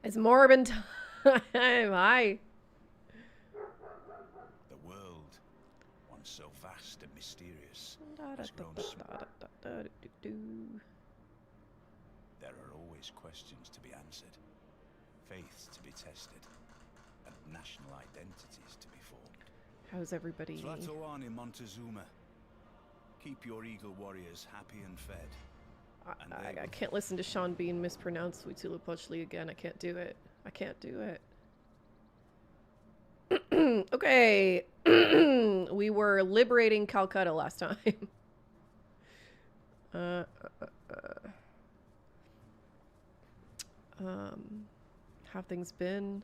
It's Morbin time. Hi. The world, once so vast and mysterious, has grown small. There are always questions to be answered, faiths to be tested, and national identities to be formed. How's everybody? Tlatoani Montezuma, keep your eagle warriors happy and fed. I can't listen to Sean Bean mispronounce Huitzilopochtli again. I can't do it. I can't do it. Okay. We were liberating Calcutta last time. uh, have things been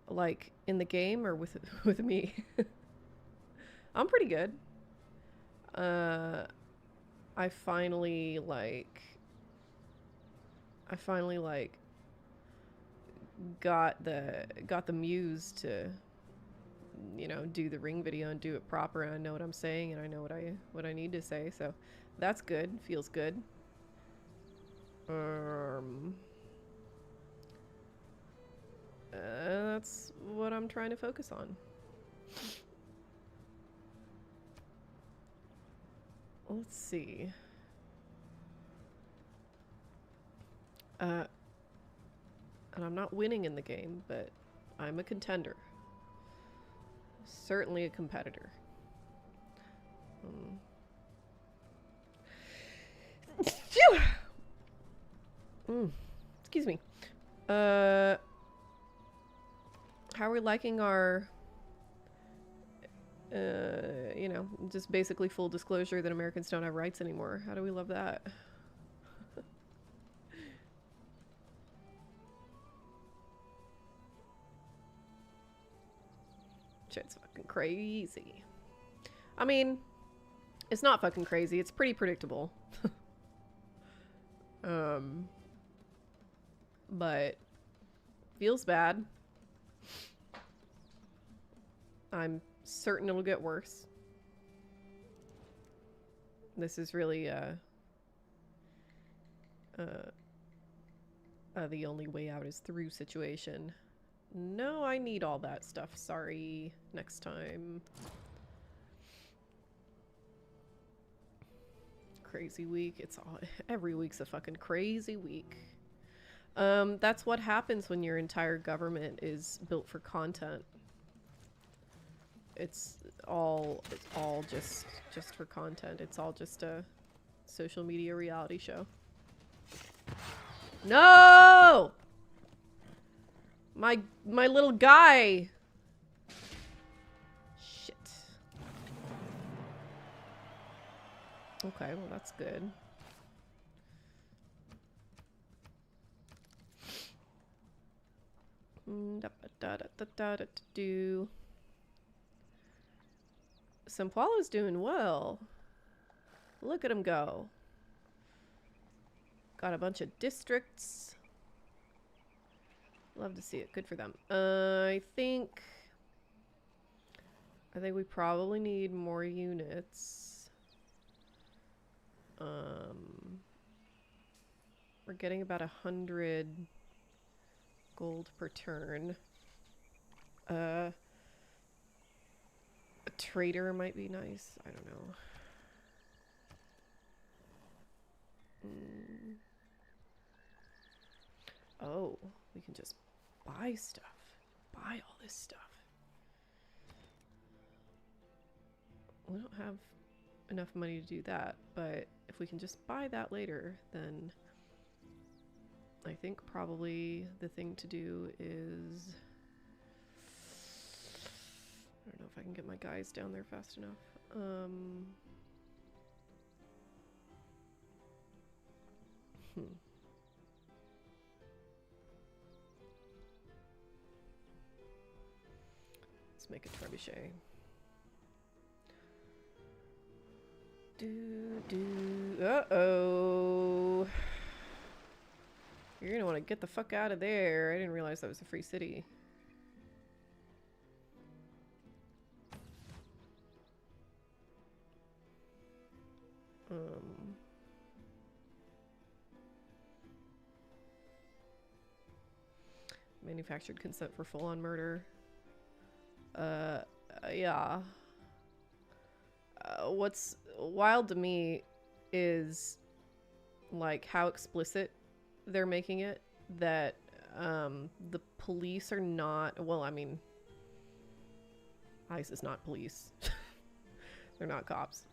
like in the game or with me? I'm pretty good. I finally got the muse to, you know, do the ring video and do it proper, and I know what I'm saying and I know what I need to say, so that's good. Feels good. That's what I'm trying to focus on. Let's see. And I'm not winning in the game, but I'm a contender. Certainly a competitor. Excuse me. How are we liking our... you know, just basically full disclosure that Americans don't have rights anymore. How do we love that? Shit's fucking crazy. I mean, it's not fucking crazy. It's pretty predictable. But feels bad. I'm certain it'll get worse. This is really the only way out is through situation. No, I need all that stuff. Sorry. Next time. Crazy week. It's all... Every week's a fucking crazy week. That's what happens when your entire government is built for content. It's all just for content. It's all just a social media reality show. No! My little guy. Shit. Okay, well that's good. Sampualo's doing well. Look at him go. Got a bunch of districts. Love to see it. Good for them. I think we probably need more units. We're getting about 100 gold per turn. A trader might be nice. I don't know. Oh, we can just buy stuff. Buy all this stuff. We don't have enough money to do that, but if we can just buy that later, then I think probably the thing to do is... I don't know if I can get my guys down there fast enough. Let's make a trebuchet. Uh-oh. You're gonna want to get the fuck out of there. I didn't realize that was a free city. Manufactured consent for full-on murder. Yeah. What's wild to me is like how explicit they're making it that the police are not, well, I mean, ICE is not police. They're not cops.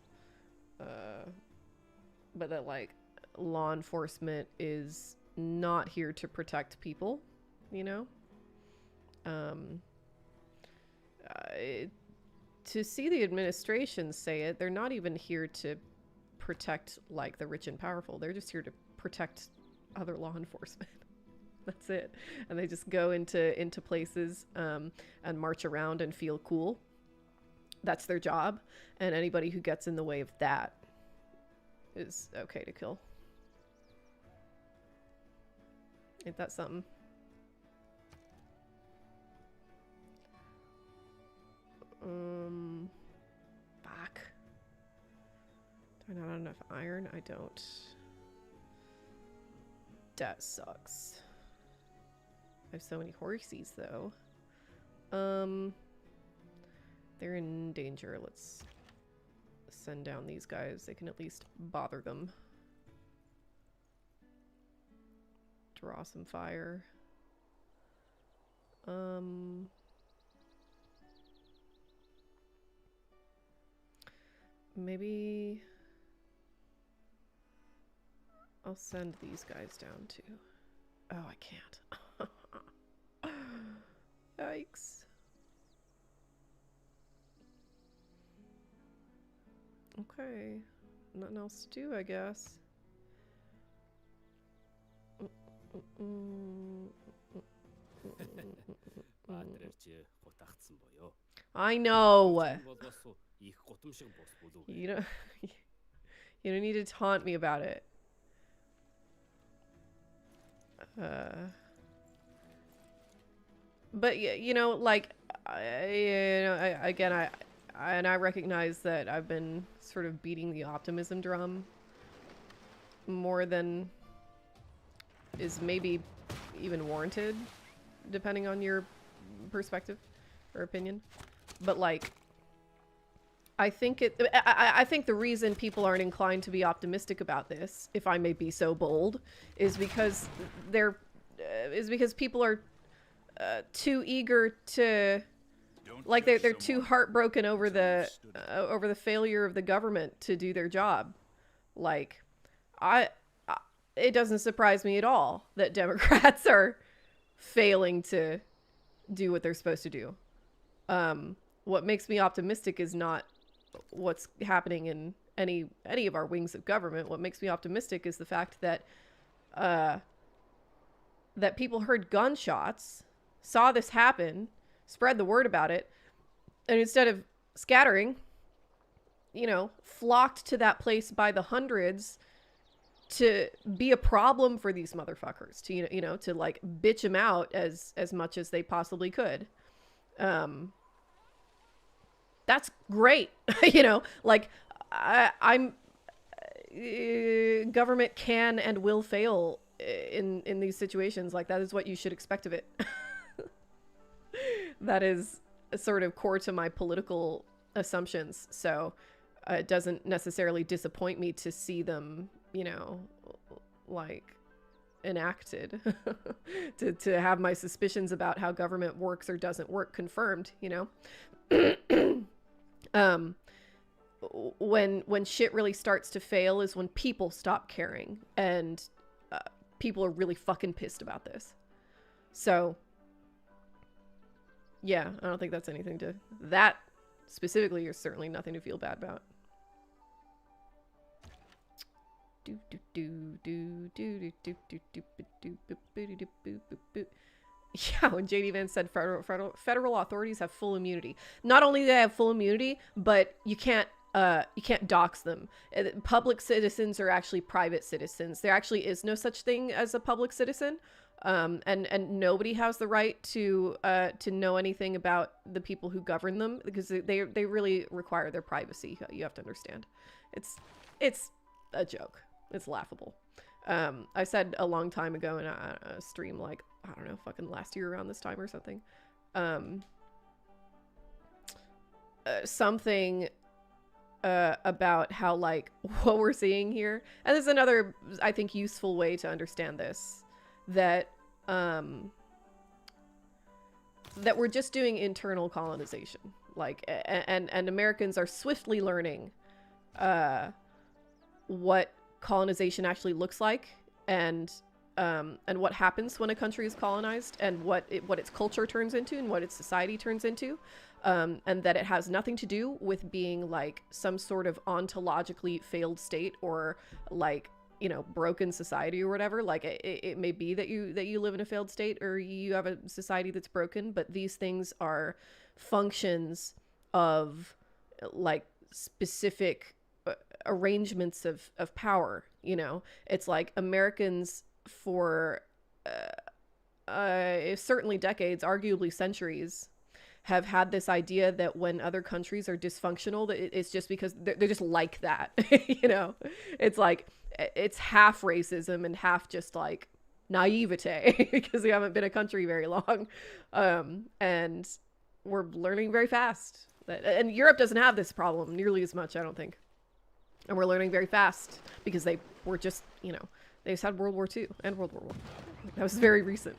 But that like law enforcement is not here to protect people, you know? To see the administration say it, they're not even here to protect like the rich and powerful. They're just here to protect other law enforcement. That's it. And they just go into places and march around and feel cool. That's their job. And anybody who gets in the way of that is okay to kill. Ain't that something? Fuck. Do I not have enough iron? I don't. That sucks. I have so many horsies, though. They're in danger. Let's send down these guys. They can at least bother them. Draw some fire. Maybe I'll send these guys down too. Oh, I can't. Yikes. Okay. Nothing else to do, I guess. I know. You don't you don't need to taunt me about it. But you know, like I recognize that I've been sort of beating the optimism drum more than is maybe even warranted, depending on your perspective or opinion. But like, I think the reason people aren't inclined to be optimistic about this, if I may be so bold, is because people are too eager to, like, they're too heartbroken over the failure of the government to do their job. Like, it doesn't surprise me at all that Democrats are failing to do what they're supposed to do. What makes me optimistic is not what's happening in any of our wings of government. What makes me optimistic is the fact that that people heard gunshots, saw this happen, spread the word about it, and instead of scattering, you know, flocked to that place by the hundreds to be a problem for these motherfuckers, to you know to like bitch them out as much as they possibly could. That's great. You know, like I'm government can and will fail in these situations. Like, that is what you should expect of it. That is sort of core to my political assumptions. So it doesn't necessarily disappoint me to see them, you know, like enacted. to have my suspicions about how government works or doesn't work confirmed, you know. When shit really starts to fail is when people stop caring, and people are really fucking pissed about this. So yeah, I don't think that's anything to, that specifically is certainly nothing to feel bad about. Yeah, when JD Vance said federal authorities have full immunity. Not only do they have full immunity, but you can't dox them. Public citizens are actually private citizens. There actually is no such thing as a public citizen. And nobody has the right to know anything about the people who govern them, because they really require their privacy. You have to understand. It's a joke. It's laughable. I said a long time ago in a stream, like, I don't know, fucking last year around this time or something. Something about how, like, what we're seeing here, and this is another, I think, useful way to understand this, that that we're just doing internal colonization, like, and Americans are swiftly learning what colonization actually looks like, and what happens when a country is colonized, and what its culture turns into and what its society turns into. And that it has nothing to do with being like some sort of ontologically failed state, or like, you know, broken society or whatever. Like it may be that you live in a failed state, or you have a society that's broken, but these things are functions of like specific arrangements of power. You know, it's like Americans for certainly decades, arguably centuries, have had this idea that when other countries are dysfunctional, that it's just because they're just like that. You know, it's like, it's half racism and half just like naivete because we haven't been a country very long. And we're learning very fast that, and Europe doesn't have this problem nearly as much, I don't think. And we're learning very fast because they were just, you know, they just had World War II and World War I. That was very recent.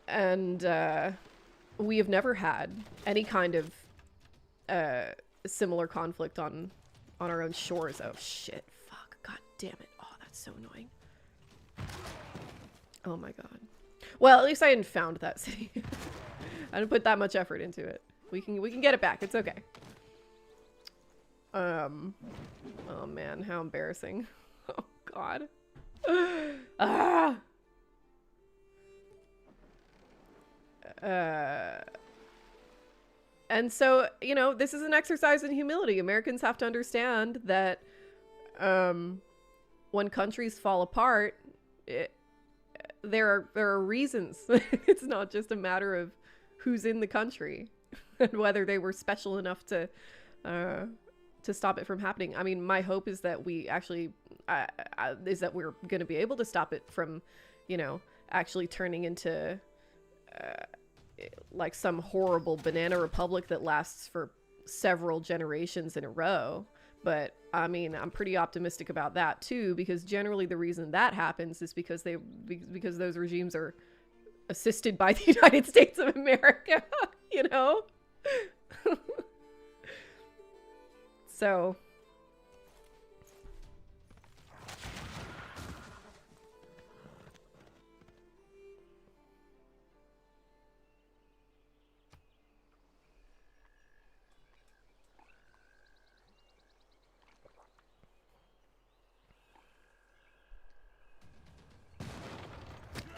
And we have never had any kind of similar conflict on our own shores. Oh shit, fuck, god damn it. Oh, that's so annoying. Oh my god. Well, at least I hadn't found that city. I didn't put that much effort into it. We can get it back. It's okay. Oh man, how embarrassing. Oh god. Ah. And so, you know, this is an exercise in humility. Americans have to understand that when countries fall apart, there are reasons. It's not just a matter of who's in the country and whether they were special enough to stop it from happening. I mean, my hope is that we actually is that we're going to be able to stop it from, you know, actually turning into like some horrible banana republic that lasts for several generations in a row. But I mean, I'm pretty optimistic about that too, because generally the reason that happens is because those regimes are assisted by the United States of America, you know? So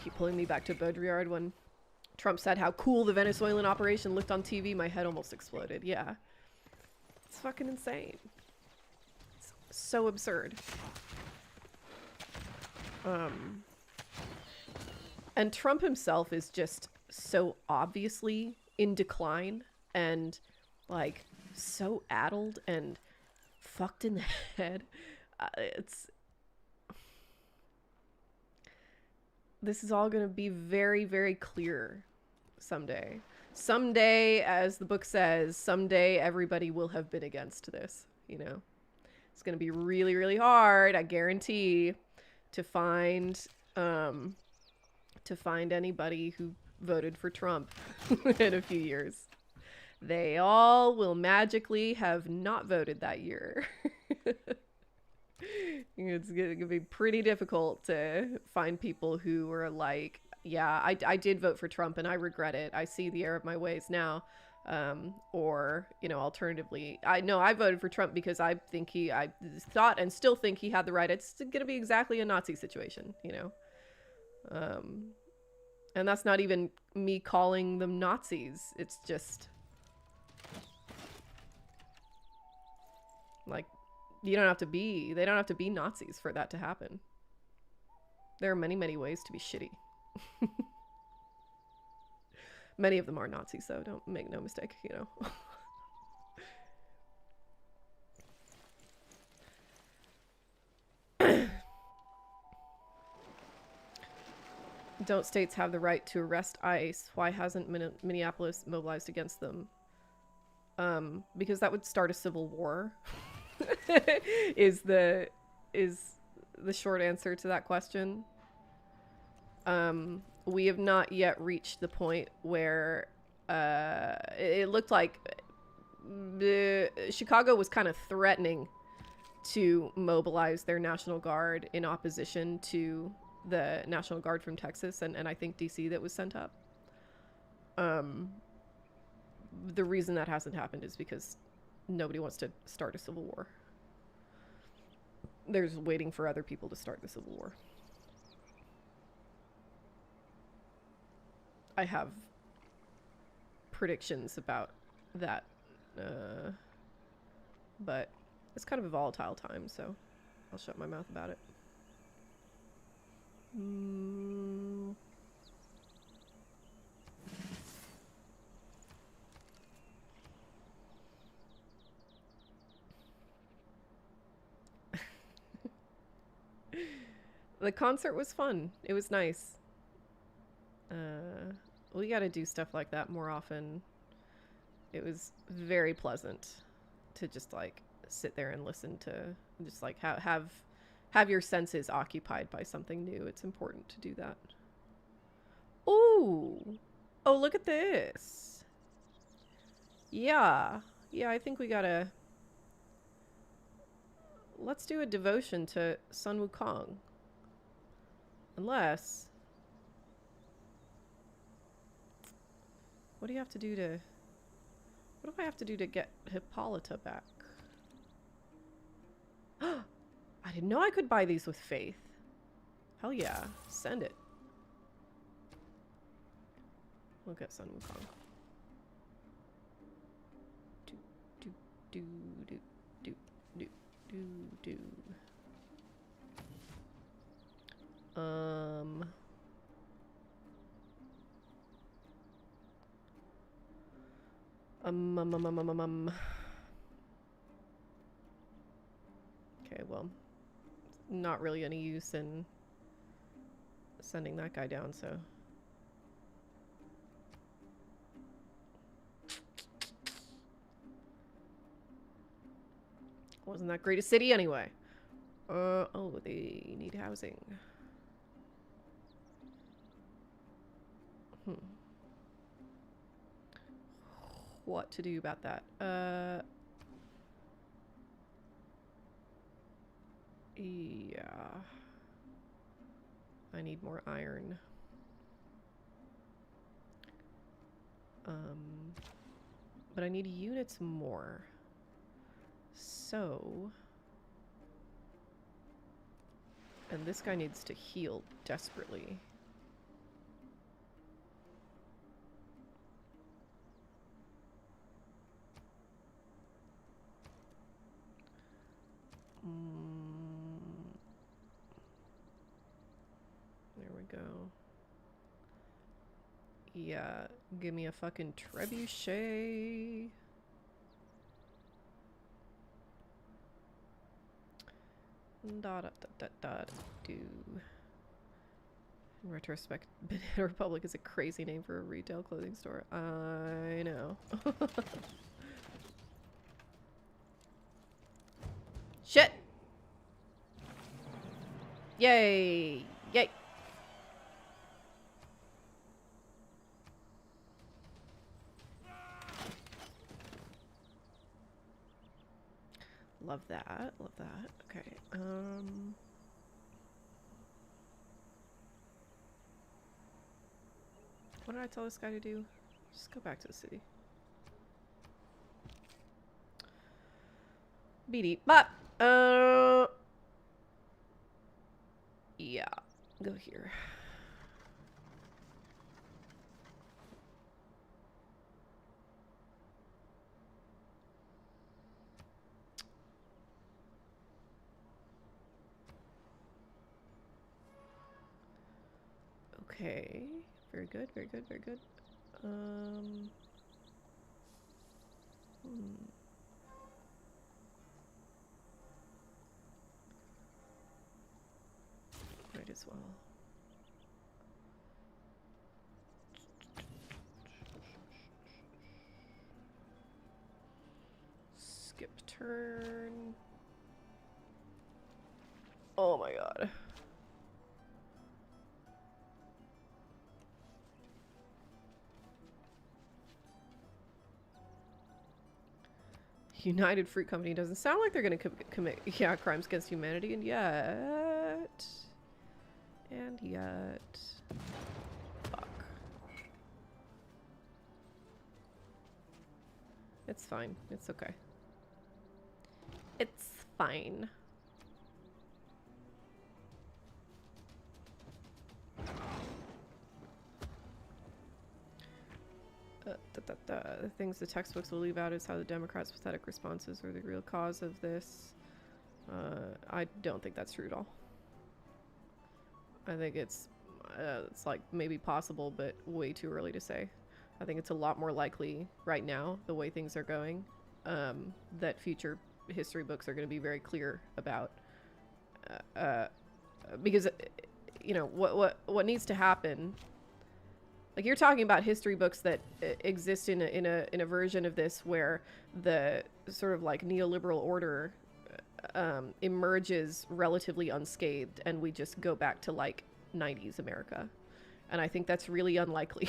keep pulling me back to Baudrillard when Trump said how cool the Venezuelan operation looked on TV. My head almost exploded. Yeah. It's fucking insane. It's so absurd. And Trump himself is just so obviously in decline and like so addled and fucked in the head. This is all going to be very, very clear someday. Someday, as the book says, someday everybody will have been against this, you know? It's going to be really, really hard, I guarantee, to find anybody who voted for Trump in a few years. They all will magically have not voted that year. It's going to be pretty difficult to find people who are like, yeah, I did vote for Trump and I regret it. I see the error of my ways now. Or, you know, alternatively, I voted for Trump because I thought and still think he had the right. It's going to be exactly a Nazi situation, you know? And that's not even me calling them Nazis. It's just like, they don't have to be Nazis for that to happen. There are many, many ways to be shitty. Many of them are Nazis, though. Don't make no mistake, you know. Don't states have the right to arrest ICE? Why hasn't Minneapolis mobilized against them? Because that would start a civil war. is the short answer to that question. We have not yet reached the point where it looked like Chicago was kind of threatening to mobilize their National Guard in opposition to the National Guard from Texas and I think DC that was sent up. The reason that hasn't happened is because nobody wants to start a civil war. There's waiting for other people to start the civil war. I have predictions about that, but it's kind of a volatile time, so I'll shut my mouth about it. The concert was fun. It was nice. We gotta do stuff like that more often. It was very pleasant to just like sit there and listen to, just like have your senses occupied by something new. It's important to do that. Ooh. Oh, look at this. Yeah, I think we gotta, let's do a devotion to Sun Wukong. Unless, what do I have to do to get Hippolyta back? I didn't know I could buy these with faith. Hell yeah, send it. Look at Sun Wukong. Do, do, do, do, do, do, do. Okay, well, not really any use in sending that guy down, so. Wasn't that great a city anyway. Oh, they need housing. What to do about that? Yeah. I need more iron. But I need units more. So... And this guy needs to heal desperately. There we go. Yeah, give me a fucking trebuchet. Da da da da da do. In retrospect, Banana Republic is a crazy name for a retail clothing store. I know. Shit! Yay! Yay! Love that. Love that. Okay. What did I tell this guy to do? Just go back to the city. Beady bop. Yeah. Go here. Okay. Very good, very good, very good. Might as well. turn. Oh my god. United Fruit Company doesn't sound like they're gonna commit, yeah, crimes against humanity, and yet... And yet... Fuck. It's fine. It's okay. It's fine. The things the textbooks will leave out is how the Democrats' pathetic responses were the real cause of this. I don't think that's true at all. I think it's like maybe possible, but way too early to say. I think it's a lot more likely right now, the way things are going, that future history books are going to be very clear about, because, you know, what needs to happen. Like, you're talking about history books that exist in a version of this where the sort of like neoliberal order emerges relatively unscathed, and we just go back to like 90s America. And I think that's really unlikely.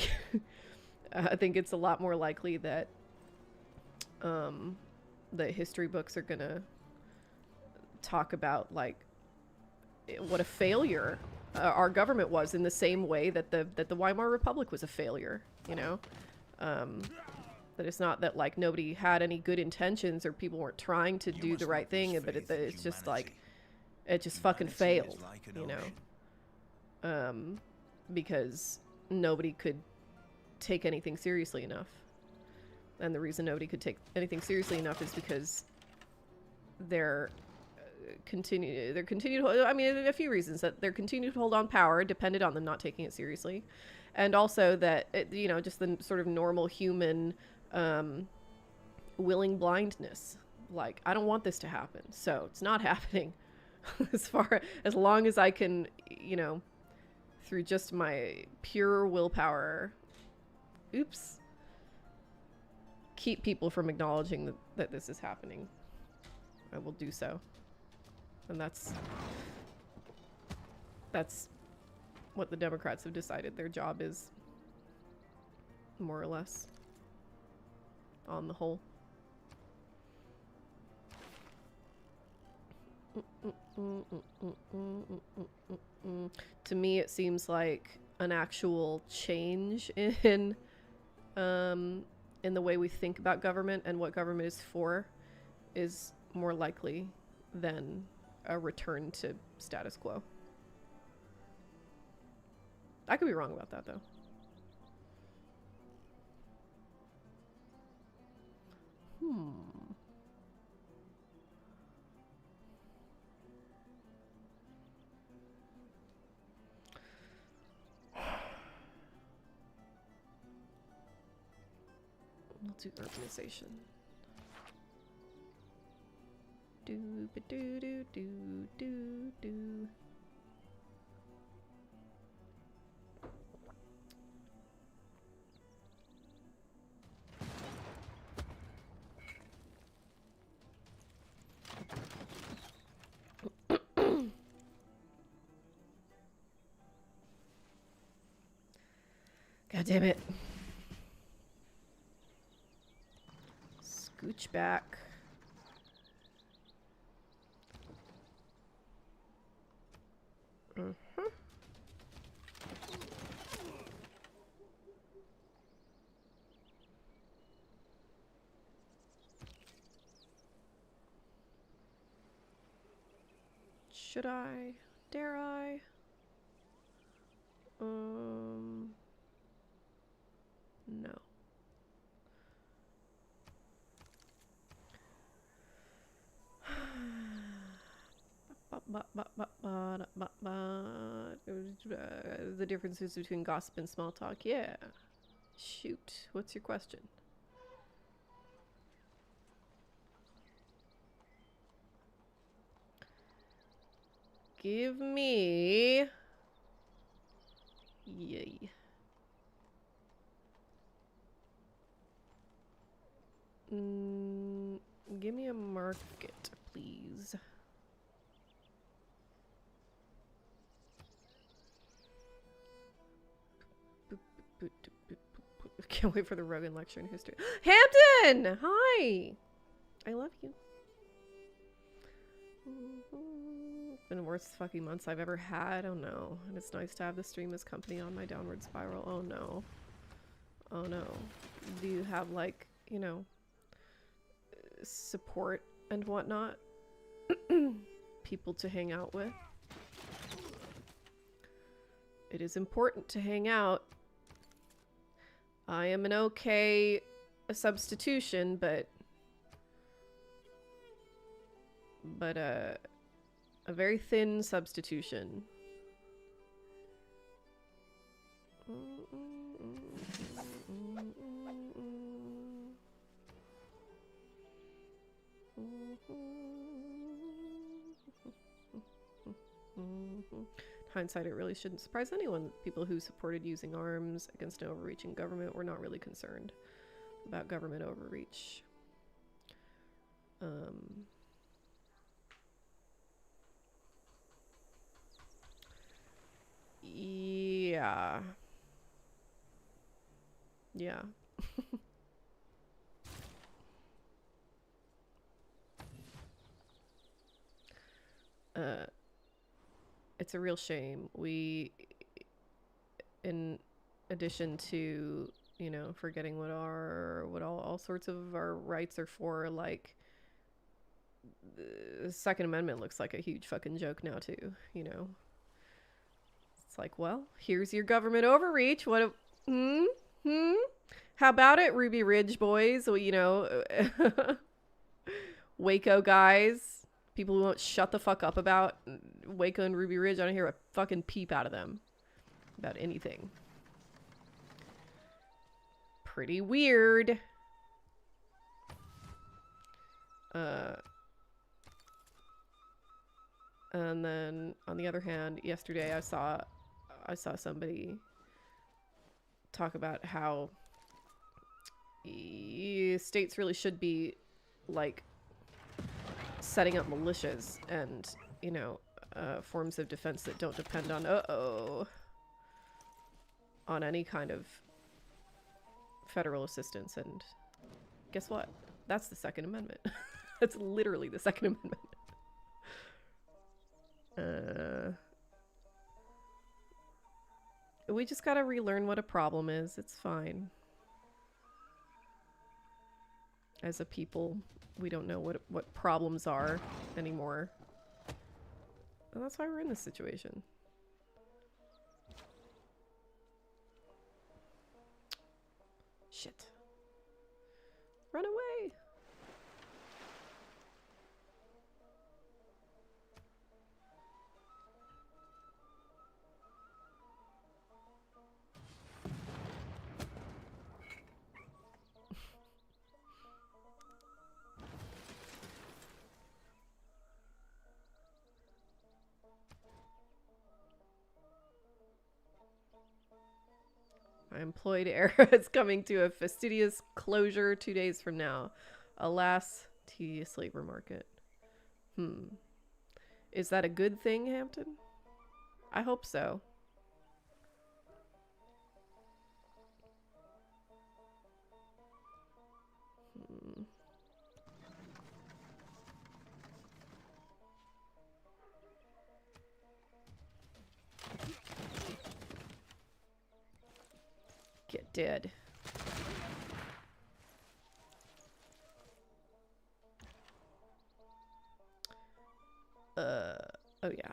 I think it's a lot more likely that the history books are gonna talk about like what a failure our government was, in the same way that the Weimar Republic was a failure, you know? That it's not that like nobody had any good intentions or people weren't trying to do the right thing, but it's just like it just fucking failed, you know? Because nobody could take anything seriously enough. And the reason nobody could take anything seriously enough is because they're I mean, a few reasons. That they're continued to hold on power depended on them not taking it seriously, and also that you know, just the sort of normal human willing blindness. Like, I don't want this to happen, so it's not happening. as long as I can, you know, through just my pure willpower, keep people from acknowledging that this is happening, I will do so. And that's what the Democrats have decided their job is, more or less, on the whole. To me, it seems like an actual change in the way we think about government and what government is for is more likely than a return to status quo. I could be wrong about that, though. We'll do urbanization. Do ba do do do do do. God damn it. Scooch back. Should I? Dare I? No. The differences between gossip and small talk. Yeah. Shoot. What's your question? Give me... Yay. Give me a market, please. Can't wait for the Rogan lecture in history. Hampton! Hi! I love you. Been the worst fucking months I've ever had. Oh no. And it's nice to have the stream as company on my downward spiral. Oh no. Oh no. Do you have, like, you know, support and whatnot? People to hang out with? It is important to hang out. I am an okay substitution, but a very thin substitution. Hindsight, it really shouldn't surprise anyone. People who supported using arms against an overreaching government were not really concerned about government overreach. Yeah. Yeah. It's a real shame. We, in addition to, you know, forgetting what all sorts of our rights are for, like, the Second Amendment looks like a huge fucking joke now too, you know. It's like, well, here's your government overreach. What how about it, Ruby Ridge boys? Well, you know, Waco guys. People who won't shut the fuck up about Waco and Ruby Ridge. I don't hear a fucking peep out of them about anything. Pretty weird. And then on the other hand, yesterday I saw somebody talk about how states really should be, like, setting up militias and, you know, forms of defense that don't depend on on any kind of federal assistance. And guess what? That's the Second Amendment. That's literally the Second Amendment. We just gotta relearn what a problem is. It's fine. As a people, we don't know what problems are anymore. And that's why we're in this situation. Shit. Run away! My employed era is coming to a fastidious closure 2 days from now. Alas, tedious labor market. Is that a good thing, Hampton? I hope so. Get dead. Oh yeah.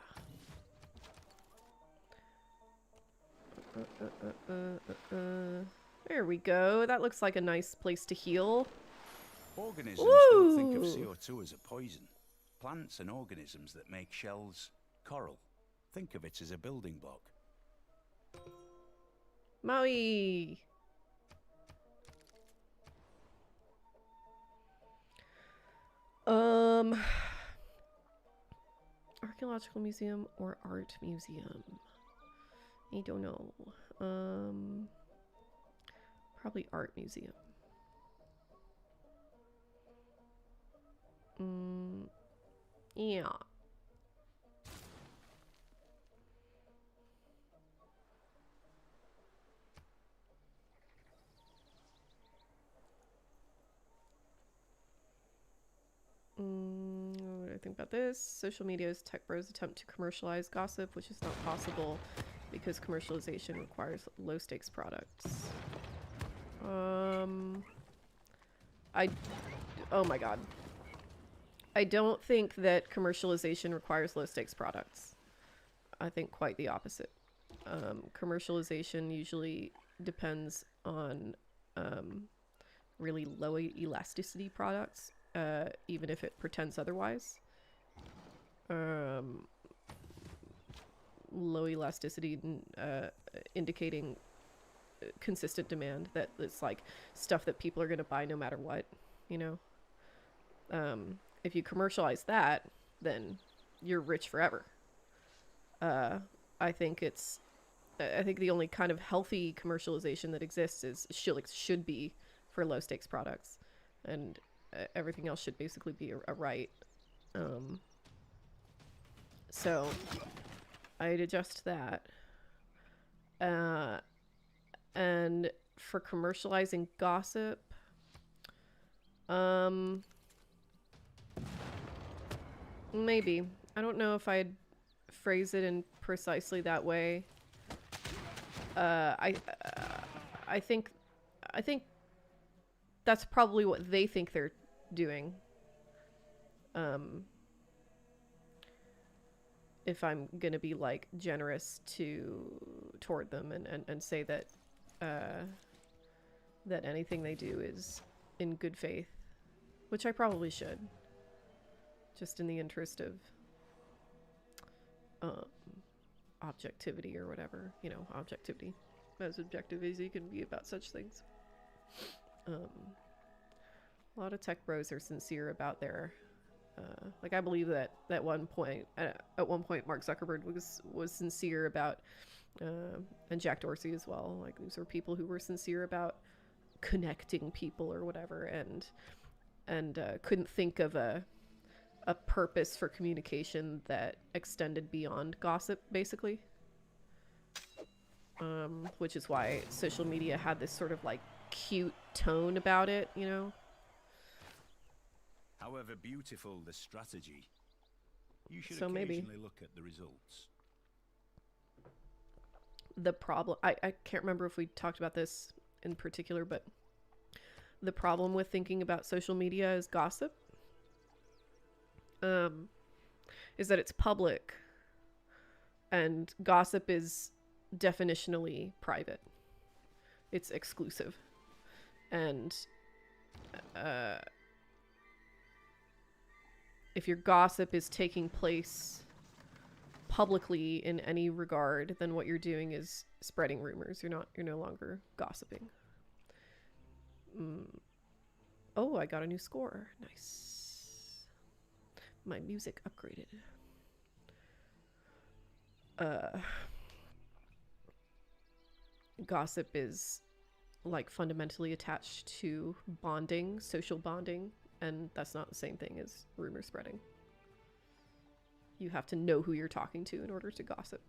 There we go. That looks like a nice place to heal. Organisms don't think of CO2 as a poison. Plants and organisms that make shells, coral. Think of it as a building block. Maui! Archaeological museum or art museum? I don't know. Probably art museum. Yeah. What do I think about this? Social media's tech bros attempt to commercialize gossip, which is not possible because commercialization requires low stakes products. Oh my god. I don't think that commercialization requires low stakes products. I think quite the opposite. Commercialization usually depends on really low elasticity products, even if it pretends otherwise. Low elasticity indicating consistent demand, that it's like stuff that people are going to buy no matter what, you know. If you commercialize that, then you're rich forever. I think the only kind of healthy commercialization that exists is should be for low stakes products, and everything else should basically be a right. So I'd adjust that. And for commercializing gossip, maybe. I don't know if I'd phrase it in precisely that way. I think that's probably what they think they're doing. If I'm gonna be like generous toward them and say that that anything they do is in good faith, which I probably should, just in the interest of objectivity or whatever, you know, objectivity, as objective as you can be about such things. A lot of tech bros are sincere about their like, I believe that at one point Mark Zuckerberg was sincere about and Jack Dorsey as well. Like, these were people who were sincere about connecting people or whatever, and couldn't think of a purpose for communication that extended beyond gossip, basically. Which is why social media had this sort of like cute tone about it, you know? However beautiful the strategy, you should So occasionally maybe look at the results. the problem, I can't remember if we talked about this in particular, but the problem with thinking about social media as gossip is that it's public, and gossip is definitionally private. It's exclusive. And if your gossip is taking place publicly in any regard, then what you're doing is spreading rumors. You're no longer gossiping. Oh, I got a new score. Nice. My music upgraded. Gossip is like fundamentally attached to bonding, social bonding, and that's not the same thing as rumor spreading. You have to know who you're talking to in order to gossip.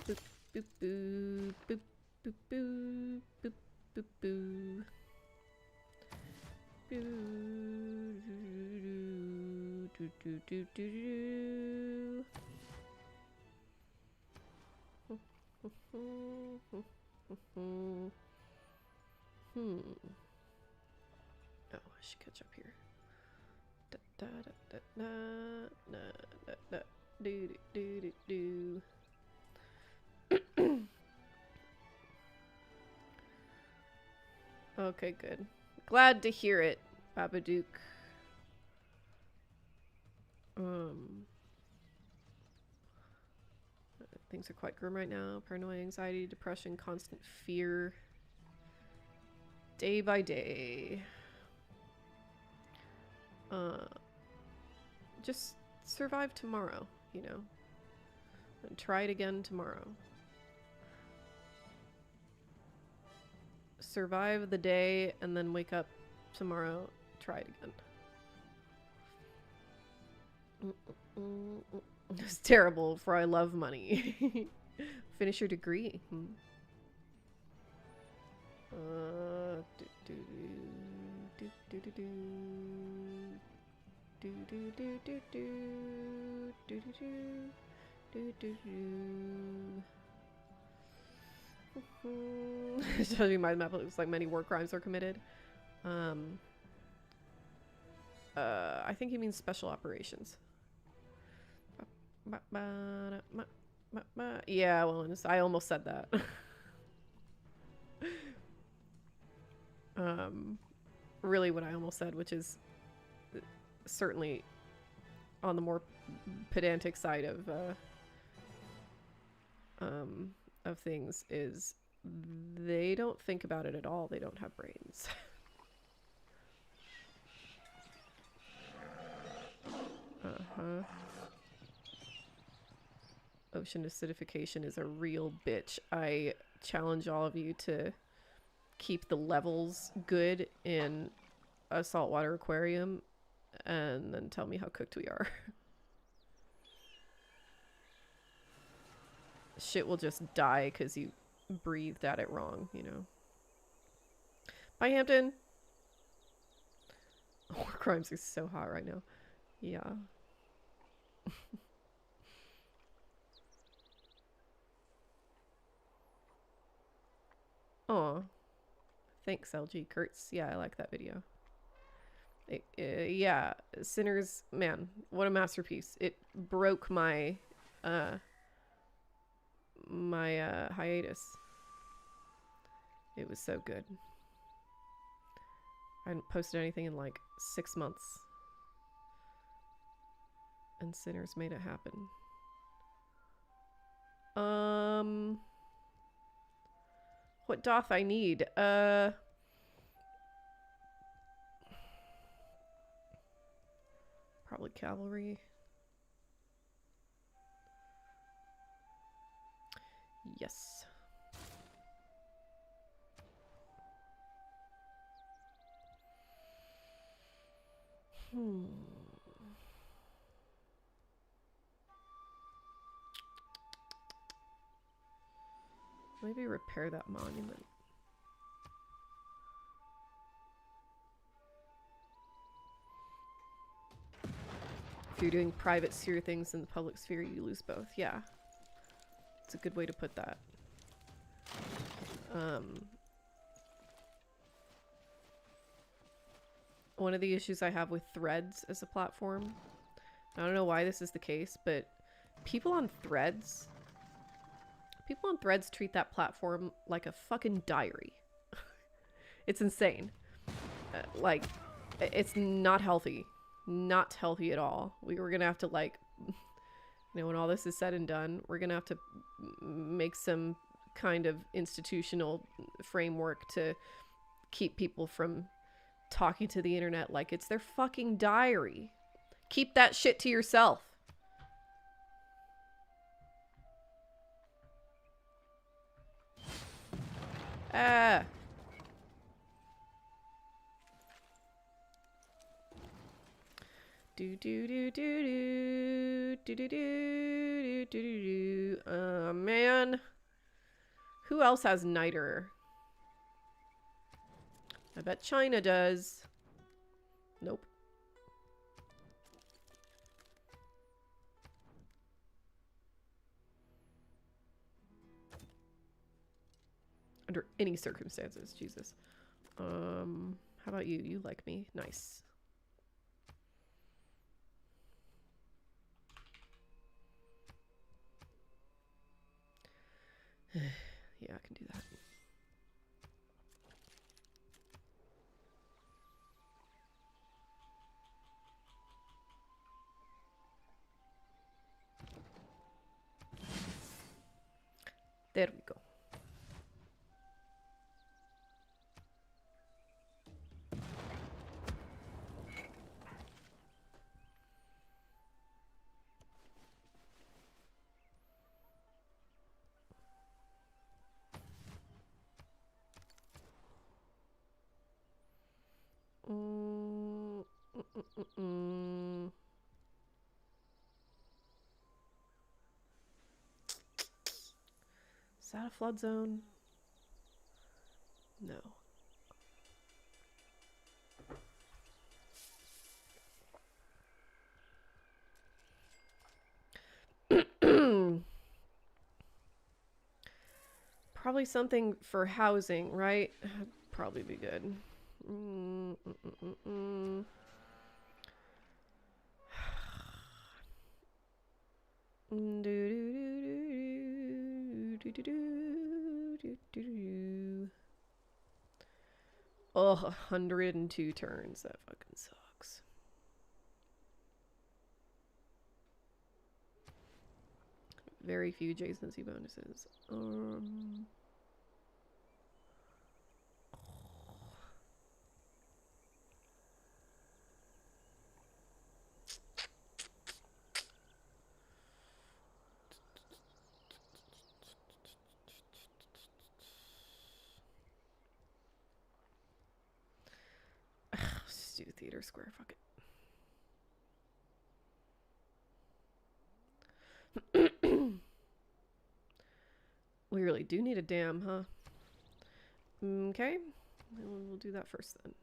Boop, boop, boop, boop, boop, boop, boop, boop, boop. Do, do, do, do, do, do. Oh, I should catch up here. Da, da, da, da, da, da, da, do, do, do, do. Okay, good. Glad to hear it, Babadook. Things are quite grim right now. Paranoia, anxiety, depression, constant fear. Day by day. Just survive tomorrow, you know? and try it again tomorrow. Survive the day and then wake up tomorrow, try it again. It's terrible, for I love money. Finish your degree. Shows you my map. It looks like many war crimes are committed. I think he means special operations. Yeah, well, I almost said that. Really what I almost said, which is certainly on the more pedantic side of things, is they don't think about it at all. They don't have brains. Ocean acidification is a real bitch. I challenge all of you to keep the levels good in a saltwater aquarium and then tell me how cooked we are. Shit will just die because you breathed at it wrong, you know. Bye, Hampton! War crimes are so hot right now. Yeah. Aw. Thanks, LG Kurtz. Yeah, I like that video. Yeah, Sinners, man, what a masterpiece. It broke my hiatus. It was so good. I hadn't posted anything in like 6 months. And Sinners made it happen. What doth I need? Probably cavalry. Yes. Maybe repair that monument. If you're doing private sphere things in the public sphere, you lose both. Yeah. It's a good way to put that. One of the issues I have with Threads as a platform, I don't know why this is the case, but people on Threads treat that platform like a fucking diary. It's insane. Like, it's not healthy. Not healthy at all. We're gonna have to, like, you know, when all this is said and done, we're gonna have to make some kind of institutional framework to keep people from talking to the internet like it's their fucking diary. Keep that shit to yourself. Ah. Do do do do do do do do do do do. Man. Who else has niter? I bet China does. Nope. Under any circumstances, Jesus. How about you? You like me? Nice. Yeah, I can do that. There we go. Mm-mm. Is that a flood zone? No. Probably something for housing, right? That'd probably be good. Oh, 102 turns. That fucking sucks. Very few adjacency bonuses. Let's do Theater Square. Fuck it. We really do need a dam, huh? Okay. We'll do that first then.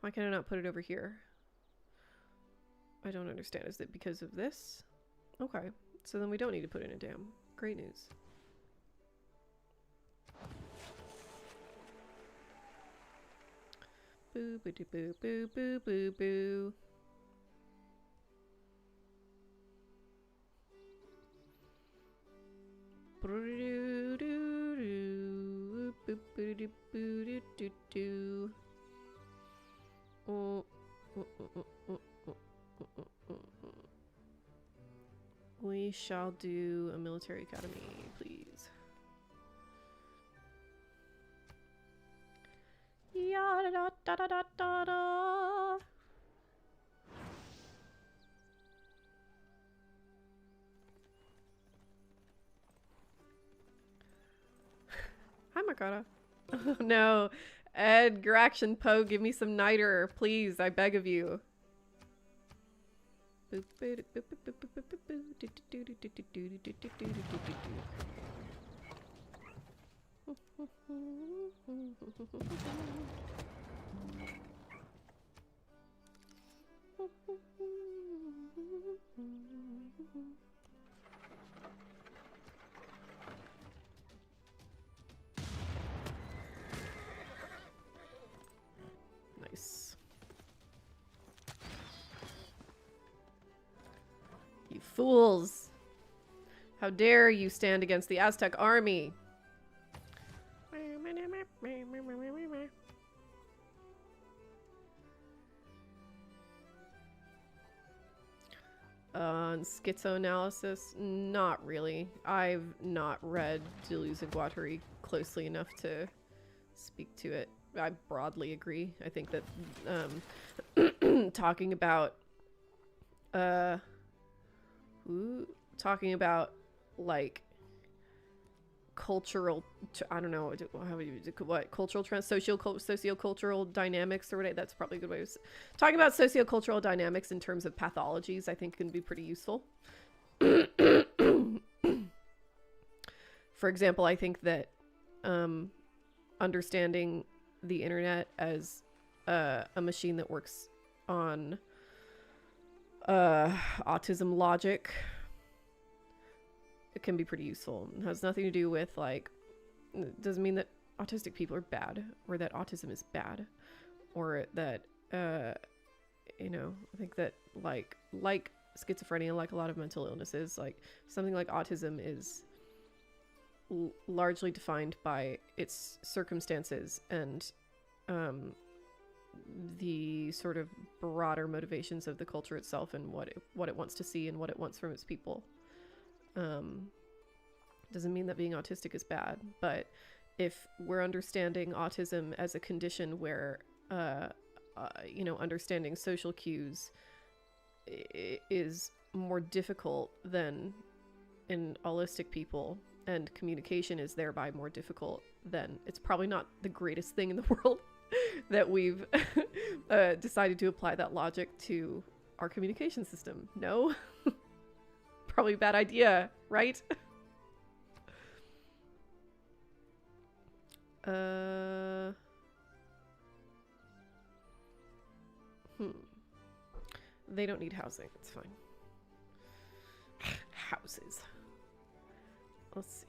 Why can I not put it over here? I don't understand. Is it because of this? Okay. So then we don't need to put in a dam. Great news. Boo boo doo boo boo boo boo boo. We shall do a military academy, please. Yada da da da da da da. Hi, Makata. Oh, no. Edgar Action Poe, give me some niter, please. I beg of you. Nice. You fools! How dare you stand against the Aztec army? Schizoanalysis? Not really. I've not read Deleuze and Guattari closely enough to speak to it. I broadly agree. I think that talking about like cultural, I don't know how you what cultural sociocultural dynamics or whatever. That's probably a good way of talking about sociocultural dynamics in terms of pathologies. I think can be pretty useful. For example, I think that understanding the internet as a machine that works on autism logic, it can be pretty useful. It has nothing to do with, like, it doesn't mean that autistic people are bad or that autism is bad or that you know, I think that like schizophrenia, like a lot of mental illnesses, like something like autism is largely defined by its circumstances and the sort of broader motivations of the culture itself and what it wants to see and what it wants from its people. Doesn't mean that being autistic is bad, but if we're understanding autism as a condition where you know, understanding social cues is more difficult than in allistic people, and communication is thereby more difficult, then it's probably not the greatest thing in the world. that we've decided to apply that logic to our communication system. No? Probably a bad idea, right? They don't need housing. It's fine. Houses. Let's see.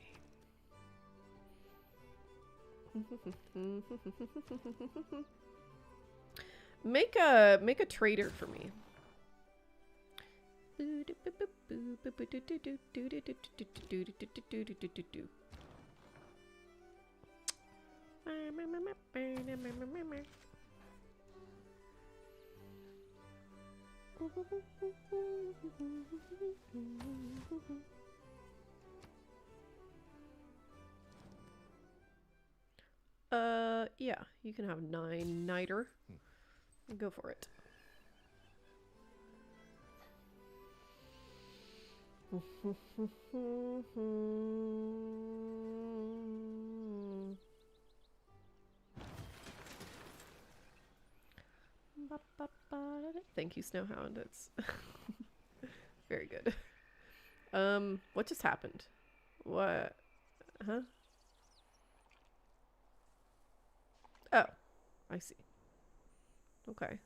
Make a trader for me. Yeah, you can have 9 niter. Go for it. Thank you, Snowhound. It's very good. What just happened? What? Huh? Oh, I see. Okay.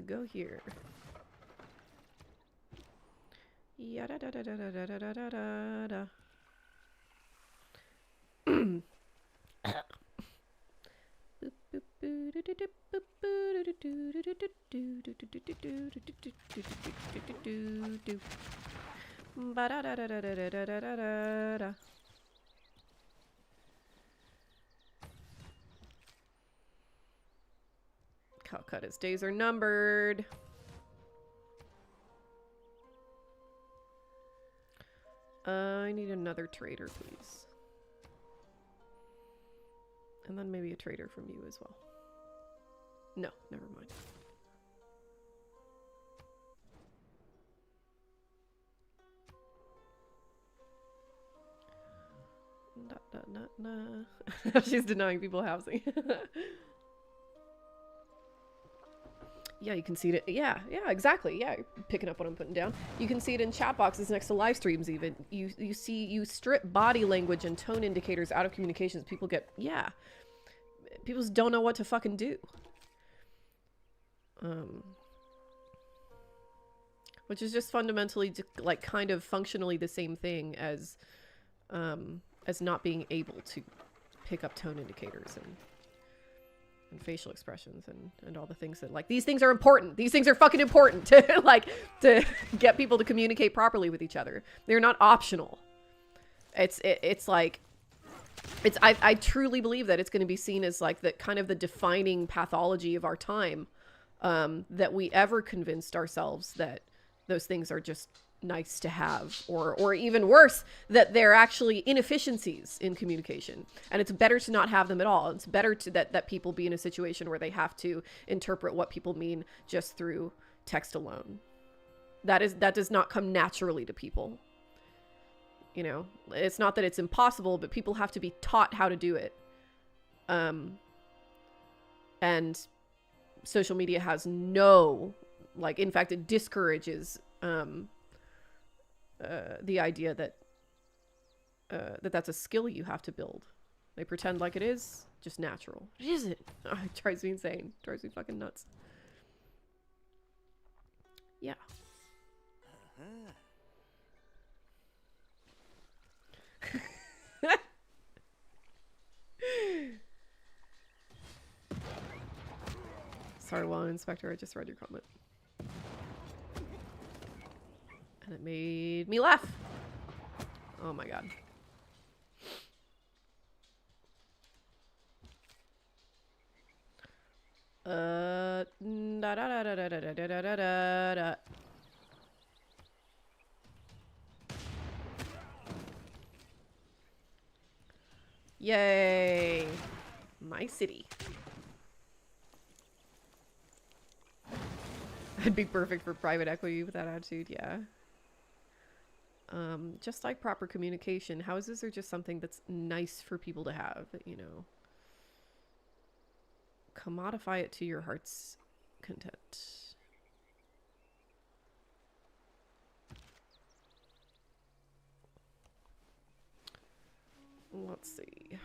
Go here. Yada da da da da da da da da da. Calcutta's days are numbered. I need another trader, please. And then maybe a trader from you as well. No, never mind. She's denying people housing. Yeah, you can see it. Yeah, exactly. Yeah, you're picking up what I'm putting down. You can see it in chat boxes next to live streams even. You strip body language and tone indicators out of communications. People get, yeah. People just don't know what to fucking do. Which is just fundamentally, like, kind of functionally the same thing as not being able to pick up tone indicators and facial expressions and all the things that, like, these things are important. These things are fucking important to, like, to get people to communicate properly with each other. They're not optional. It's like, I truly believe that it's going to be seen as, like, the kind of the defining pathology of our time, that we ever convinced ourselves that those things are just nice to have, or even worse, that they're actually inefficiencies in communication, and it's better to not have them at all. It's better to that people be in a situation where they have to interpret what people mean just through text alone. That does not come naturally to people. You know, it's not that it's impossible, but people have to be taught how to do it. And social media has no, like, in fact, it discourages the idea that that's a skill you have to build. They pretend like it is just natural. It isn't. Oh, it drives me insane. It drives me fucking nuts. Yeah. Sorry, Law Inspector, I just read your comment. And it made me laugh. Oh my god. Da da da da da da da da da da da. Yay! My city. I'd be perfect for private equity with that attitude, yeah. Just like proper communication, houses are just something that's nice for people to have, you know. Commodify it to your heart's content. Let's see.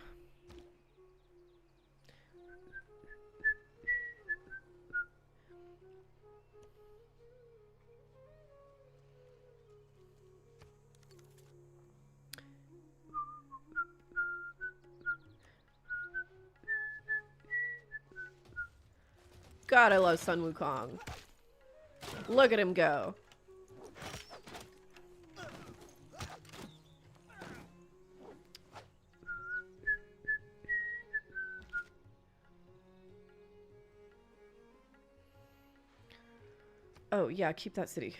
God, I love Sun Wukong. Look at him go. Oh, yeah, keep that city.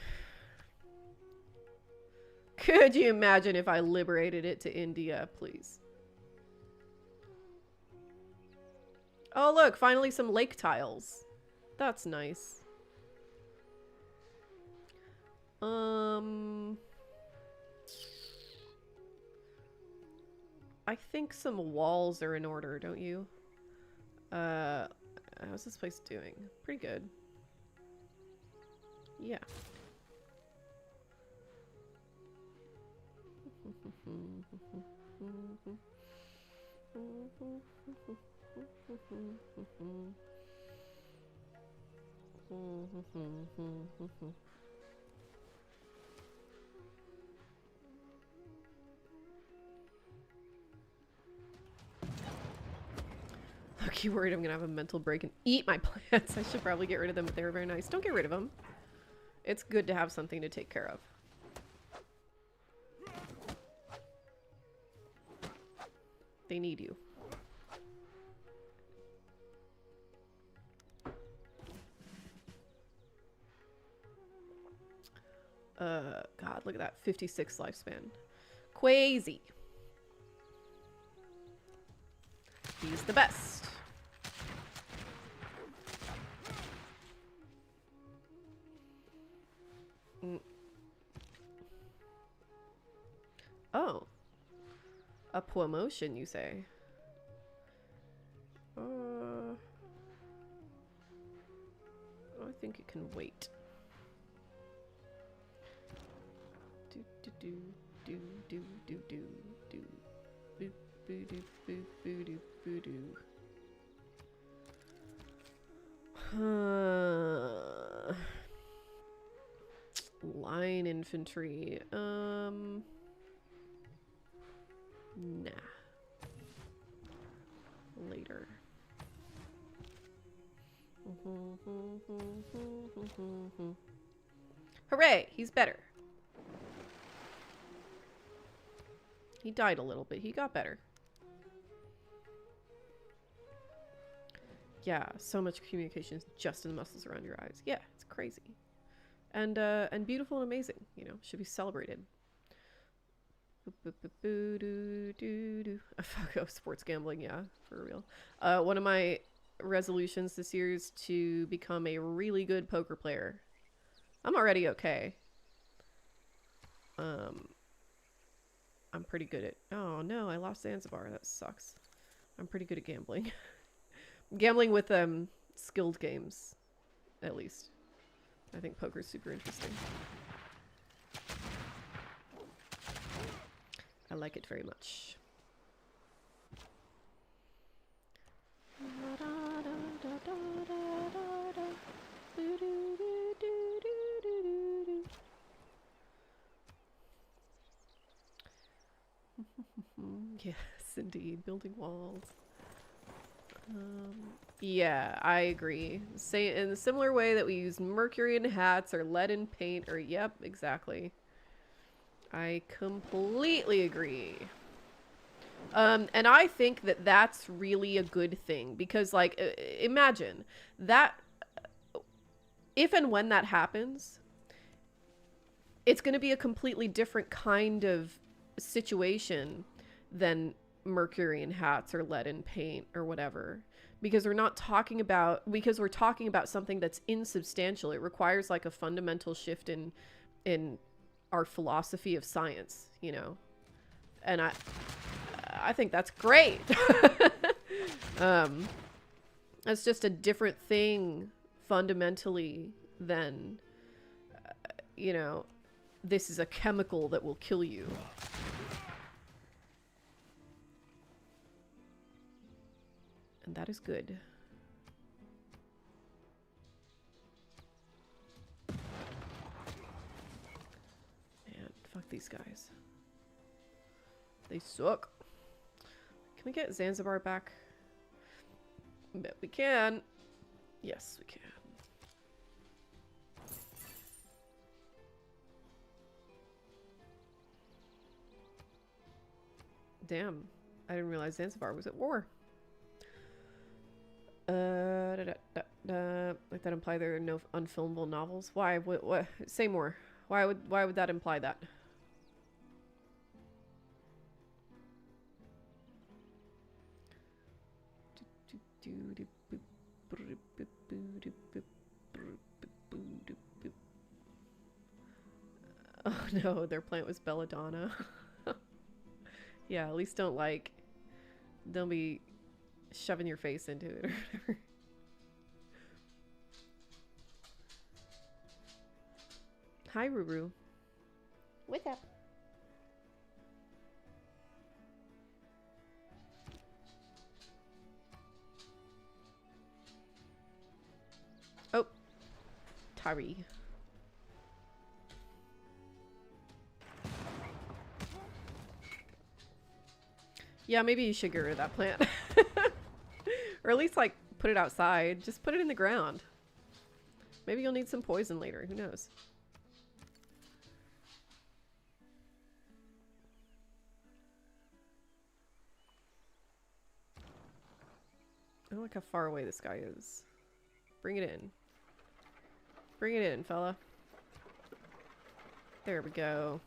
Could you imagine if I liberated it to India, please? Oh, look, finally some lake tiles. That's nice. I think some walls are in order, don't you? How's this place doing? Pretty good. Yeah. Look, you worried I'm gonna have a mental break and eat my plants. I should probably get rid of them, but they were very nice. Don't get rid of them. It's good to have something to take care of. They need you. God, look at that. 56 lifespan. Crazy. He's the best. Oh. A promotion, you say? I think it can wait. Do do do do do do do do boo boo boo boo boo boo boo. Line infantry. Nah. Later. Hooray! He's better. He died a little bit. He got better. Yeah, so much communication is just in the muscles around your eyes. Yeah, it's crazy. And beautiful and amazing, you know, should be celebrated. Fuck, oh, sports gambling, yeah, for real. One of my resolutions this year is to become a really good poker player. I'm already okay. I'm pretty good at... Oh no, I lost Zanzibar. That sucks. I'm pretty good at gambling. Gambling with skilled games, at least. I think poker's super interesting. I like it very much. Yes, indeed. Building walls. Yeah, I agree. Say in a similar way that we use mercury in hats or lead in paint or yep, exactly. I completely agree. And I think that that's really a good thing because like imagine that if and when that happens, it's going to be a completely different kind of situation than mercury in hats or lead in paint or whatever. because we're talking about something that's insubstantial. It requires like a fundamental shift in our philosophy of science, you know. And I think that's great. That's just a different thing fundamentally than you know, this is a chemical that will kill you. And that is good. Man, fuck these guys. They suck. Can we get Zanzibar back? Bet we can. Yes, we can. Damn. I didn't realize Zanzibar was at war. Like that imply there are no unfilmable novels? Why? What? Say more. Why would that imply that? Oh no, their plant was belladonna. Yeah, at least don't be shoving your face into it or whatever. Hi, Ruru. What's up? Oh, Tari. Yeah, maybe you should get rid of that plant. Or at least, like, put it outside. Just put it in the ground. Maybe you'll need some poison later. Who knows? I don't like how far away this guy is. Bring it in. Bring it in, fella. There we go.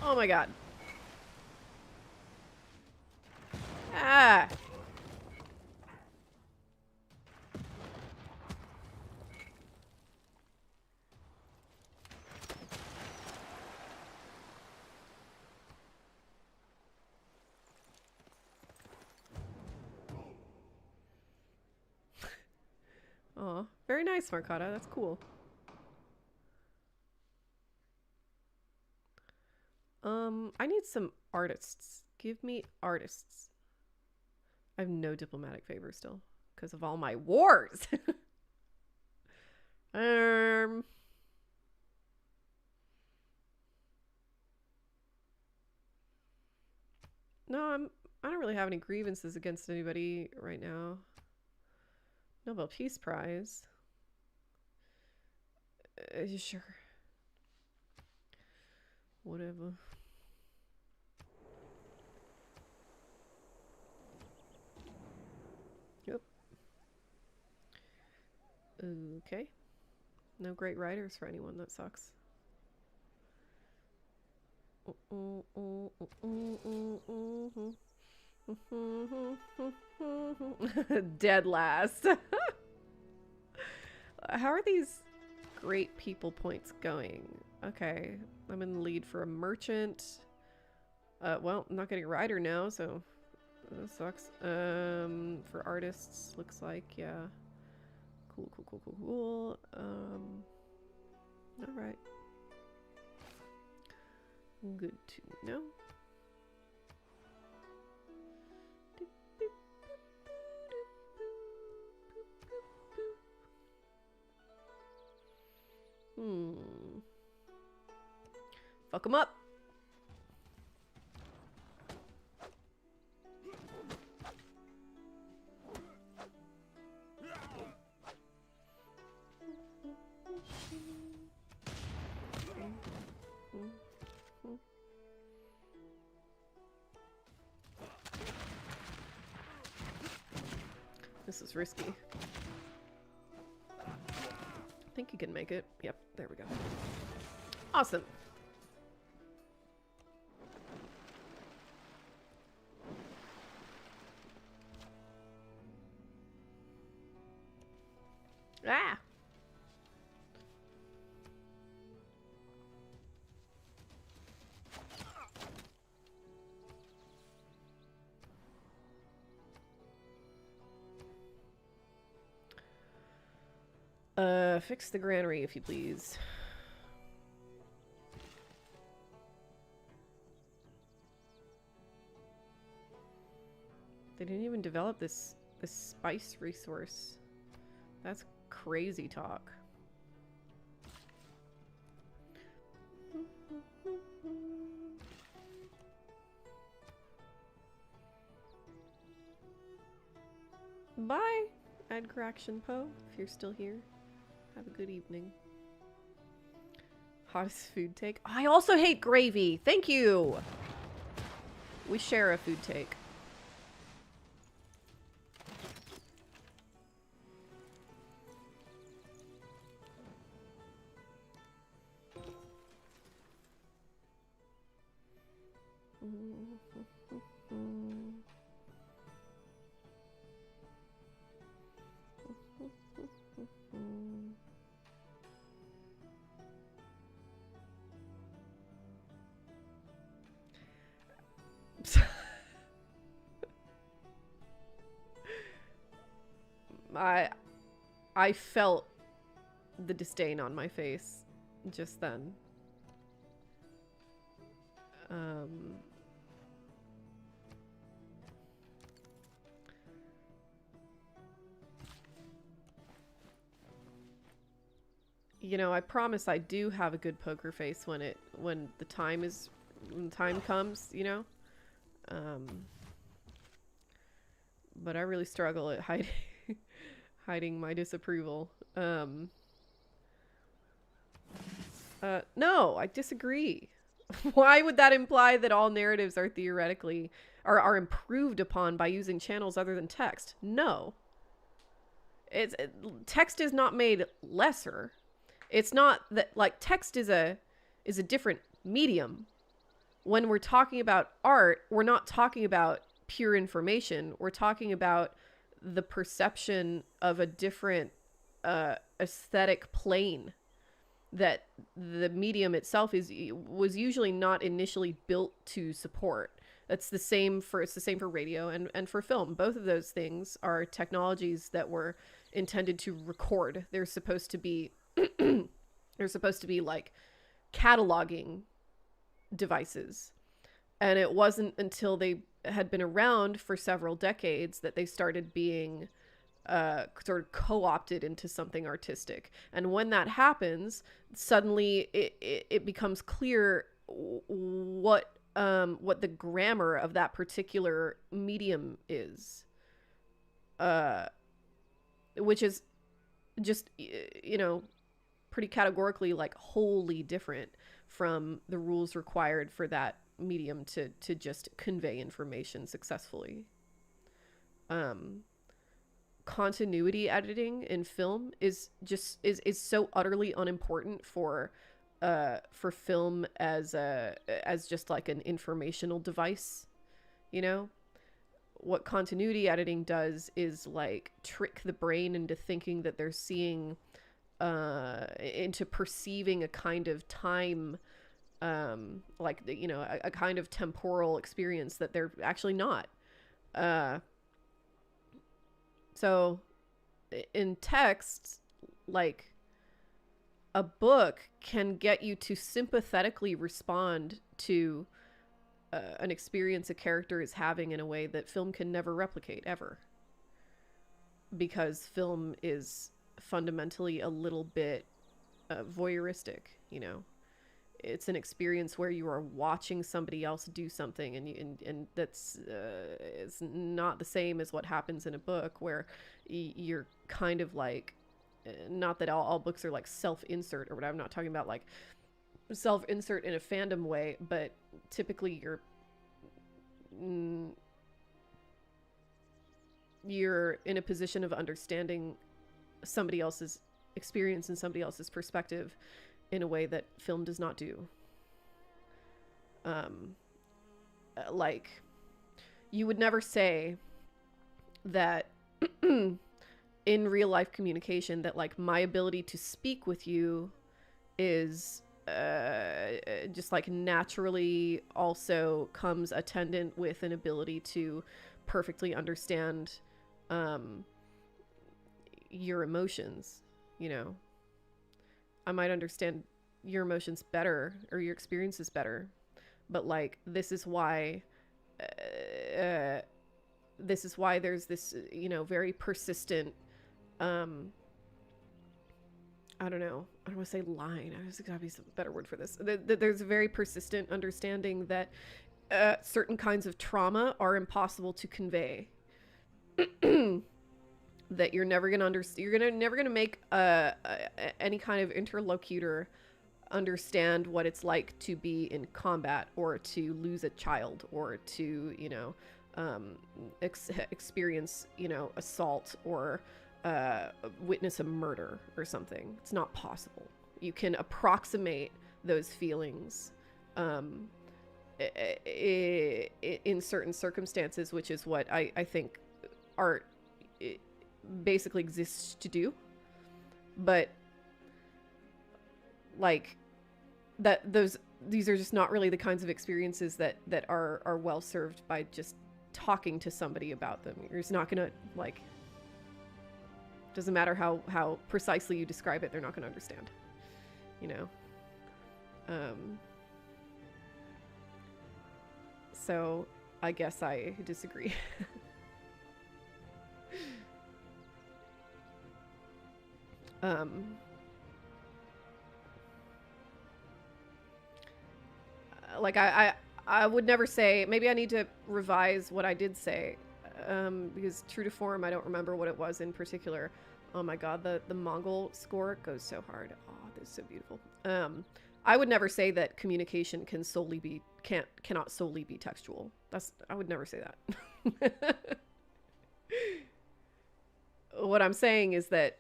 Oh my god. Ah! Oh, very nice, Marcata. That's cool. I need some artists. Give me artists. I have no diplomatic favor still because of all my wars. No, I don't really have any grievances against anybody right now. Nobel Peace Prize. Sure. Whatever. Yep. Okay. No great writers for anyone. That sucks. Dead last. How are these great people points going? Okay, I'm in the lead for a merchant. Well, I'm not getting a rider now, so that sucks. For artists, looks like, yeah. Cool. All right. Good to know. Fuck him up. This is risky. I think you can make it. Yep, there we go. Awesome. Ah! Fix the granary, if you please. They didn't even develop this spice resource. That's crazy talk. Bye, Ed Correction Poe, if you're still here. Have a good evening. Hottest food take? I also hate gravy. Thank you. We share a food take. I felt the disdain on my face just then. You know, I promise I do have a good poker face when the time comes, you know? But I really struggle at hiding my disapproval. No, I disagree. Why would that imply that all narratives are theoretically are improved upon by using channels other than text? No. Text is not made lesser. It's not that, like, text is a different medium. When we're talking about art, we're not talking about pure information. We're talking about the perception of a different aesthetic plane that the medium itself was usually not initially built to support. It's the same for radio and for film. Both of those things are technologies that were intended to record. They're supposed to be like cataloging devices. And it wasn't until they had been around for several decades that they started being sort of co-opted into something artistic. And when that happens, suddenly it becomes clear what the grammar of that particular medium is, which is just, you know, pretty categorically like wholly different from the rules required for that medium to just convey information successfully. Continuity editing in film is so utterly unimportant for film as just like an informational device. You know, what continuity editing does is like trick the brain into thinking that they're seeing into perceiving a kind of time, like, you know, a kind of temporal experience that they're actually not. So in text, like, a book can get you to sympathetically respond to an experience a character is having in a way that film can never replicate ever, because film is fundamentally a little bit voyeuristic, you know. It's an experience where you are watching somebody else do something, and that's it's not the same as what happens in a book, where you're kind of like, not that all books are like self-insert or whatever. I'm not talking about like self-insert in a fandom way, but typically you're in a position of understanding somebody else's experience and somebody else's perspective in a way that film does not do. Like, you would never say that in real life communication that like my ability to speak with you is just like naturally also comes attendant with an ability to perfectly understand your emotions, you know. I might understand your emotions better or your experiences better, but like this is why there's this, you know, very persistent I don't know, I don't want to say line, there's gotta be some better word for this. There's a very persistent understanding that certain kinds of trauma are impossible to convey. That you're never gonna understand. You're never gonna make any kind of interlocutor understand what it's like to be in combat, or to lose a child, or to, you know, experience, you know, assault, or witness a murder or something. It's not possible. You can approximate those feelings in certain circumstances, which is what I think art basically exists to do. But like these are just not really the kinds of experiences that are well served by just talking to somebody about them. You're just not gonna, like, doesn't matter how precisely you describe it, they're not gonna understand, you know. So I guess I disagree. Like I would never say, maybe I need to revise what I did say, because true to form, I don't remember what it was in particular. Oh my god, the Mongol score goes so hard. Oh, this is so beautiful. I would never say that communication cannot solely be textual. I would never say that. What I'm saying is that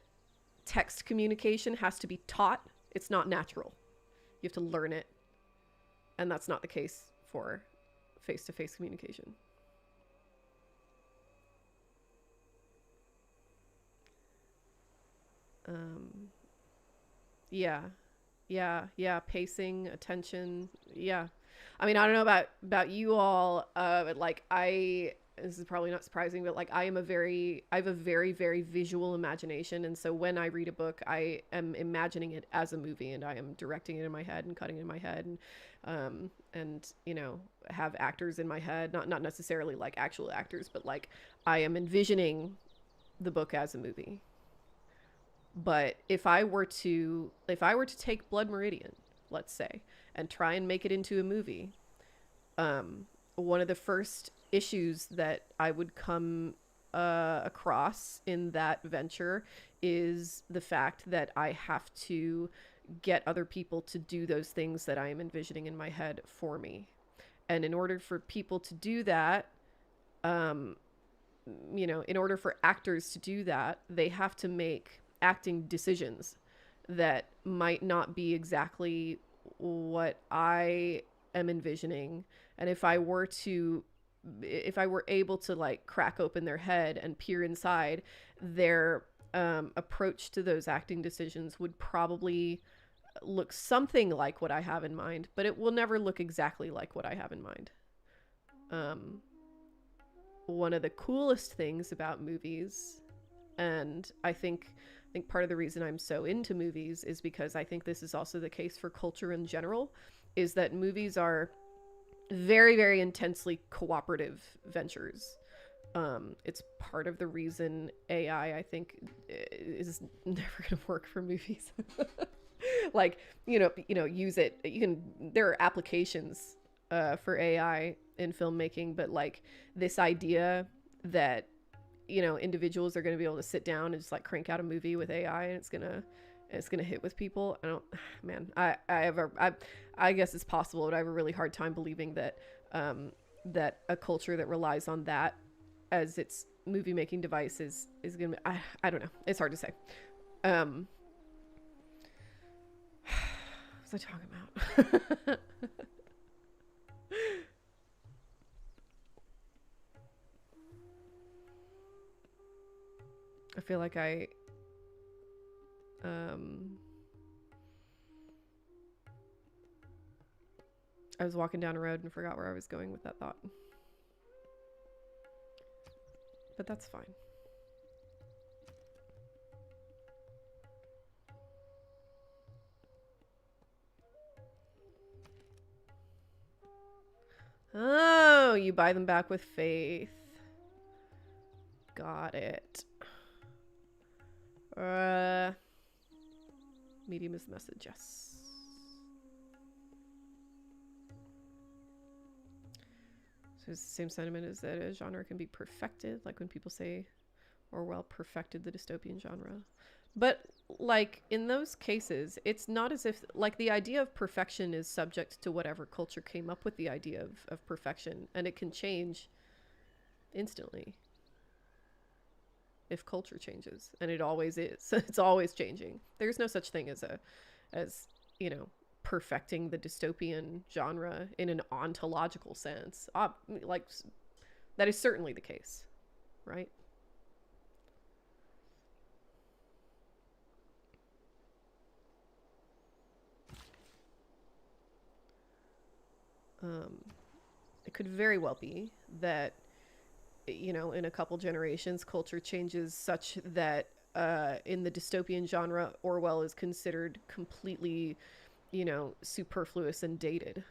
text communication has to be taught. It's not natural. You have to learn it. And that's not the case for face-to-face communication. Yeah, pacing, attention. Yeah. I mean, I don't know about you all, but like this is probably not surprising, but like I have a very, very visual imagination. And so when I read a book, I am imagining it as a movie, and I am directing it in my head and cutting it in my head, and you know, have actors in my head, not necessarily like actual actors, but like I am envisioning the book as a movie. But if I were to take Blood Meridian, let's say, and try and make it into a movie, one of the first issues that I would come across in that venture is the fact that I have to get other people to do those things that I am envisioning in my head for me. And in order for people to do that, you know, in order for actors to do that, they have to make acting decisions that might not be exactly what I am envisioning. And if I were able to like crack open their head and peer inside, their approach to those acting decisions would probably look something like what I have in mind, but it will never look exactly like what I have in mind. One of the coolest things about movies, and I think think part of the reason I'm so into movies is because I think this is also the case for culture in general, is that movies are very, very intensely cooperative ventures. It's part of the reason AI, I think, is never going to work for movies. Like, use it. There are applications for AI in filmmaking, but like this idea that, individuals are going to be able to sit down and just like crank out a movie with AI and it's gonna hit with people. I guess it's possible, but I have a really hard time believing that that a culture that relies on that as its movie making device is gonna. I don't know. It's hard to say. What was I talking about? I feel like I was walking down a road and forgot where I was going with that thought. But that's fine. Oh, you buy them back with faith. Got it. Medium is the message, yes. So it's the same sentiment as that a genre can be perfected, like when people say Orwell perfected the dystopian genre. But like in those cases, it's not as if like the idea of perfection is subject to whatever culture came up with the idea of perfection, and it can change instantly if culture changes, and it always is. It's always changing. There's no such thing as perfecting the dystopian genre in an ontological sense. Like that is certainly the case, right? It could very well be that, in a couple generations, culture changes such that in the dystopian genre, Orwell is considered completely, superfluous and dated.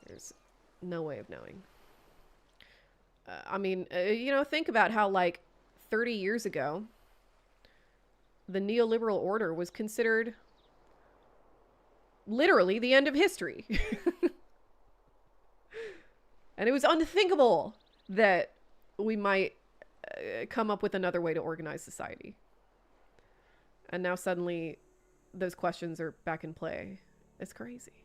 There's no way of knowing. Think about how, like, 30 years ago, the neoliberal order was considered literally the end of history. And it was unthinkable that we might come up with another way to organize society. And now suddenly those questions are back in play. It's crazy.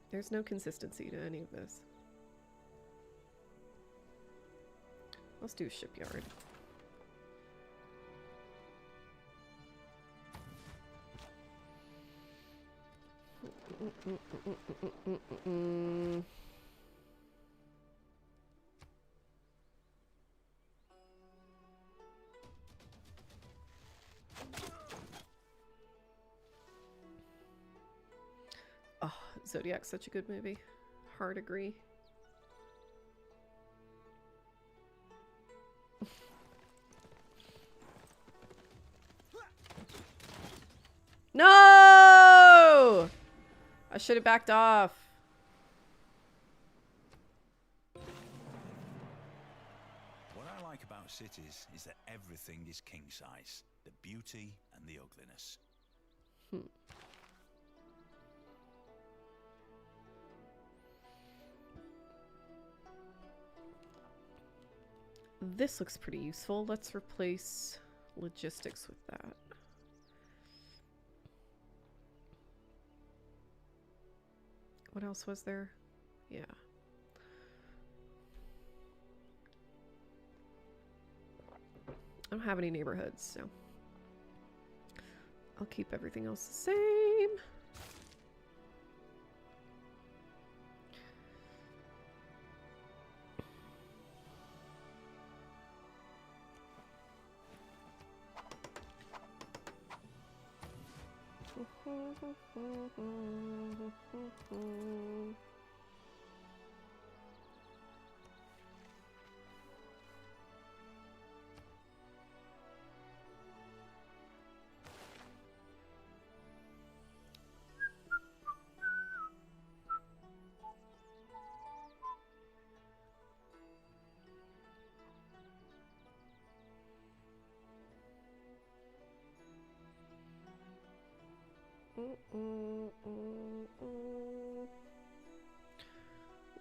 There's no consistency to any of this. Let's do shipyard. Oh, Zodiac's such a good movie. Hard agree. No! I should have backed off. What I like about cities is that everything is king size. The beauty and the ugliness. This looks pretty useful. Let's replace logistics with that. What else was there? Yeah. I don't have any neighborhoods, so I'll keep everything else the same.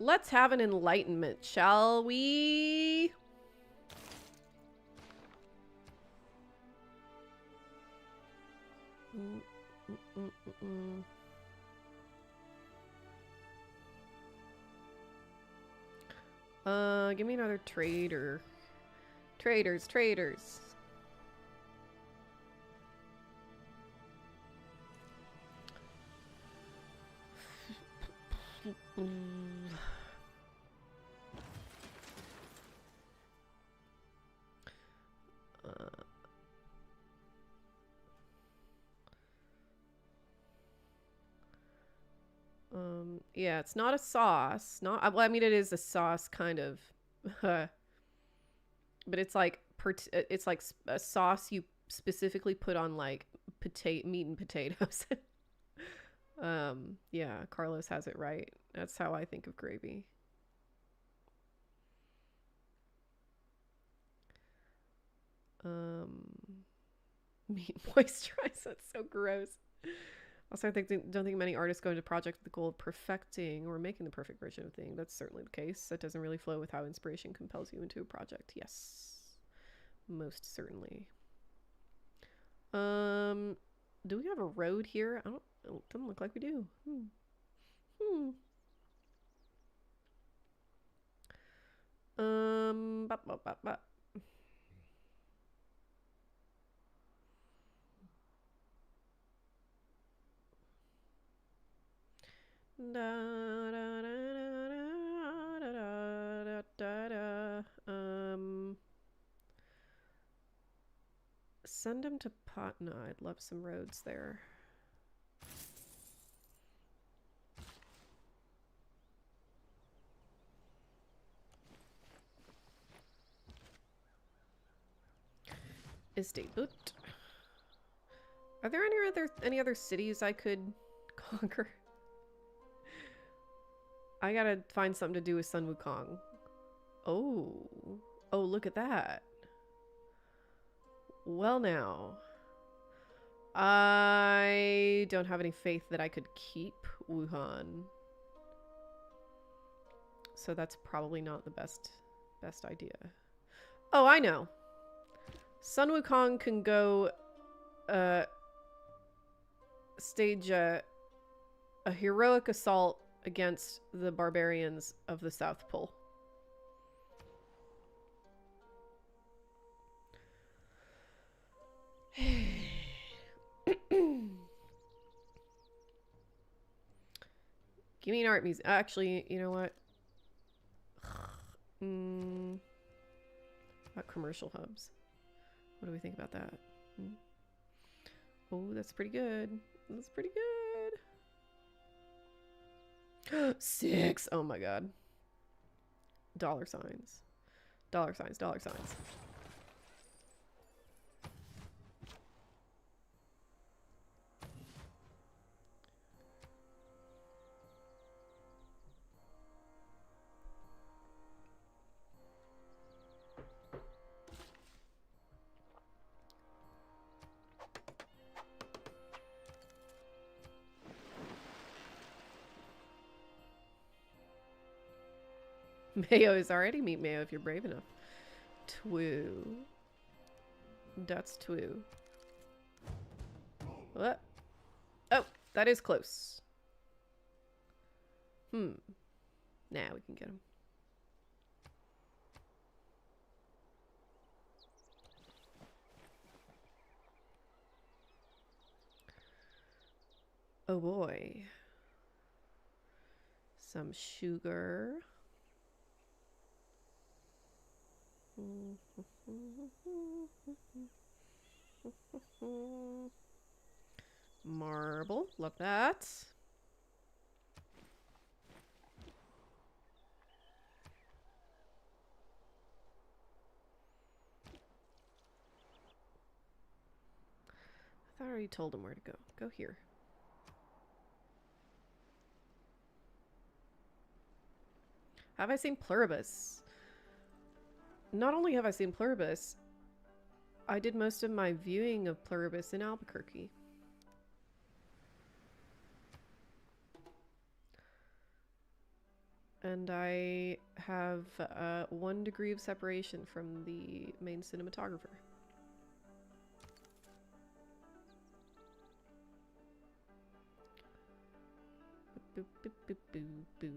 Let's have an enlightenment, shall we? Give me another trader. Traders, traders. Yeah, it's not a sauce. Not well, I mean it is a sauce kind of. But it's like a sauce you specifically put on like meat and potatoes. Yeah, Carlos has it right. That's how I think of gravy. Meat moisturize. That's so gross. Also, don't think many artists go into projects with the goal of perfecting or making the perfect version of a thing. That's certainly the case. That doesn't really flow with how inspiration compels you into a project. Yes, most certainly. Do we have a road here? It doesn't look like we do. Bop, bop, bop, bop. Send him to Patna. I'd love some roads there. Estate boot. Are there any other cities I could conquer? I gotta find something to do with Sun Wukong. Oh, look at that. Well now, I don't have any faith that I could keep Wuhan, so that's probably not the best idea. Oh, I know. Sun Wukong can go stage a heroic assault against the barbarians of the South Pole. Give me an art museum. Actually, you know what? About commercial hubs. What do we think about that? Oh, that's pretty good. That's pretty good. 6. Oh my god. Dollar signs. Dollar signs. Dollar signs. Mayo is already meat mayo if you're brave enough. Twoo. That's twoo. What? Oh, that is close. Now we can get him. Oh boy. Some sugar. Marble, love that. I thought I already told him where to go. Go here. Have I seen Pluribus? Not only have I seen Pluribus, I did most of my viewing of Pluribus in Albuquerque. And I have 1 degree of separation from the main cinematographer. Boo, boo, boo, boo, boo.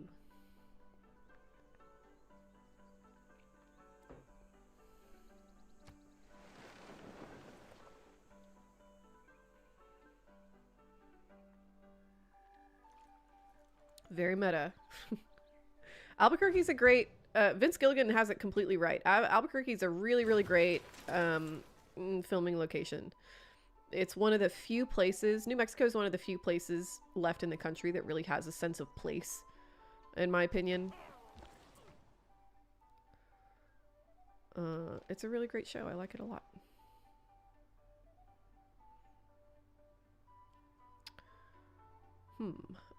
Very meta. Albuquerque's a great... Vince Gilligan has it completely right. Albuquerque's a really, really great filming location. It's one of the few places... New Mexico is one of the few places left in the country that really has a sense of place, in my opinion. It's a really great show. I like it a lot.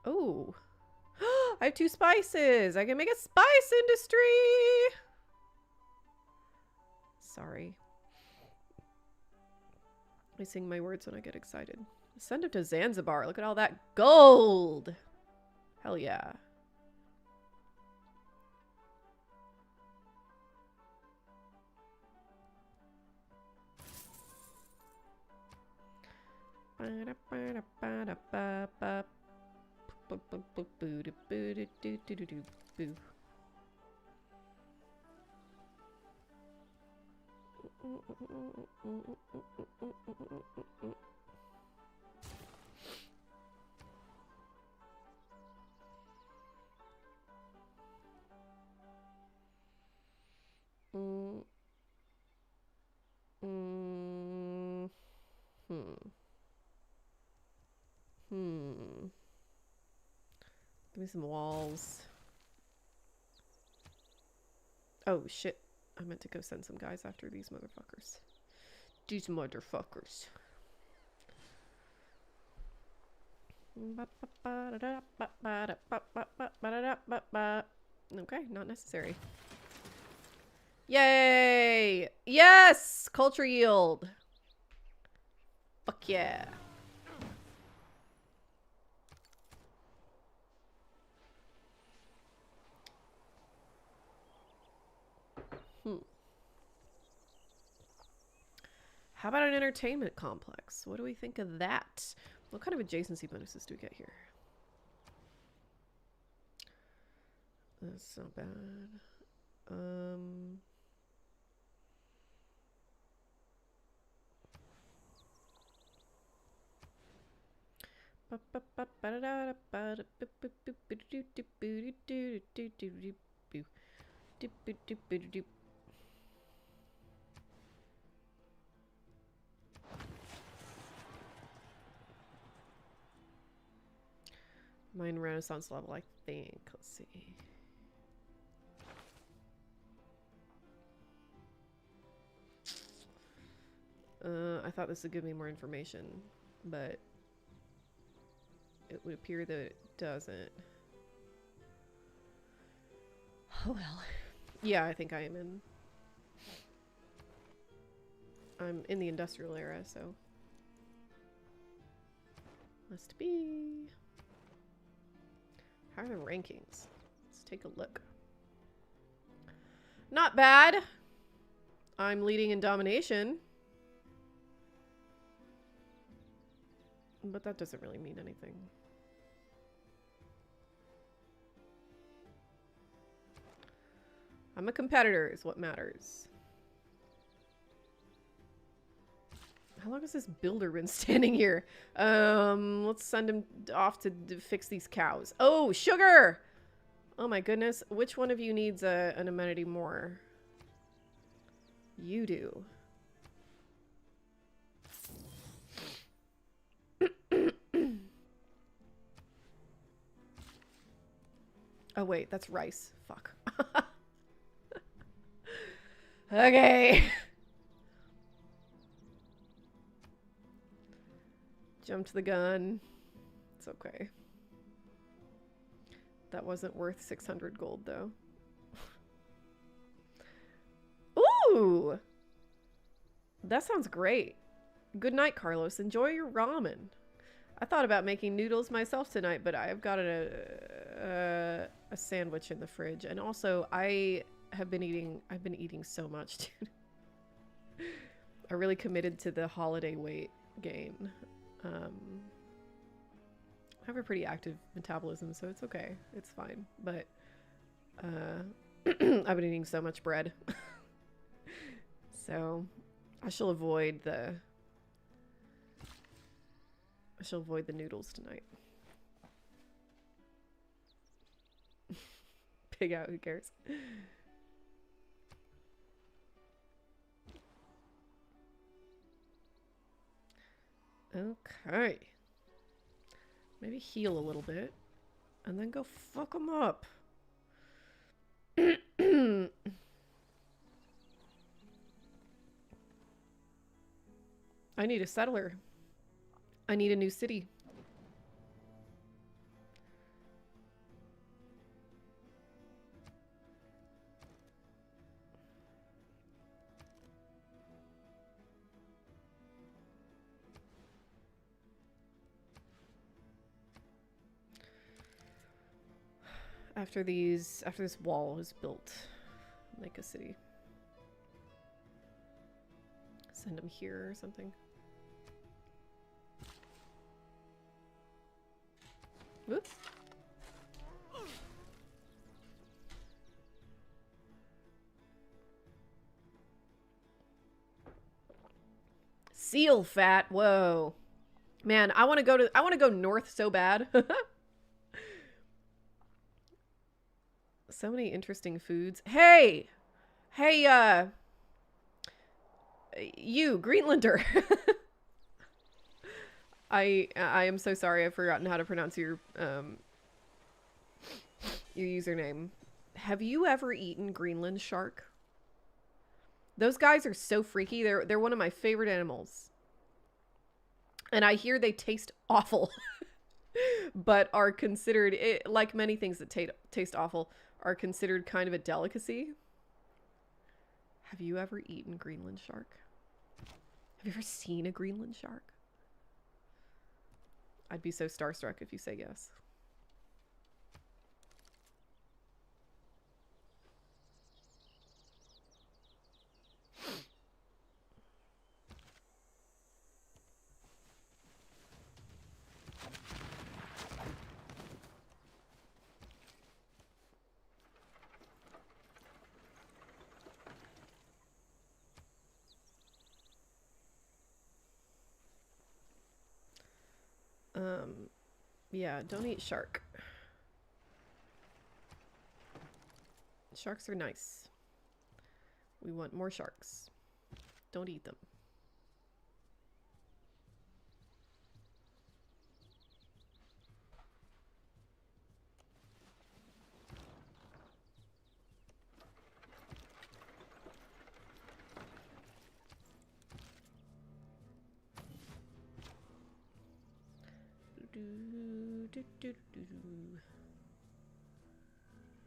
Oh. I have 2 spices. I can make a spice industry. Sorry. I sing my words when I get excited. Send him to Zanzibar. Look at all that gold. Hell yeah. Give me some walls. Oh shit. I meant to go send some guys after these motherfuckers. These motherfuckers. Okay, not necessary. Yay! Yes! Culture yield. Fuck yeah. How about an entertainment complex? What do we think of that? What kind of adjacency bonuses do we get here? That's not bad. Mine Renaissance level, I think. Let's see. I thought this would give me more information, but it would appear that it doesn't. Oh well. Yeah, I think I am in. I'm in the industrial era, so. Must be. How are the rankings? Let's take a look. Not bad. I'm leading in domination. But that doesn't really mean anything. I'm a competitor is what matters. How long has this builder been standing here? Let's send him off to fix these cows. Oh, sugar! Oh my goodness. Which one of you needs an amenity more? You do. Oh wait, that's rice. Fuck. Okay. Jumped the gun. It's okay. That wasn't worth 600 gold though. Ooh! That sounds great. Good night, Carlos. Enjoy your ramen. I thought about making noodles myself tonight, but I've got a sandwich in the fridge, and also I've been eating so much, dude. I really committed to the holiday weight gain. I have a pretty active metabolism, so it's okay. It's fine. But I've been eating so much bread. So I shall avoid the noodles tonight. Pig out, who cares? Okay. Maybe heal a little bit. And then go fuck them up. I need a settler. I need a new city. After this wall is built, make a city. Send them here or something. Whoops. Seal fat. Whoa. Man, I want to go north so bad. So many interesting foods. Hey, you Greenlander. I am so sorry. I've forgotten how to pronounce your username. Have you ever eaten Greenland shark? Those guys are so freaky. They're one of my favorite animals. And I hear they taste awful. But are considered, like many things that taste awful, are considered kind of a delicacy. Have you ever eaten Greenland shark? Have you ever seen a Greenland shark? I'd be so starstruck if you say yes. Yeah, don't eat shark. Sharks are nice. We want more sharks. Don't eat them.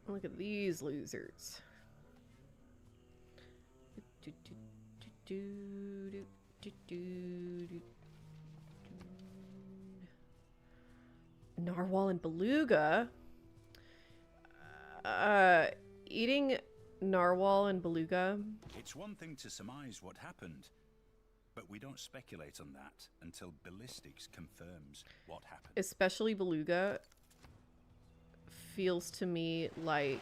Look at these losers. Narwhal and beluga? Eating narwhal and beluga? It's one thing to surmise what happened, but we don't speculate on that until ballistics confirms what happened. Especially beluga feels to me like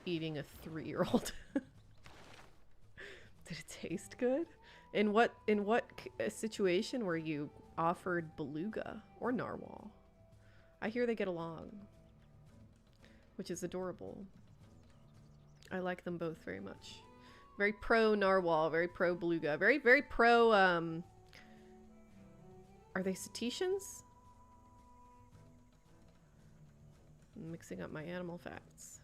eating a 3-year-old. Did it taste good? In what situation were you offered beluga or narwhal? I hear they get along, which is adorable. I like them both very much. Very pro narwhal, very pro beluga, very pro are they cetaceans? I'm mixing up my animal facts.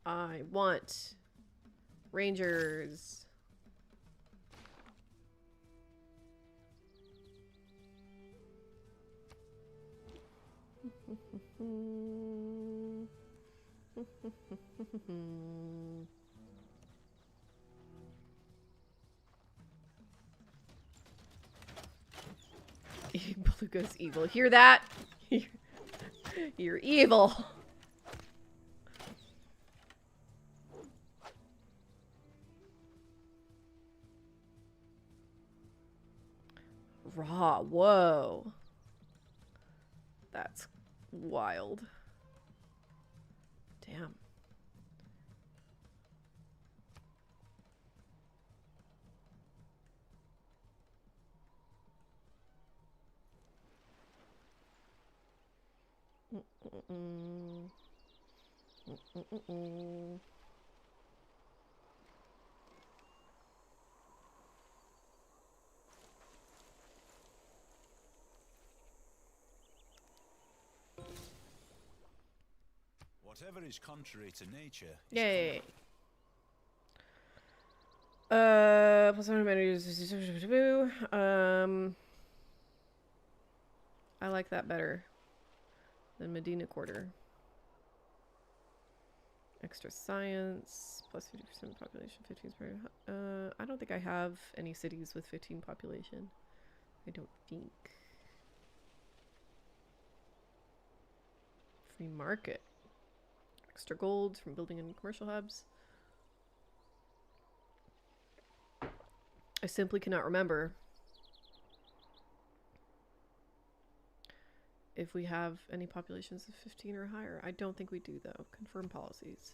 I want rangers. Beluga's evil. Hear that? You're evil. Raw. Whoa. That's wild. Damn. Whatever is contrary to nature. Yay. I like that better than Medina Quarter. Extra science, plus 50% population, 15%. I don't think I have any cities with 15 population. I don't think. Free market. Extra gold from building in commercial hubs. I simply cannot remember if we have any populations of 15 or higher. I don't think we do, though. Confirm policies.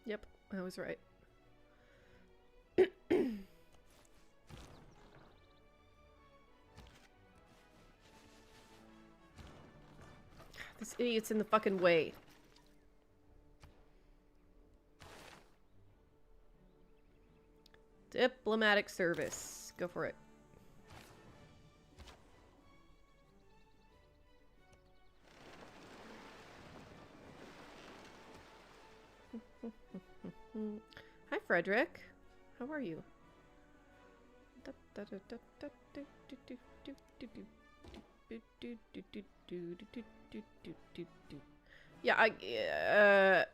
Yep, I was right. This idiot's in the fucking way. Diplomatic service. Go for it. Hi, Frederick. How are you? Yeah,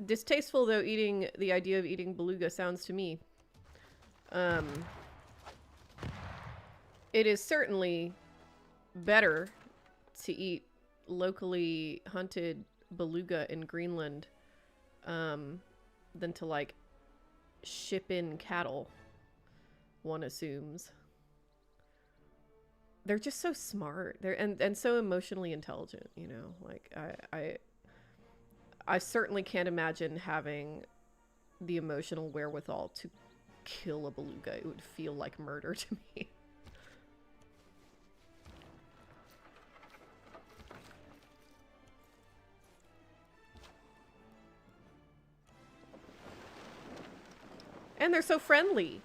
distasteful though the idea of eating beluga sounds to me. It is certainly better to eat locally hunted beluga in Greenland than to like ship in cattle, one assumes. They're just so smart. They're and so emotionally intelligent, you know. Like I certainly can't imagine having the emotional wherewithal to kill a beluga. It would feel like murder to me. And they're so friendly.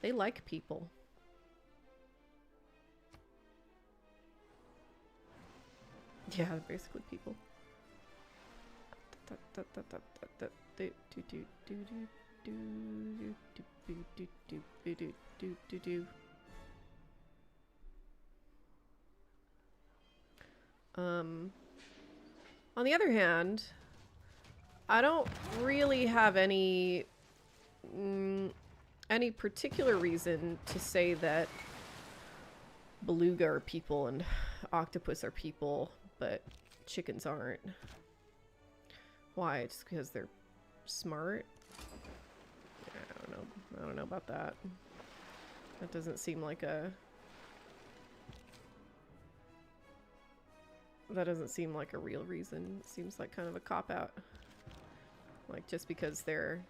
They like people. Yeah, basically people. On the other hand, I don't really have any particular reason to say that beluga are people and octopus are people, but chickens aren't. Why? Just because they're smart? I don't know. I don't know about that. That doesn't seem like a... That doesn't seem like a real reason. It seems like kind of a cop-out. Like, just because they're...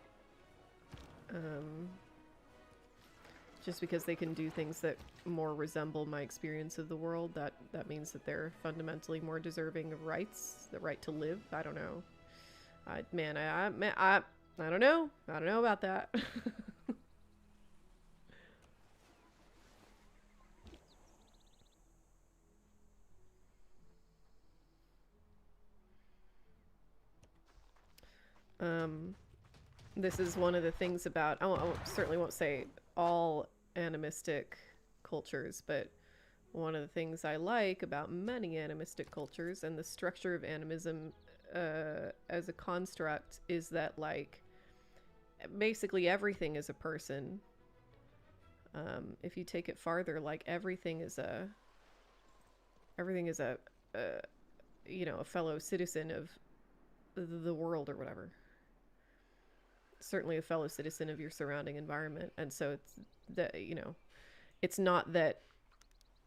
just because they can do things that more resemble my experience of the world, that means that they're fundamentally more deserving of rights, the right to live. I don't know. I don't know. I don't know about that. This is one of the things about, certainly won't say all animistic cultures, but one of the things I like about many animistic cultures and the structure of animism as a construct is that, like, basically everything is a person. If you take it farther, like, everything is a you know, a fellow citizen of the world or whatever. Certainly a fellow citizen of your surrounding environment. And so it's that, you know, it's not that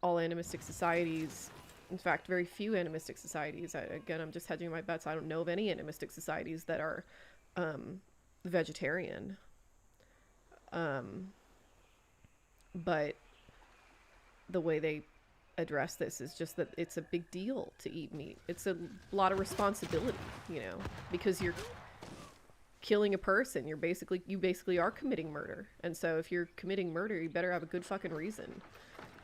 all animistic societies, in fact, very few animistic societies, again, I'm just hedging my bets, I don't know of any animistic societies that are vegetarian. But the way they address this is just that it's a big deal to eat meat. It's a lot of responsibility, you know, because you're killing a person. You basically are committing murder. And so if you're committing murder, you better have a good fucking reason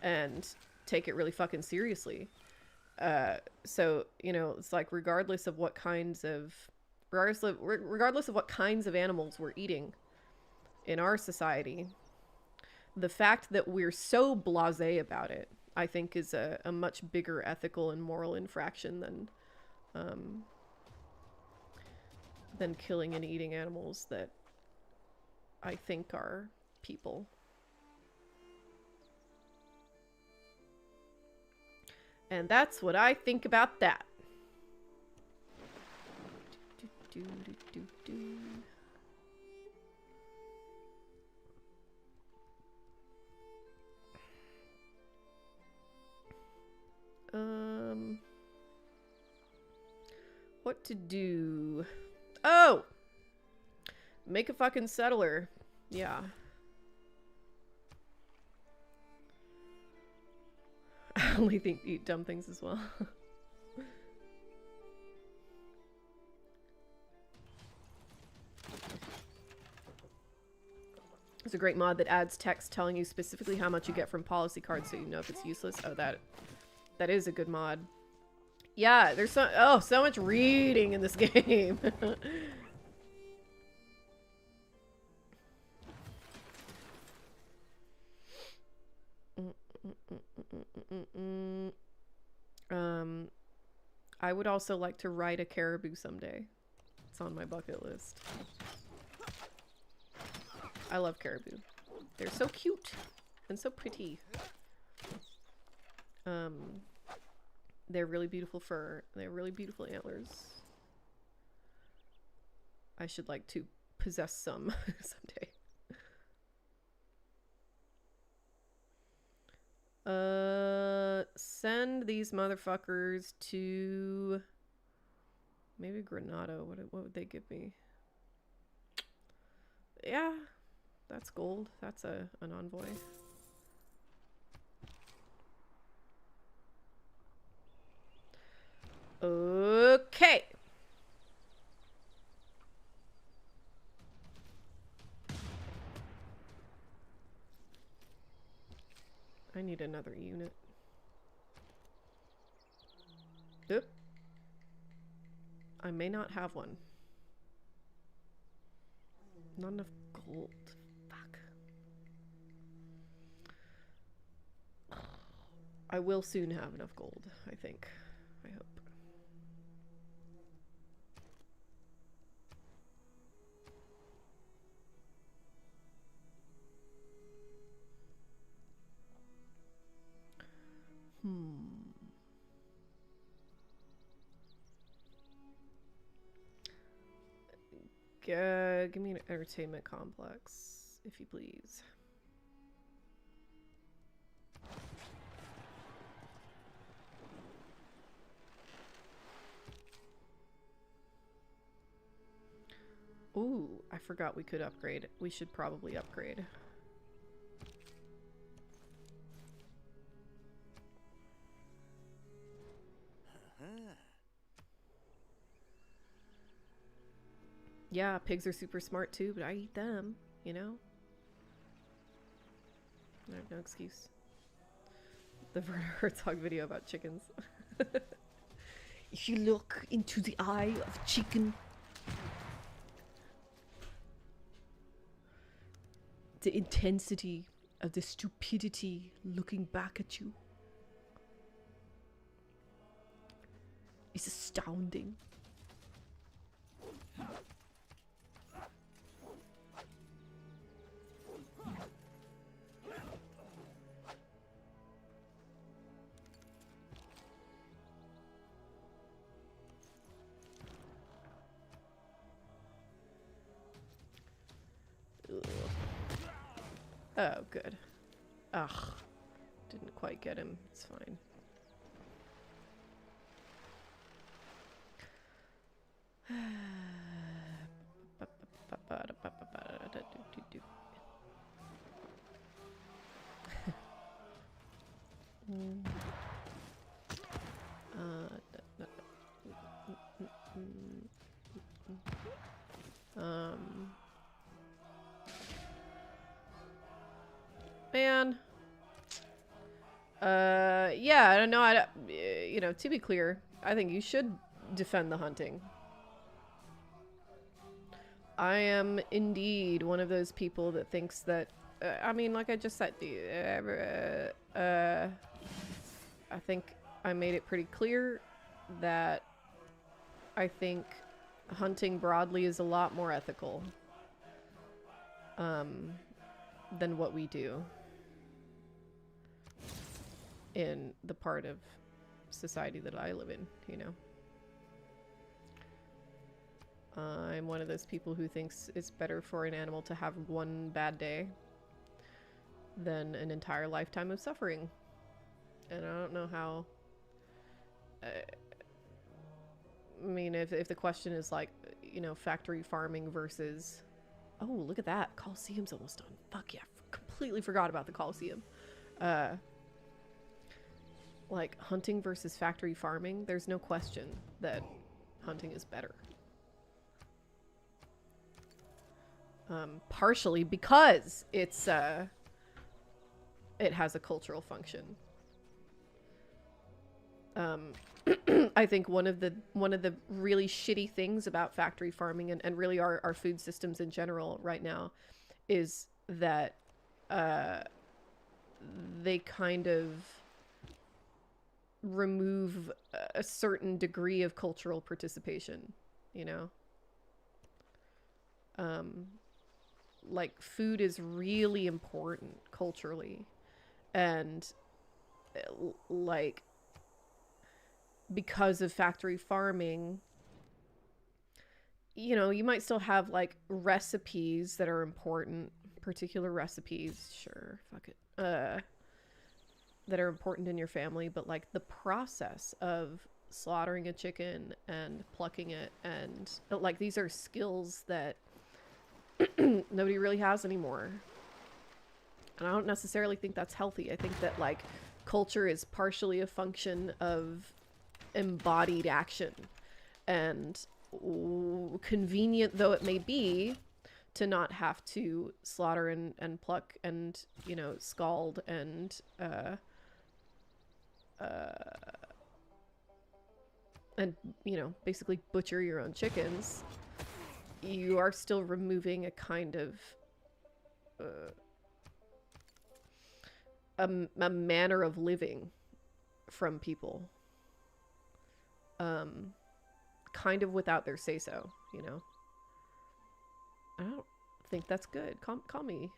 and take it really fucking seriously. So, you know, it's like regardless of what kinds of animals we're eating in our society, the fact that we're so blasé about it, I think, is a much bigger ethical and moral infraction than killing and eating animals that I think are people. And that's what I think about that. What to do? Oh! Make a fucking settler. Yeah. I only think eat dumb things as well. There's a great mod that adds text telling you specifically how much you get from policy cards so you know if it's useless. Oh, that is a good mod. Yeah, there's so much reading in this game. I would also like to ride a caribou someday. It's on my bucket list. I love caribou. They're so cute and so pretty. They're really beautiful fur. They have really beautiful antlers. I should like to possess some someday. Send these motherfuckers to maybe Granada. What would they give me? Yeah, that's gold. That's an envoy. Okay. I need another unit. Oop. I may not have one. Not enough gold. Fuck. I will soon have enough gold, I think. I hope. Give me an entertainment complex, if you please. Ooh, I forgot we could upgrade. We should probably upgrade. Yeah, pigs are super smart too, but I eat them, you know? I have no excuse. The Werner Herzog video about chickens. If you look into the eye of chicken, The intensity of the stupidity looking back at you is astounding. Oh, good. Ugh. Didn't quite get him. It's fine. Man. Yeah, I don't know. You know, to be clear, I think you should defend the hunting. I am indeed one of those people that thinks that, I mean, like I just said, I think I made it pretty clear that I think hunting broadly is a lot more ethical than what we do in the part of society that I live in, you know. I'm one of those people who thinks it's better for an animal to have one bad day than an entire lifetime of suffering. And I don't know how... I mean, if the question is like, you know, factory farming versus... Oh, look at that. Coliseum's almost done. Fuck yeah. Completely forgot about the Coliseum. Like, hunting versus factory farming, there's no question that hunting is better. Partially because it's, it has a cultural function. I think one of the really shitty things about factory farming and really our food systems in general right now is that they kind of remove a certain degree of cultural participation, you know? Like, food is really important culturally, and like, because of factory farming, you know, you might still have like recipes that are important, particular recipes, sure, fuck it, that are important in your family, but like the process of slaughtering a chicken and plucking it, and like, these are skills that nobody really has anymore. And I don't necessarily think that's healthy. I think that like culture is partially a function of embodied action, and convenient though it may be to not have to slaughter and pluck and, you know, scald and you know, basically butcher your own chickens, you are still removing a kind of a manner of living from people, kind of without their say-so, you know. I don't think that's good. Call me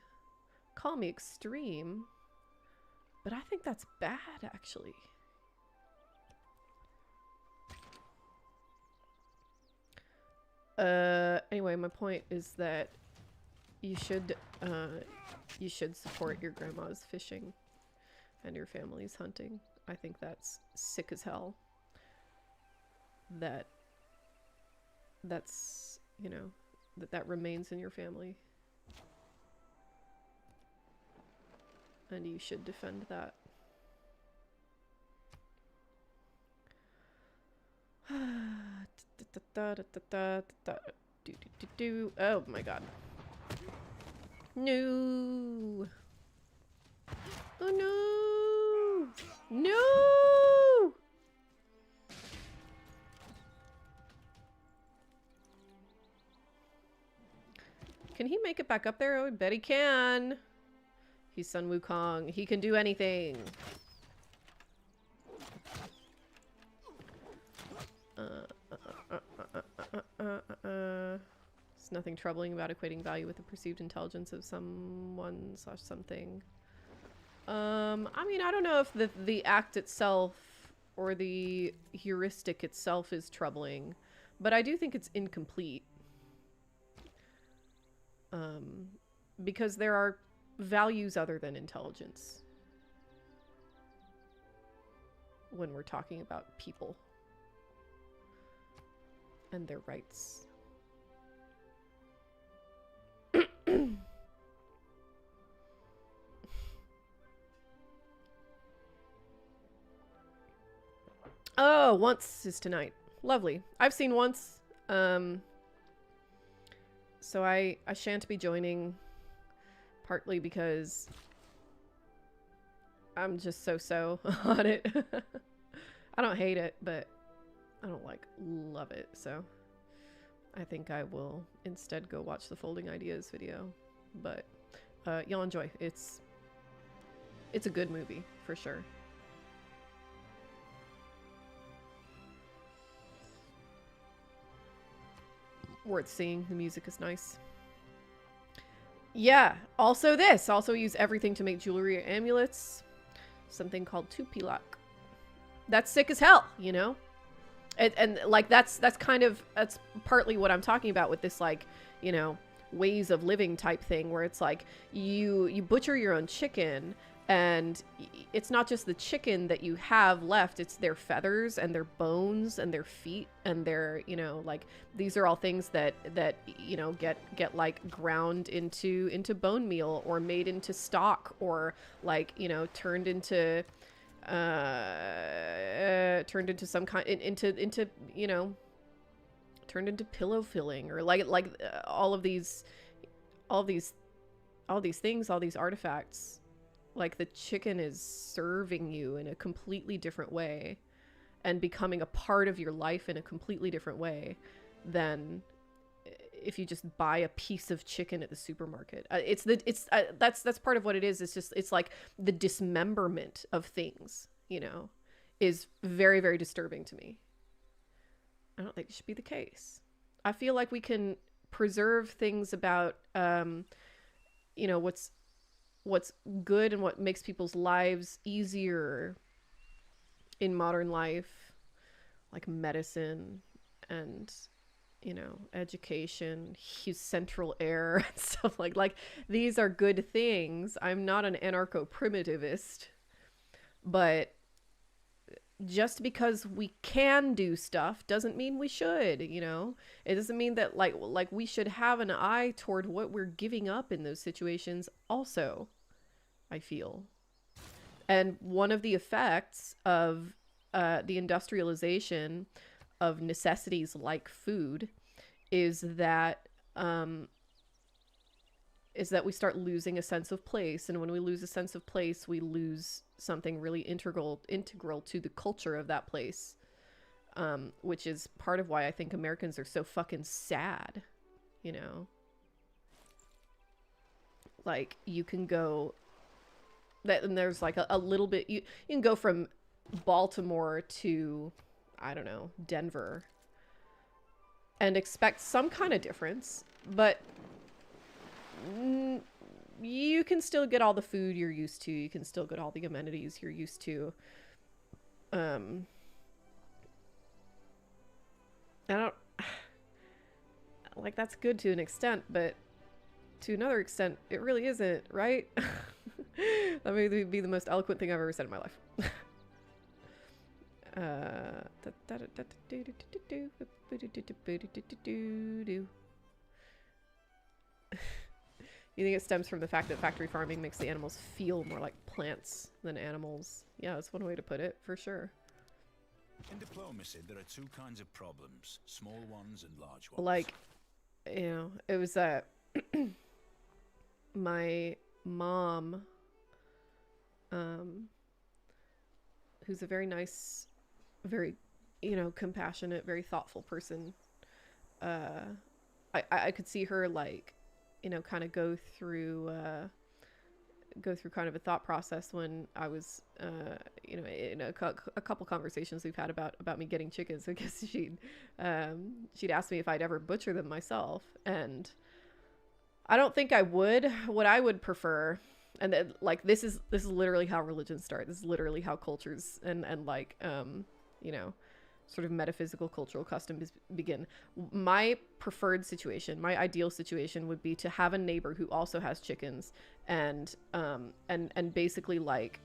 extreme, but I think that's bad, actually. Anyway, my point is that you should support your grandma's fishing and your family's hunting. I think that's sick as hell. That's, you know, that remains in your family. And you should defend that. Oh my god. No. Oh no. No. Can he make it back up there? Oh, I bet he can. He's Sun Wukong. He can do anything. There's nothing troubling about equating value with the perceived intelligence of someone / something. I mean, I don't know if the act itself or the heuristic itself is troubling, but I do think it's incomplete. Because there are values other than intelligence when we're talking about people and their rights. Oh, Once is tonight. Lovely. I've seen Once. So I shan't be joining, partly because I'm just so on it. I don't hate it, but I don't love it. So I think I will instead go watch the Folding Ideas video. But y'all enjoy. It's a good movie for sure. Worth seeing. The music is nice. Yeah. Also this. Also use everything to make jewelry or amulets. Something called Tupilak. That's sick as hell, you know? And like that's partly what I'm talking about with this, like, you know, ways of living type thing, where it's like you butcher your own chicken, and it's not just the chicken that you have left, it's their feathers and their bones and their feet and their, you know, like, these are all things that you know get like ground into bone meal or made into stock, or like, you know, turned into some kind into you know, turned into pillow filling, or all these things, all these artifacts. Like, the chicken is serving you in a completely different way and becoming a part of your life in a completely different way than if you just buy a piece of chicken at the supermarket. That's part of what it is. It's like the dismemberment of things, you know, is very, very disturbing to me. I don't think it should be the case. I feel like we can preserve things about, you know, what's good and what makes people's lives easier in modern life, like medicine and, you know, education, central air and stuff like these are good things. I'm not an anarcho-primitivist, but just because we can do stuff doesn't mean we should, you know? It doesn't mean that like we should have an eye toward what we're giving up in those situations also, I feel. And one of the effects of the industrialization of necessities like food is that we start losing a sense of place. And when we lose a sense of place, we lose something really integral to the culture of that place, which is part of why I think Americans are so fucking sad, you know? Like, you can go and there's like a little bit, you can go from Baltimore to, I don't know, Denver, and expect some kind of difference, but you can still get all the food you're used to. You can still get all the amenities you're used to. I don't, like, that's good to an extent, but to another extent, it really isn't, right? That may be the most eloquent thing I've ever said in my life. You think it stems from the fact that factory farming makes the animals feel more like plants than animals? Yeah, that's one way to put it, for sure. In diplomacy, there are two kinds of problems, small ones and large ones. Like, you know, it was my mom, who's a very nice, very, you know, compassionate, very thoughtful person. I could see her, like, you know, kind of go through kind of a thought process when I was, you know, in a couple conversations we've had about me getting chickens. I guess she'd asked me if I'd ever butcher them myself, and I don't think I would. What I would prefer, and then, like, this is literally how religions start. This is literally how cultures and like, you know, sort of metaphysical cultural customs begin. My preferred situation, my ideal situation, would be to have a neighbor who also has chickens, and basically, like,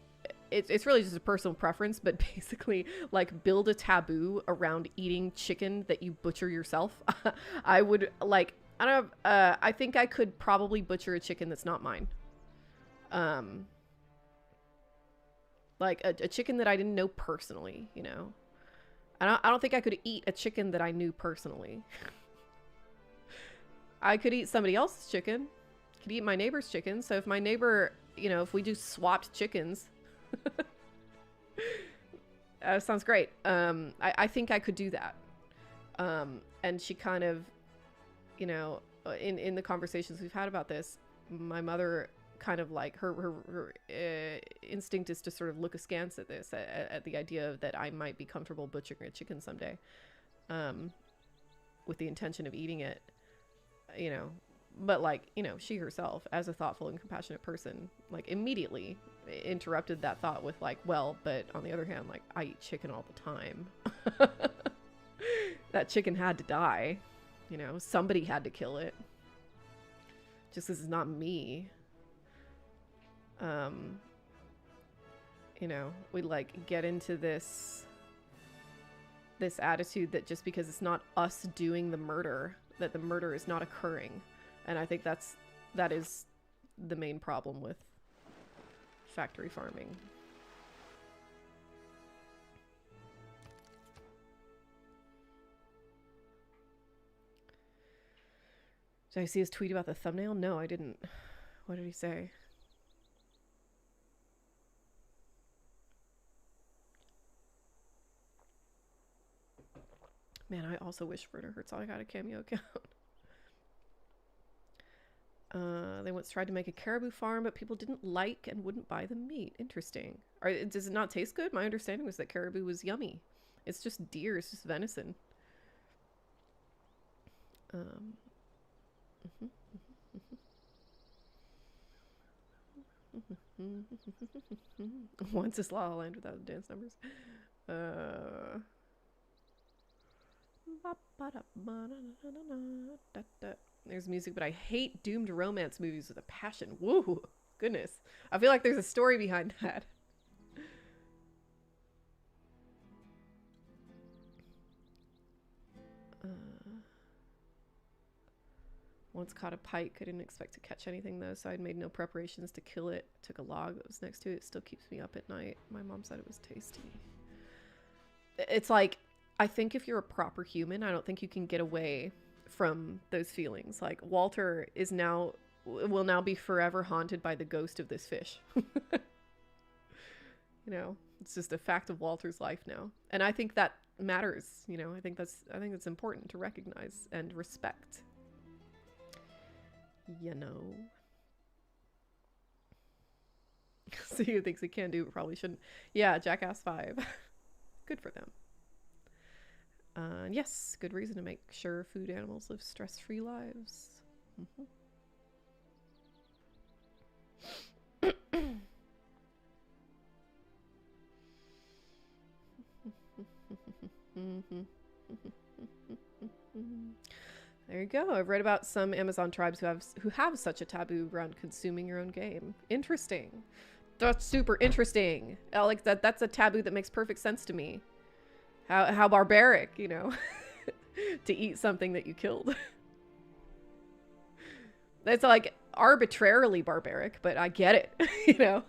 it's really just a personal preference, but basically, like, build a taboo around eating chicken that you butcher yourself. I would, like, I don't know, I think I could probably butcher a chicken that's not mine. Like a chicken that I didn't know personally, you know. I don't think I could eat a chicken that I knew personally. I could eat somebody else's chicken. Could eat my neighbor's chicken. So if my neighbor, you know, if we just swapped chickens, sounds great. I think I could do that. And she kind of, you know, in the conversations we've had about this, my mother kind of, like, her instinct is to sort of look askance at this, at the idea of that I might be comfortable butchering a chicken someday, with the intention of eating it, you know. But, like, you know, she herself, as a thoughtful and compassionate person, like, immediately interrupted that thought with, like, well, but on the other hand, like, I eat chicken all the time. That chicken had to die, you know, somebody had to kill it, just 'cause it's not me. You know, we, like, get into this attitude that just because it's not us doing the murder, that the murder is not occurring. And I think that is the main problem with factory farming. Did I see his tweet about the thumbnail? No, I didn't. What did he say? Man, I also wish Werner Herzog had a Cameo account. They once tried to make a caribou farm, but people didn't like and wouldn't buy the meat. Interesting. Does it not taste good? My understanding was that caribou was yummy. It's just deer. It's just venison. Once is La La Land without the dance numbers. There's music, but I hate doomed romance movies with a passion. Woo! Goodness. I feel like there's a story behind that. Once caught a pike. I didn't expect to catch anything, though, so I'd made no preparations to kill it. Took a log that was next to it. It still keeps me up at night. My mom said it was tasty. It's like, I think if you're a proper human, I don't think you can get away from those feelings. Like, Walter will now be forever haunted by the ghost of this fish. You know, it's just a fact of Walter's life now. And I think that matters, you know. I think it's important to recognize and respect. You know. See who thinks it can do, but probably shouldn't. Yeah, Jackass 5. Good for them. Yes, good reason to make sure food animals live stress-free lives. There you go. I've read about some Amazon tribes who have such a taboo around consuming your own game. Interesting. That's super interesting. Like, that's a taboo that makes perfect sense to me. How barbaric, you know, to eat something that you killed. It's like arbitrarily barbaric, but I get it, you know.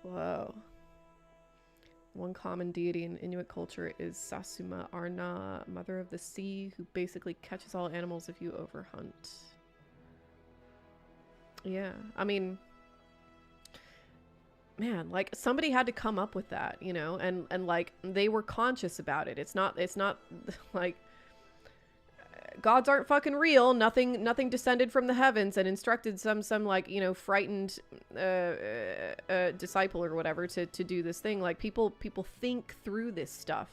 Whoa. One common deity in Inuit culture is Sasuma Arna, mother of the sea, who basically catches all animals if you overhunt. Yeah, I mean, man, like somebody had to come up with that, you know, and like they were conscious about it. It's not like gods aren't fucking real. Nothing descended from the heavens and instructed some like, you know, frightened disciple or whatever to do this thing. Like people think through this stuff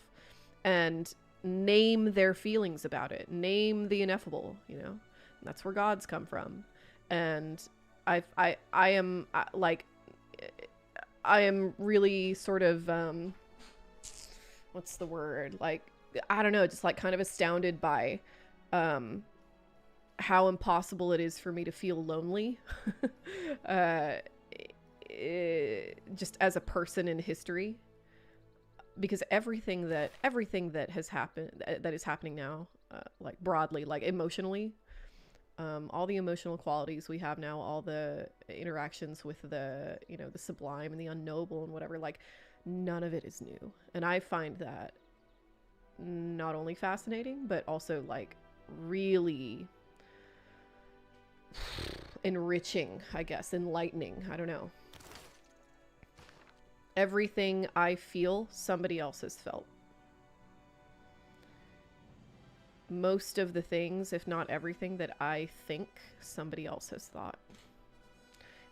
and name their feelings about it. Name the ineffable, you know. That's where gods come from. And I am like I am really sort of what's the word? Like I don't know, just like kind of astounded by how impossible it is for me to feel lonely just as a person in history, because everything that has happened, that is happening now, like broadly, like emotionally, all the emotional qualities we have now, all the interactions with the, you know, the sublime and the unknowable and whatever, like none of it is new. And I find that not only fascinating, but also like really enriching, I guess, enlightening. I don't know. Everything I feel, somebody else has felt. Most of the things, if not everything that I think, somebody else has thought.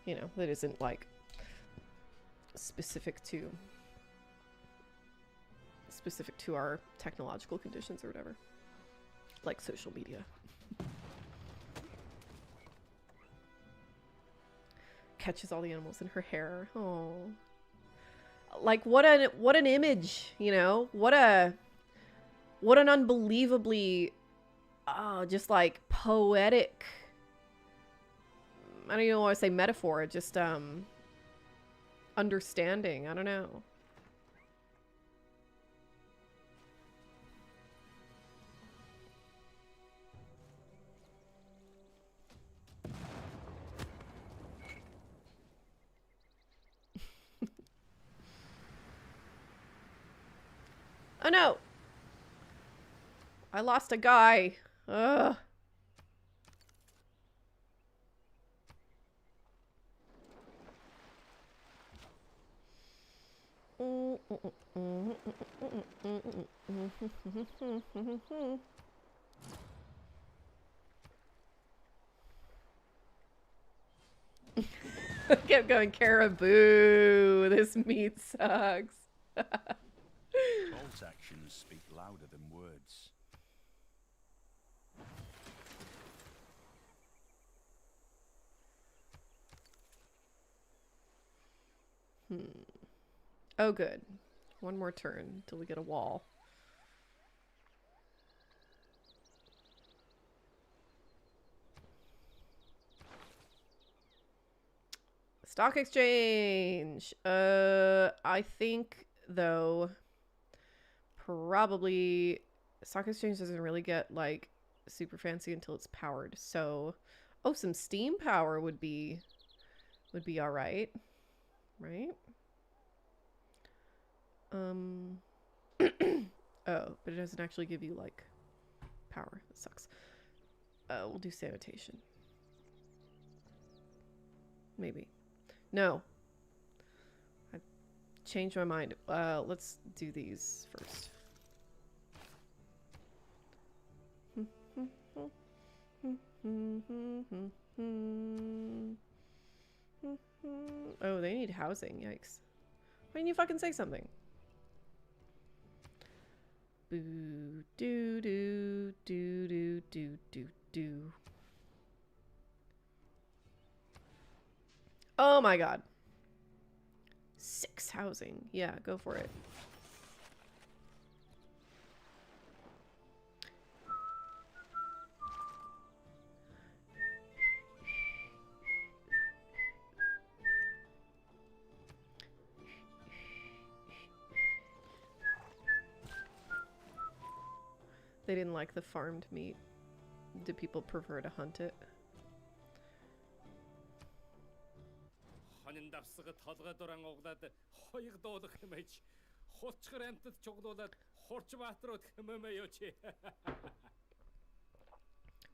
You know, that isn't like specific to our technological conditions or whatever. Like social media. Catches all the animals in her hair. Oh. Like what an image, you know? What an unbelievably just like poetic, I don't even want to say metaphor, just understanding. I don't know. Oh no! I lost a guy. Ugh. I kept going, caribou. This meat sucks. Bolt actions speak louder than words. Oh, good. One more turn till we get a wall. Stock exchange. I think though, probably stock exchange doesn't really get like super fancy until it's powered. So, oh, some steam power would be all right, right? Oh, but it doesn't actually give you like power. That sucks. We'll do sanitation. Maybe. No. I changed my mind. Let's do these first. Oh, they need housing. Yikes. Why didn't you fucking say something? Boo doo doo doo doo doo doo doo. Oh my god. 6 housing. Yeah, go for it. They didn't like the farmed meat. Do people prefer to hunt it?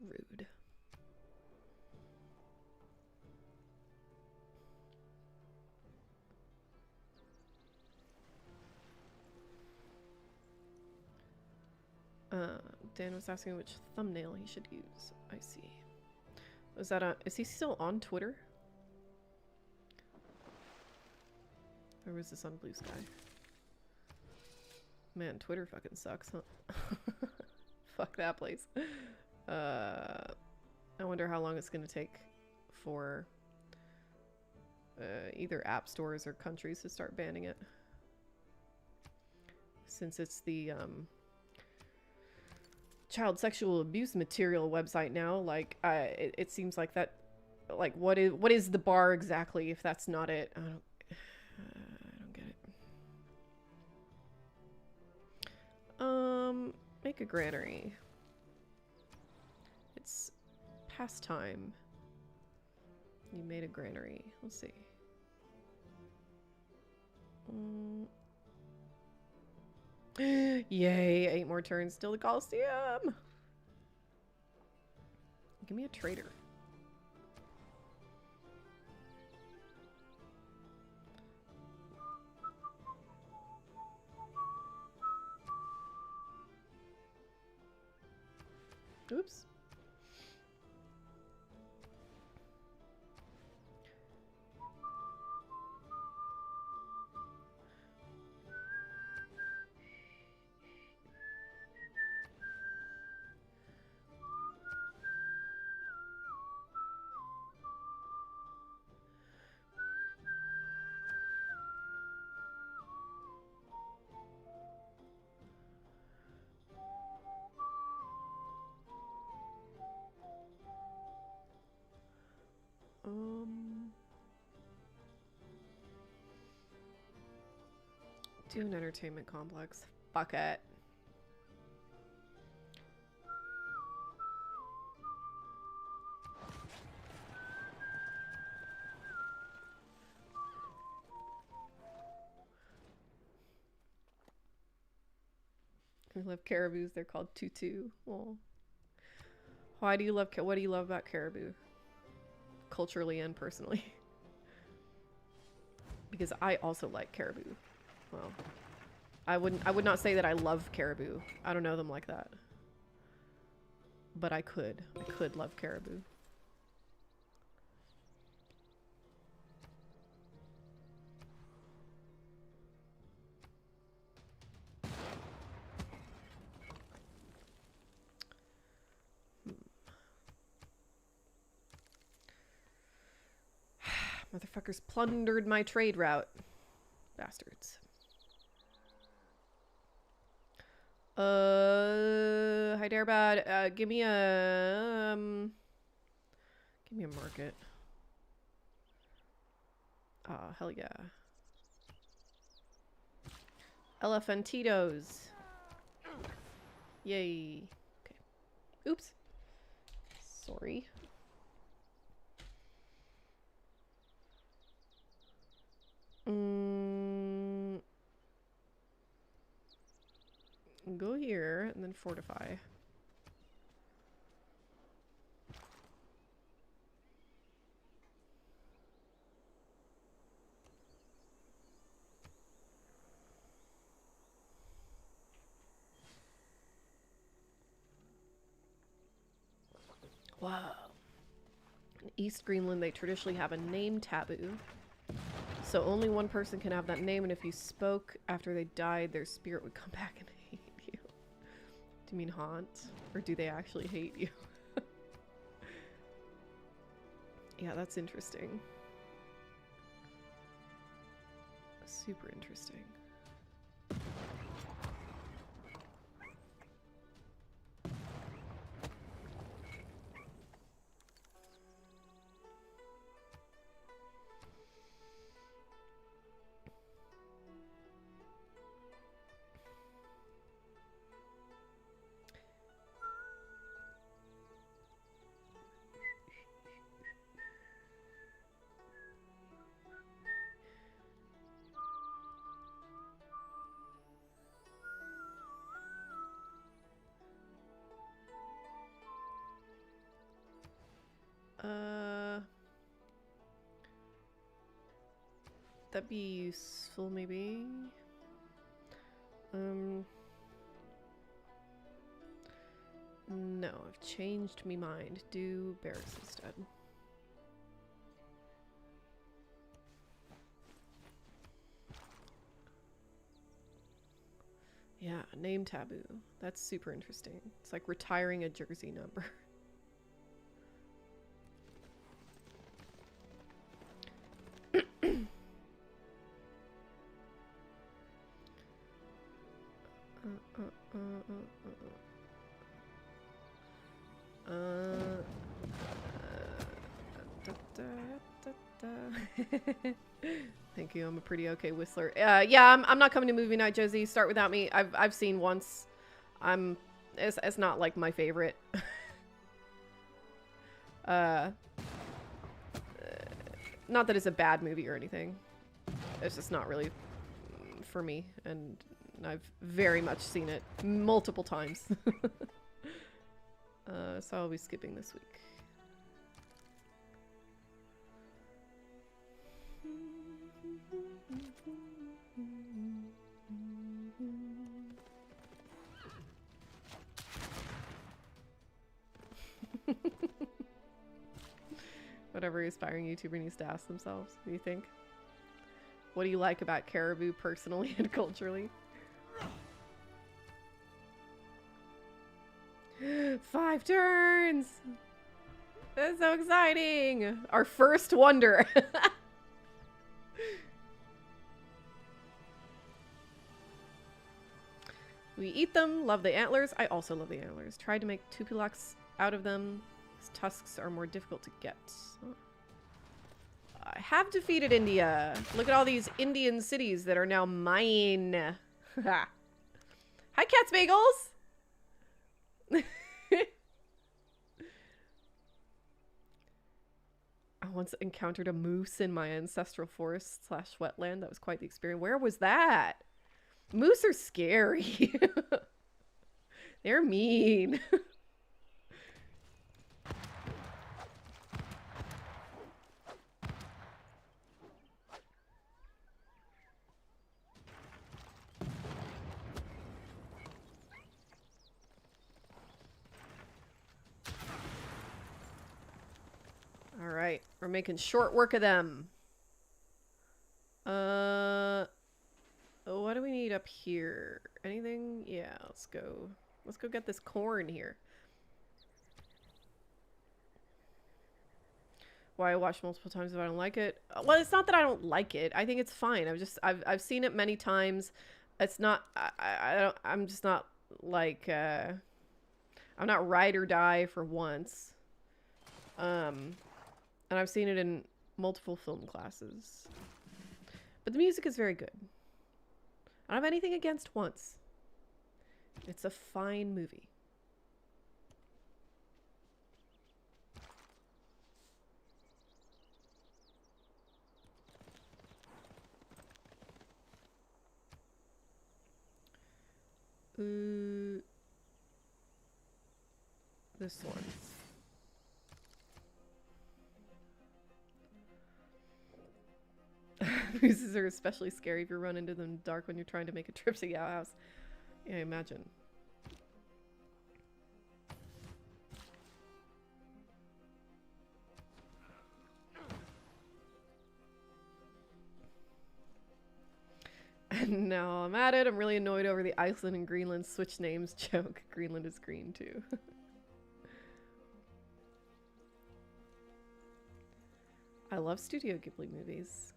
Rude. Dan was asking which thumbnail he should use. I see. Was that is he still on Twitter? Or was this on Blue Sky? Man, Twitter fucking sucks, huh? Fuck that place. I wonder how long it's gonna take for either app stores or countries to start banning it. Since it's the child sexual abuse material website now, like it seems like that, like what is the bar exactly if that's not it? I don't get it. Make a granary. It's past time. You made a granary. Let's see. Yay, 8 more turns till the Coliseum. Give me a trader. Oops. Do an entertainment complex. Fuck it. We love caribous. They're called tutu. Well, why do you love? What do you love about caribou? Culturally and personally. Because I also like caribou. Well, I would not say that I love caribou. I don't know them like that. But I could love caribou. Motherfuckers plundered my trade route. Bastards. Hi Darebad. Give me a market. Oh, hell yeah. Elephantitos. Yay. Okay. Oops. Sorry. Go here and then fortify. Wow. In East Greenland, they traditionally have a name taboo. So only one person can have that name, and if you spoke after they died, their spirit would come back and hate you. Do you mean haunt? Or do they actually hate you? Yeah, that's interesting. Super interesting. That'd be useful, maybe. No, I've changed me mind. Do barracks instead. Yeah, name taboo. That's super interesting. It's like retiring a jersey number. Thank you. I'm a pretty okay whistler. Yeah, I'm not coming to movie night, Josie. Start without me. I've seen once. It's not like my favorite. Not that it's a bad movie or anything. It's just not really for me, and I've very much seen it multiple times. So I'll be skipping this week. What every aspiring YouTuber needs to ask themselves, do you think? What do you like about caribou personally and culturally? 5 turns! That's so exciting! Our first wonder! We eat them, love the antlers. I also love the antlers. Tried to make tupilaks out of them. His tusks are more difficult to get. Oh. I have defeated India. Look at all these Indian cities that are now mine. Hi, Cats Bagels! I once encountered a moose in my ancestral forest / wetland. That was quite the experience. Where was that? Moose are scary. They're mean. All right, we're making short work of them. What do we need up here? Anything? Yeah, let's go. Let's go get this corn here. Why I watch multiple times if I don't like it? Well, it's not that I don't like it. I think it's fine. I've seen it many times. It's not. I'm just not like. I'm not ride or die for once. And I've seen it in multiple film classes. But the music is very good. I don't have anything against Once. It's a fine movie. This one. Mooses are especially scary if you run into them in the dark when you're trying to make a trip to Yow House. Yeah, imagine. And now I'm at it. I'm really annoyed over the Iceland and Greenland switch names joke. Greenland is green too. I love Studio Ghibli movies.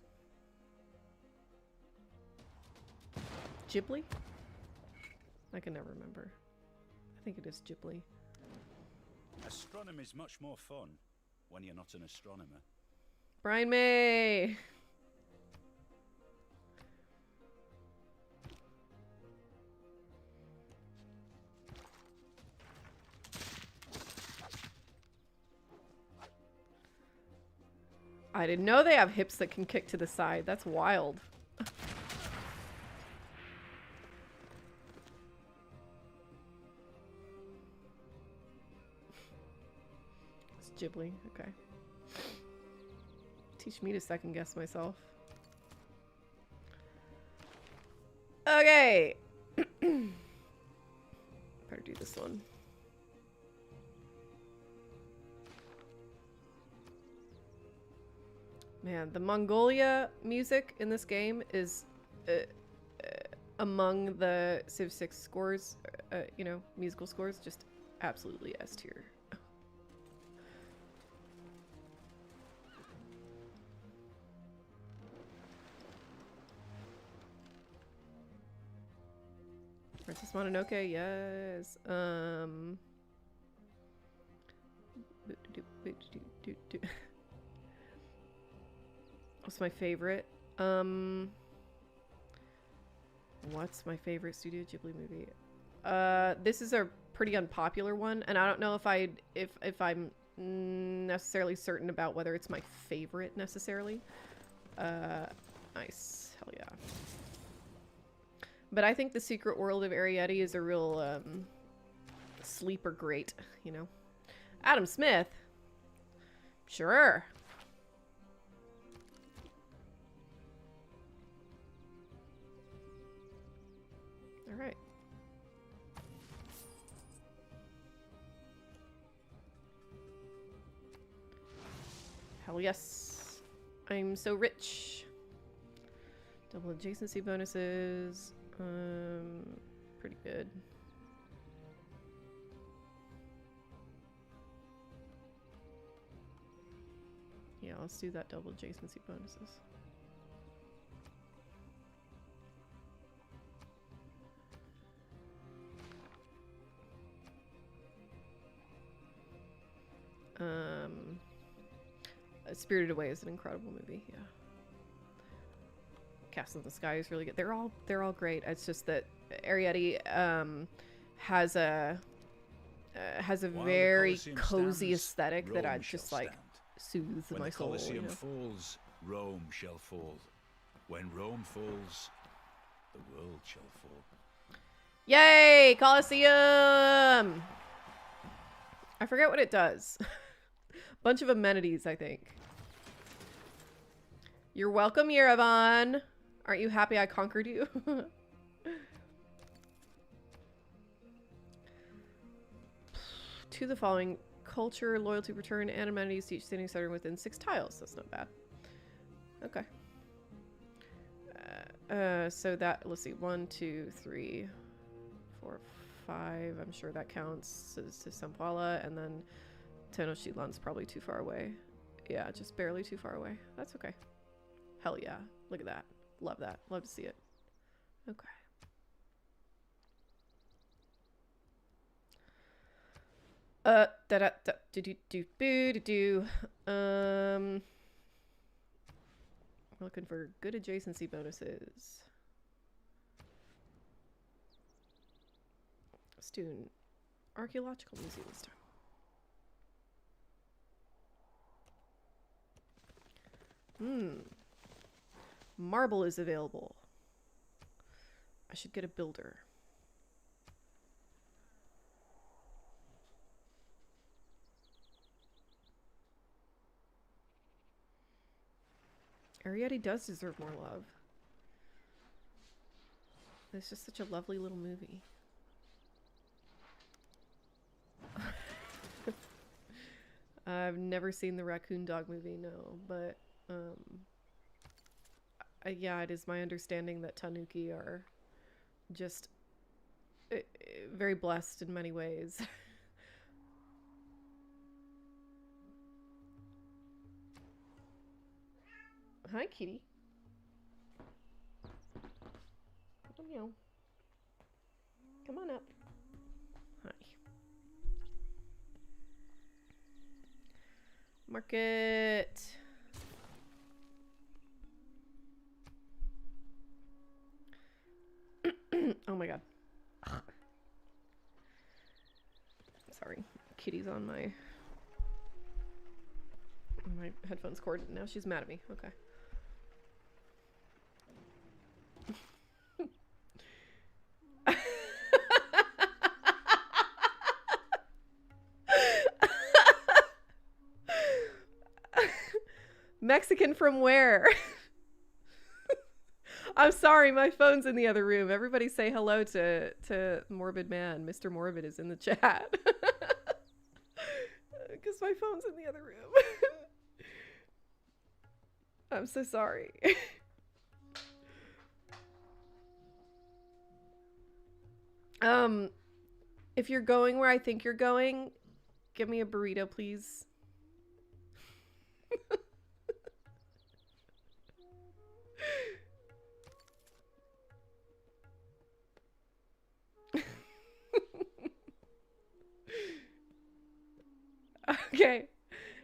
Ghibli? I can never remember. I think it is Ghibli. Astronomy is much more fun when you're not an astronomer. Brian May! I didn't know they have hips that can kick to the side. That's wild. It's Ghibli. Okay. Teach me to second guess myself. Okay. Better do this one. Man, the Mongolia music in this game is among the Civ 6 scores, you know, musical scores, just absolutely S tier. Princess Mononoke, yes. What's my favorite? What's my favorite Studio Ghibli movie? This is a pretty unpopular one, and I don't know if I'm necessarily certain about whether it's my favorite necessarily. Nice, hell yeah. But I think The Secret World of Arrietty is a real sleeper great, you know. Adam Smith, sure. All right. Hell yes. I'm so rich. Double adjacency bonuses. Pretty good. Yeah, let's do that double adjacency bonuses. Spirited Away is an incredible movie, yeah. Castle in the Sky is really good. They're all great. It's just that Arrietty has a very cozy aesthetic that I just like soothes my soul. When the Colosseum you know? falls, Rome shall fall. When Rome falls, the world shall fall. Yay, Colosseum! I forget what it does. Bunch of amenities, I think. You're welcome, Yerevan. Aren't you happy I conquered you? To the following: culture, loyalty return, and amenities to each city starting within 6 tiles. That's not bad. Okay. So that, let's see, 1, 2, 3, 4, 5. I'm sure that counts to Sampala, and then Tenochtitlan's probably too far away. Yeah, just barely too far away. That's okay. Hell yeah. Look at that. Love that. Love to see it. Okay. Looking for good adjacency bonuses. Let's do an archaeological museum this time. Marble is available. I should get a builder. Arrietty does deserve more love. It's just such a lovely little movie. I've never seen the Raccoon Dog movie, no, but yeah, it is my understanding that Tanuki are just very blessed in many ways. Hi, kitty. Meow. Come on up. Hi. Market. Oh my god. Sorry. Kitty's on my headphones cord. Now she's mad at me. Okay. Mexican from where? I'm sorry, my phone's in the other room. Everybody say hello to Morbid Man. Mr. Morbid is in the chat. Because my phone's in the other room. I'm so sorry. If you're going where I think you're going, give me a burrito, please. Okay.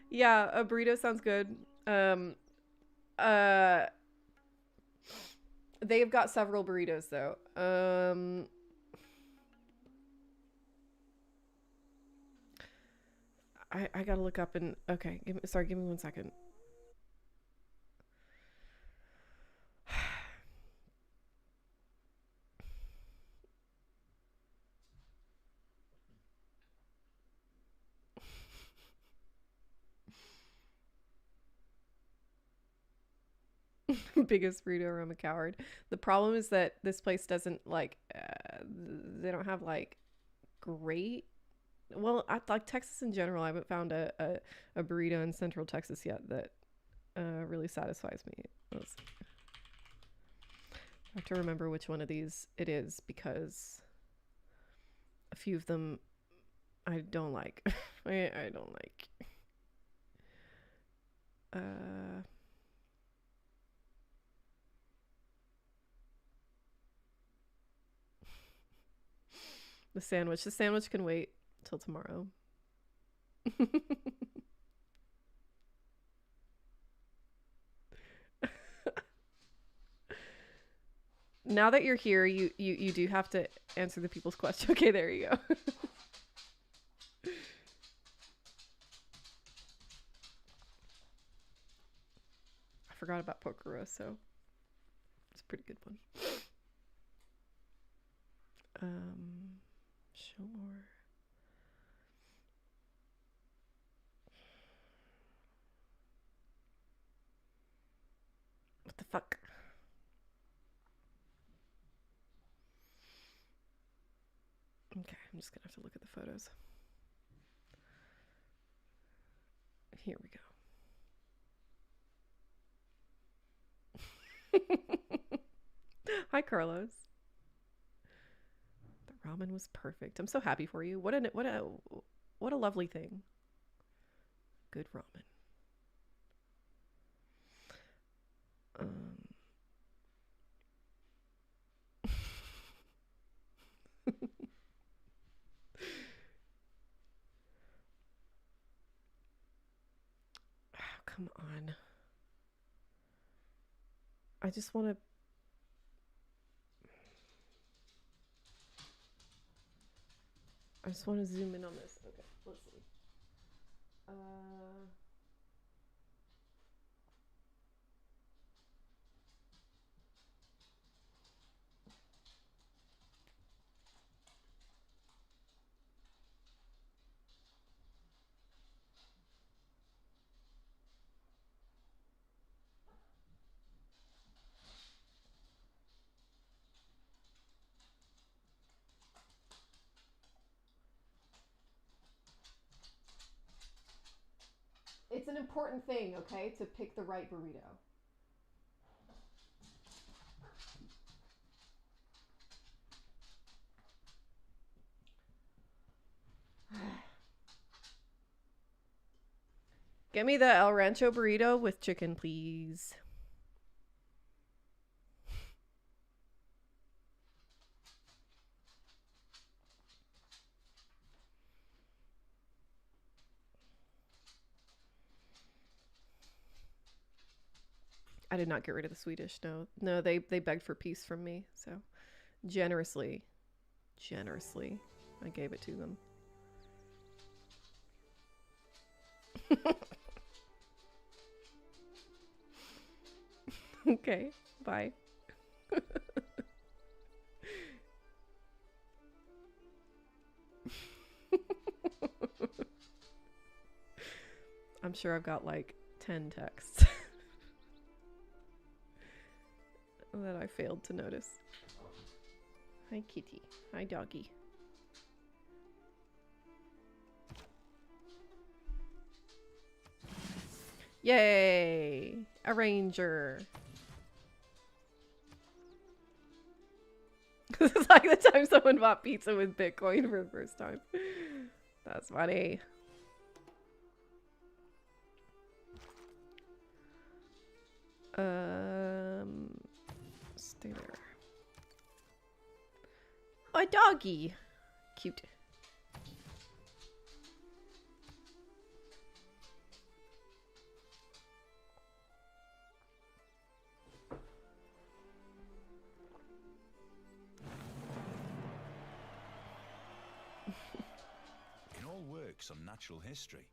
Yeah, a burrito sounds good. Uh they've got several burritos though. I gotta look up and okay, give me 1 second. Biggest burrito, I'm a coward. The problem is that this place doesn't like they don't have like great, well, I like Texas in general. I haven't found a burrito in Central Texas yet that really satisfies me. I have to remember which one of these it is because a few of them I don't like. I don't like. The sandwich. The sandwich can wait till tomorrow. Now that you're here, you do have to answer the people's question. Okay, there you go. I forgot about Poker Rosso. It's a pretty good one. Show more. What the fuck? Okay, I'm just gonna have to look at the photos. Here we go. Hi, Carlos. The ramen was perfect. I'm so happy for you. What a lovely thing. Good ramen. Oh, come on. I just want to. I just want to zoom in on this. Okay, let's see. It's an important thing, okay, to pick the right burrito. Get me the El Rancho burrito with chicken, please. I did not get rid of the Swedish. No, they begged for peace from me, so generously, I gave it to them. Okay, bye. I'm sure I've got like 10 texts that I failed to notice. Hi, kitty. Hi, doggy. Yay! A ranger. This is like the time someone bought pizza with Bitcoin for the first time. That's funny. Stay there. Oh, a doggy. Cute. In all works on natural history,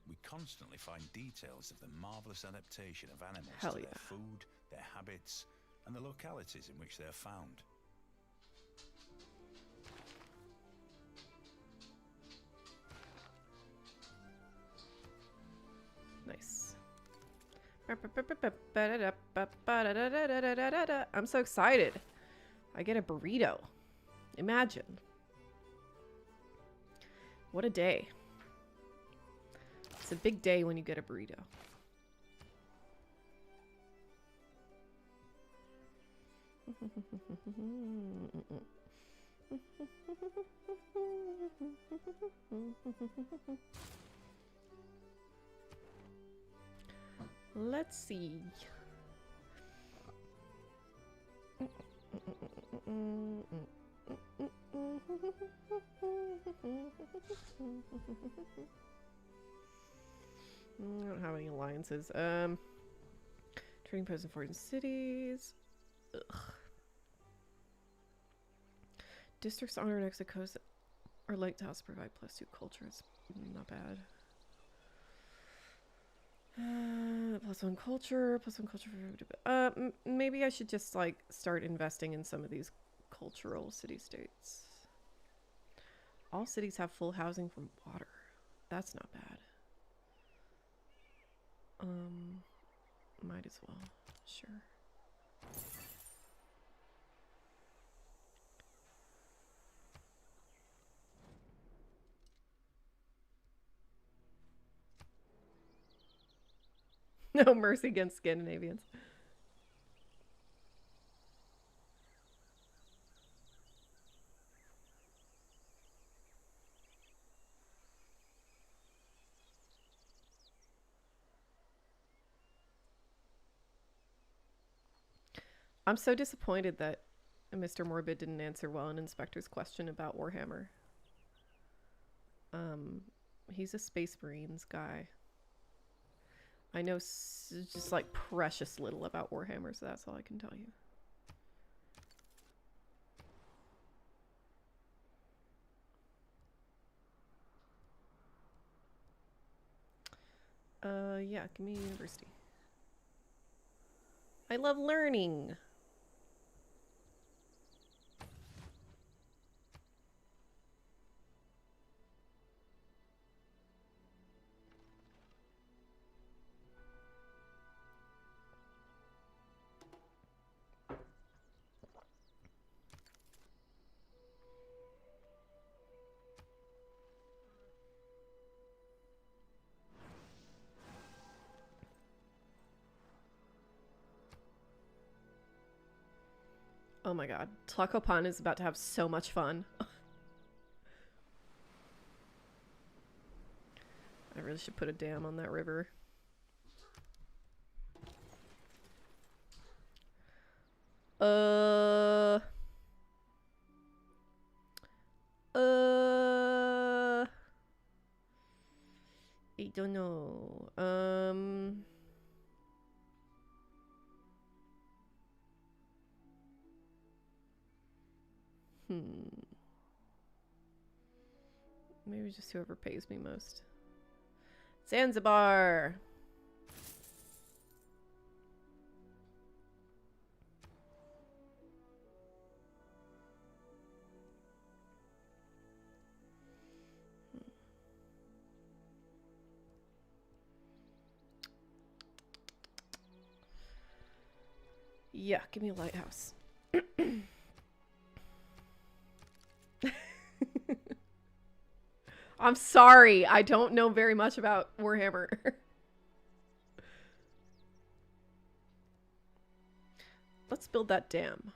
we constantly find details of the marvelous adaptation of animals Hell to yeah. their food, their habits, and the localities in which they are found. Nice. I'm so excited. I get a burrito. Imagine. What a day. It's a big day when you get a burrito. Let's see. I don't have any alliances. Trading posts in foreign cities. Ugh. Districts honor next to coast or lake to house provide +2 culture. It's not bad. +1 culture, +1 culture for maybe I should just like start investing in some of these cultural city-states. All cities have full housing from water. That's not bad. Might as well. Sure. No mercy against Scandinavians. I'm so disappointed that Mr. Morbid didn't answer well an inspector's question about Warhammer. He's a Space Marines guy. I know just like precious little about Warhammer, so that's all I can tell you. Yeah, give me university. I love learning. Oh my god, Tlacopan is about to have so much fun. I really should put a dam on that river. I don't know. Maybe just whoever pays me most. Zanzibar! Yeah, give me a lighthouse. I'm sorry, I don't know very much about Warhammer. let's build that dam.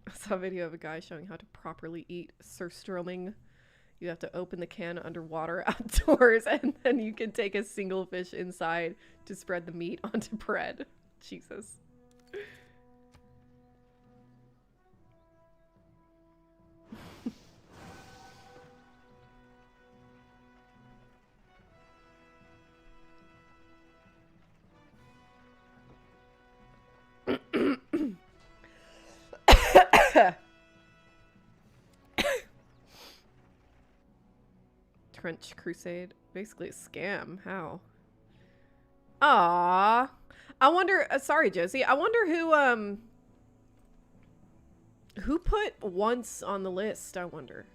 I saw a video of a guy showing how to properly eat surströmming. You have to open the can underwater outdoors, and then you can take a single fish inside to spread the meat onto bread. Jesus. Trench Crusade. Basically a scam. How? Ah, I wonder, sorry, Josie. I wonder who put once on the list, I wonder.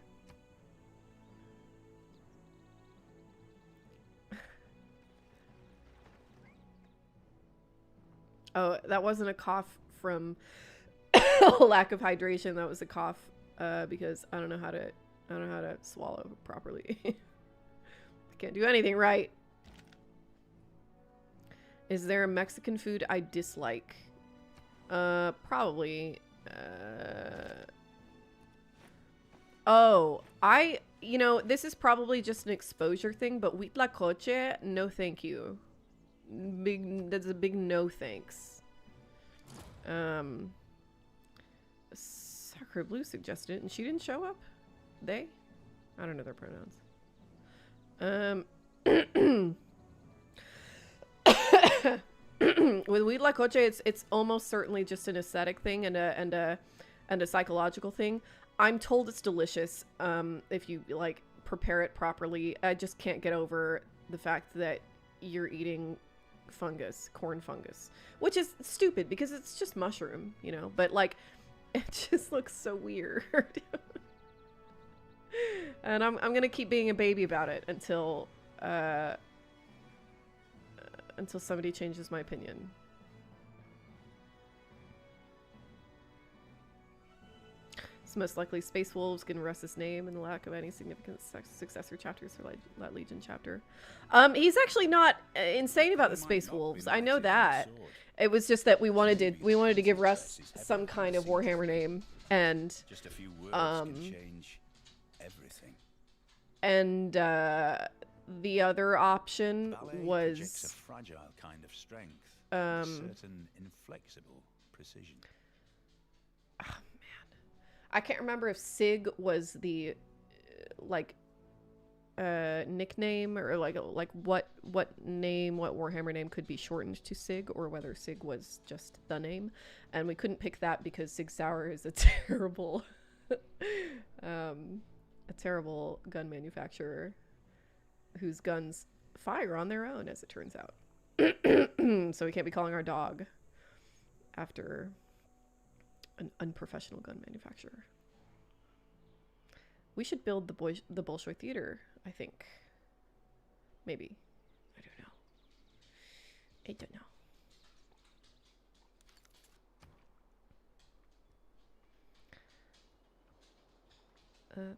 Oh, that wasn't a cough from lack of hydration. That was a cough because I don't know how to swallow properly. I can't do anything right. Is there a Mexican food I dislike? Probably. Oh, you know, this is probably just an exposure thing, but huitlacoche, no thank you. That's a big no thanks. Sacre Blue suggested it, and she didn't show up? They? I don't know their pronouns. With huitlacoche, it's almost certainly just an aesthetic thing and a psychological thing. I'm told it's delicious if you like prepare it properly. I just can't get over the fact that you're eating fungus, corn fungus, which is stupid because it's just mushroom, you know, but like it just looks so weird. And I'm gonna keep being a baby about it until somebody changes my opinion. It's most likely Space Wolves can rest his name in the lack of any significant successor chapters for that Legion chapter. He's actually not insane about the Space Wolves. I know that. It was just that we wanted to give Russ some kind of Warhammer name, and just a few words can change everything. And the other option Ballet was projects a fragile kind of strength, with certain inflexible precision. Oh man, I can't remember if Sig was the nickname or like what Warhammer name could be shortened to Sig, or whether Sig was just the name, and we couldn't pick that because Sig Sauer is a terrible gun manufacturer whose guns fire on their own, as it turns out. So we can't be calling our dog after an unprofessional gun manufacturer. We should build the Bolshoi Theater, I think. Maybe. I don't know.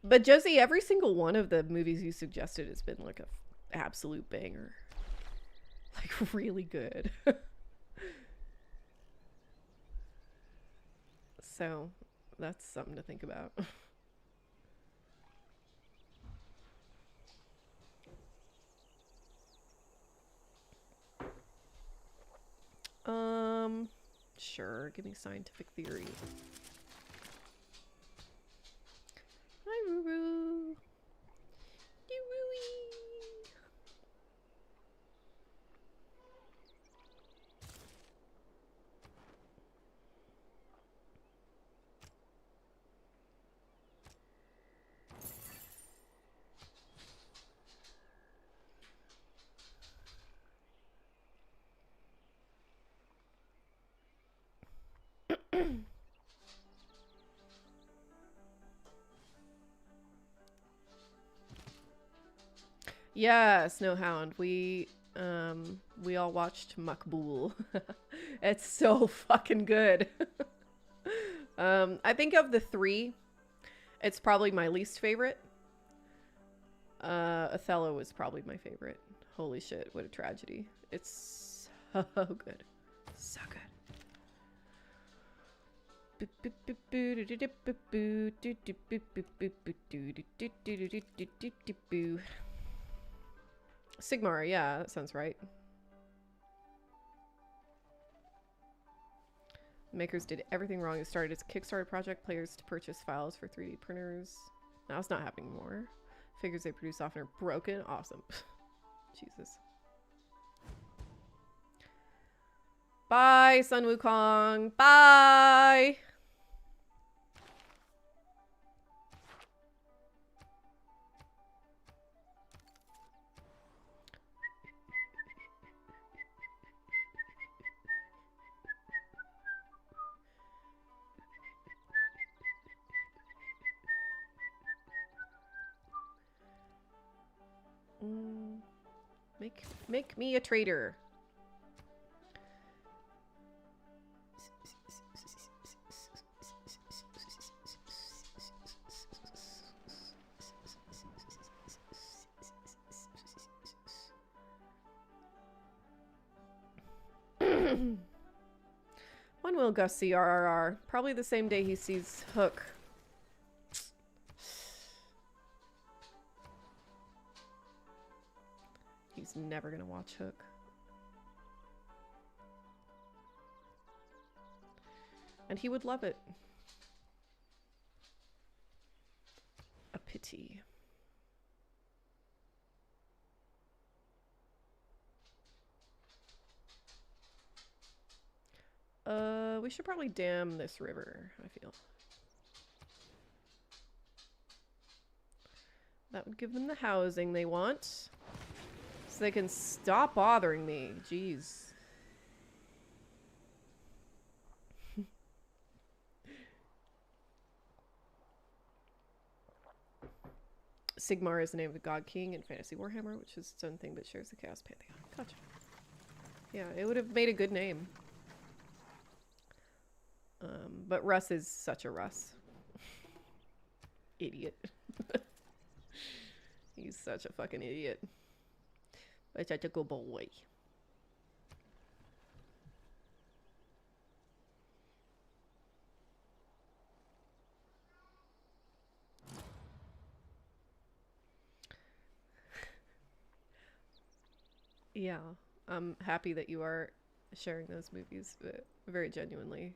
But Josie, every single one of the movies you suggested has been like a absolute banger. Like really good. So that's something to think about. Sure, give me scientific theory. Hi, Ruru. Yeah, Snowhound. We all watched Makbul. It's so fucking good. I think of the three, it's probably my least favorite. Othello was probably my favorite. Holy shit, what a tragedy. It's so good. So good. Sigmar, yeah, that sounds right. Makers did everything wrong. It started its Kickstarter project, players to purchase files for 3D printers. Now it's not happening anymore. Figures they produce often are broken. Awesome. Jesus. Bye, Sun Wukong. Bye! Make me a traitor. When will Gus see RRR? Probably the same day he sees Hook. He's never gonna watch Hook. And he would love it. A pity. We should probably dam this river, I feel. That would give them the housing they want. So they can stop bothering me. Jeez. Sigmar is the name of the God King in Fantasy Warhammer, which is its own thing but shares the Chaos Pantheon. Gotcha. Yeah, it would have made a good name. But Russ is such a Russ. Idiot. He's such a fucking idiot. But such a good boy. Yeah, I'm happy that you are sharing those movies, but very genuinely.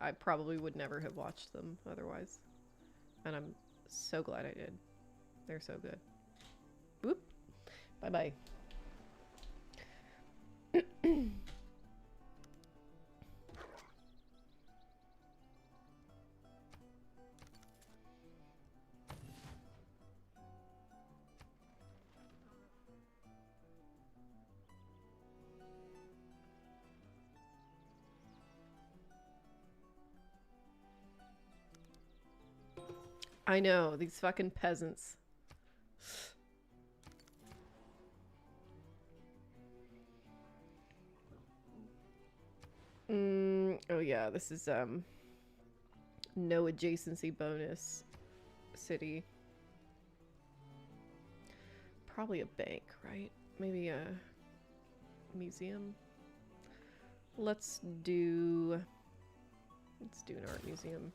I probably would never have watched them otherwise. And I'm so glad I did. They're so good. Boop. Bye-bye. I know, these fucking peasants. Oh yeah, this is no adjacency bonus city. Probably a bank, right? Maybe a museum. Let's do an art museum.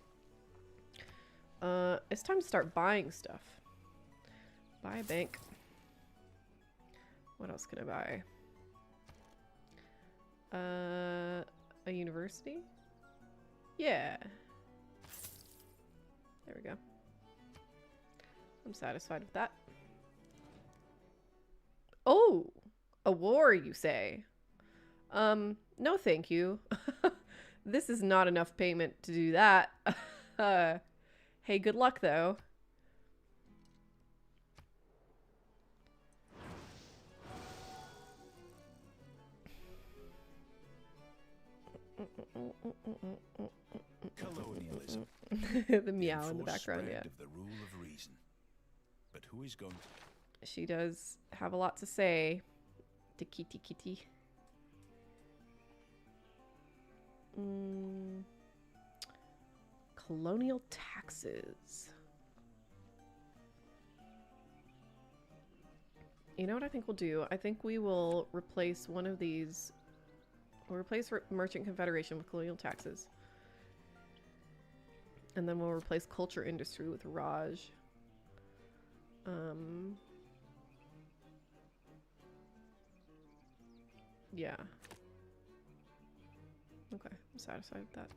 It's time to start buying stuff. Buy a bank. What else can I buy? A university? Yeah. There we go. I'm satisfied with that. Oh! A war, you say? No thank you. This is not enough payment to do that. Hey, good luck, though. Colonialism. The meow in the background, yeah. Of the rule of reason. But who is going to... She does have a lot to say. To kitty kitty. Colonial taxes. You know what I think we'll do? I think we will replace one of these. We'll replace Merchant Confederation with colonial taxes. And then we'll replace culture industry with Raj. Yeah. Okay, I'm satisfied with that.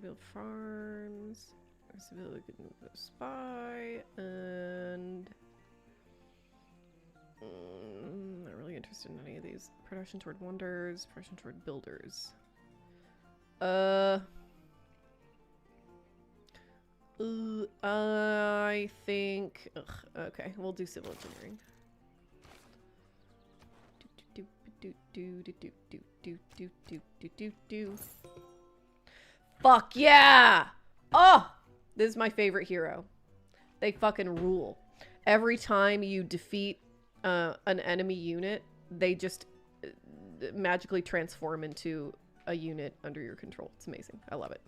Build farms. Spy and not really interested in any of these. Production toward wonders, production toward builders. I think okay, we'll do civil engineering. Fuck yeah! Oh! This is my favorite hero. They fucking rule. Every time you defeat an enemy unit, they just magically transform into a unit under your control. It's amazing. I love it.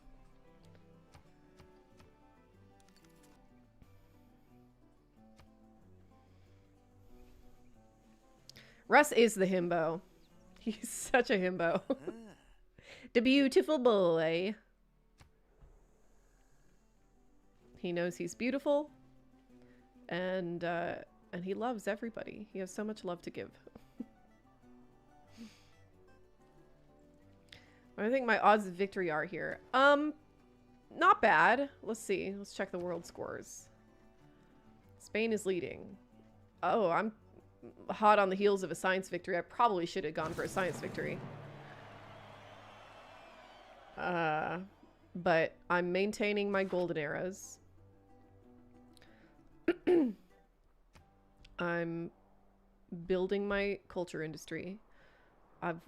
Russ is the himbo. He's such a himbo. The beautiful boy. He knows he's beautiful, and he loves everybody. He has so much love to give. What do I think my odds of victory are here? Not bad. Let's see. Let's check the world scores. Spain is leading. Oh, I'm hot on the heels of a science victory. I probably should have gone for a science victory. But I'm maintaining my golden eras. I'm building my culture industry. I've,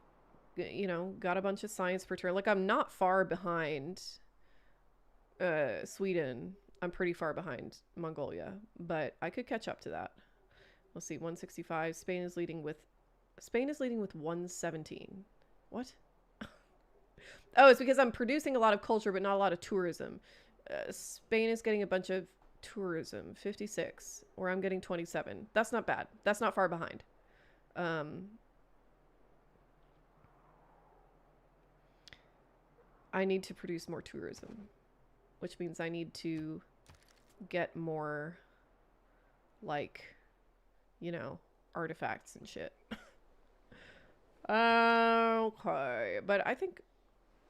you know, got a bunch of science per turn. Like, I'm not far behind Sweden. I'm pretty far behind Mongolia, but I could catch up to that. We'll see. 165. Spain is leading with 117. What? Oh, it's because I'm producing a lot of culture, but not a lot of tourism. Spain is getting a bunch of tourism. 56, where I'm getting 27. That's not bad. That's not far behind. I need to produce more tourism, which means I need to get more, like, you know, artifacts and shit. Okay, but I think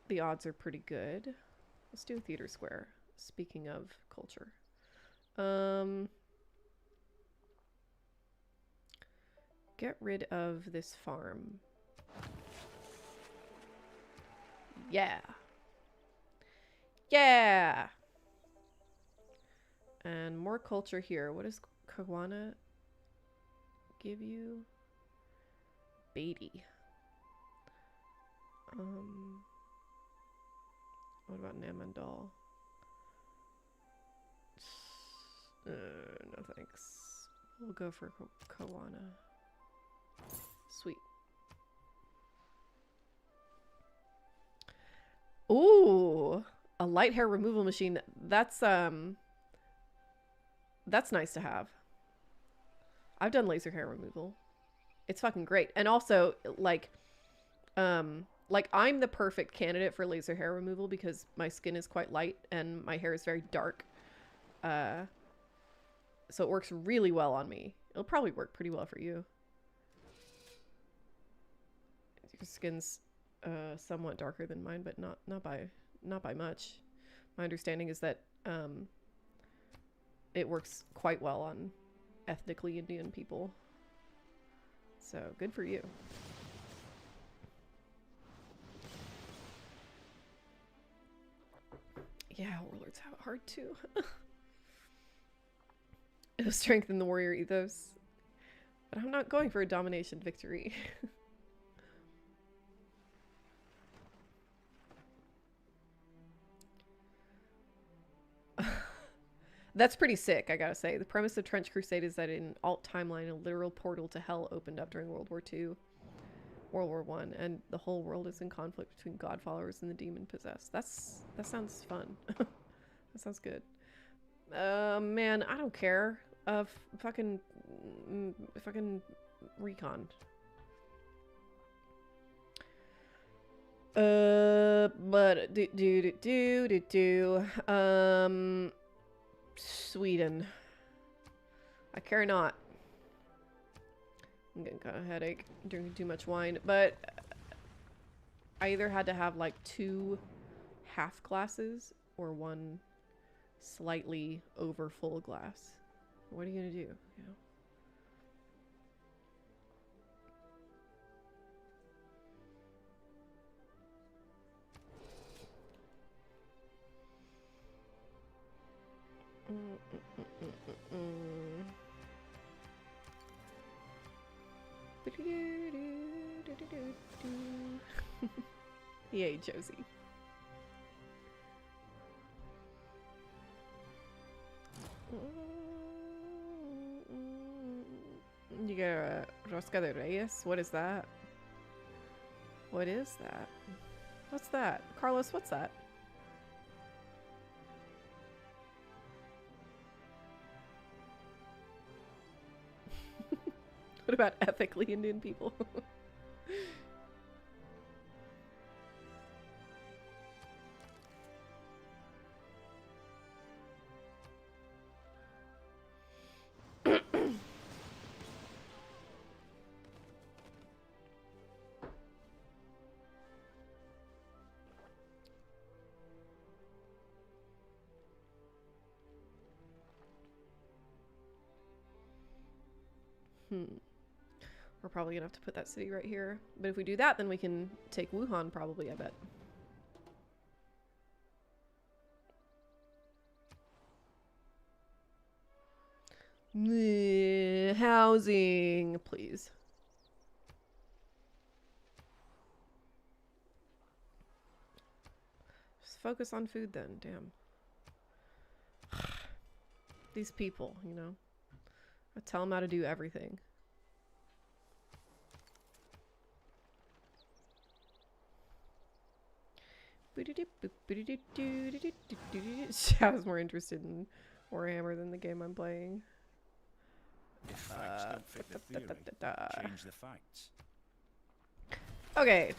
the odds are pretty good. Let's do a theater square. Speaking of culture. Get rid of this farm. Yeah. Yeah. And more culture here. What does Kawana give you? Beatty. What about Namandal? No thanks. We'll go for Kawana. Sweet. Ooh, a light hair removal machine. That's nice to have. I've done laser hair removal. It's fucking great. And also, like I'm the perfect candidate for laser hair removal because my skin is quite light and my hair is very dark. So it works really well on me. It'll probably work pretty well for you. Your skin's somewhat darker than mine, but not by much. My understanding is that it works quite well on ethnically Indian people. So good for you. Yeah, warlords have it hard too. It'll strengthen the warrior ethos. But I'm not going for a domination victory. That's pretty sick, I gotta say. The premise of Trench Crusade is that in alt timeline, a literal portal to hell opened up during World War II, World War One, and the whole world is in conflict between God followers and the demon possessed. That sounds fun. That sounds good. Man, I don't care. Fucking recon. But Sweden. I care not. I'm getting kind of a headache drinking too much wine, but I either had to have like 2 half glasses or 1 slightly over full glass. What are you gonna do? You know? Yay, Josie. You get a Rosca de Reyes? What is that? What is that? What's that? Carlos, what's that? What about ethically Indian people? We're probably gonna have to put that city right here. But if we do that, then we can take Wuhan probably, I bet. Housing, please. Just focus on food then, damn. These people, you know. I tell them how to do everything. I was more interested in Warhammer than the game I'm playing. If facts don't fit the theory, change the facts. Okay.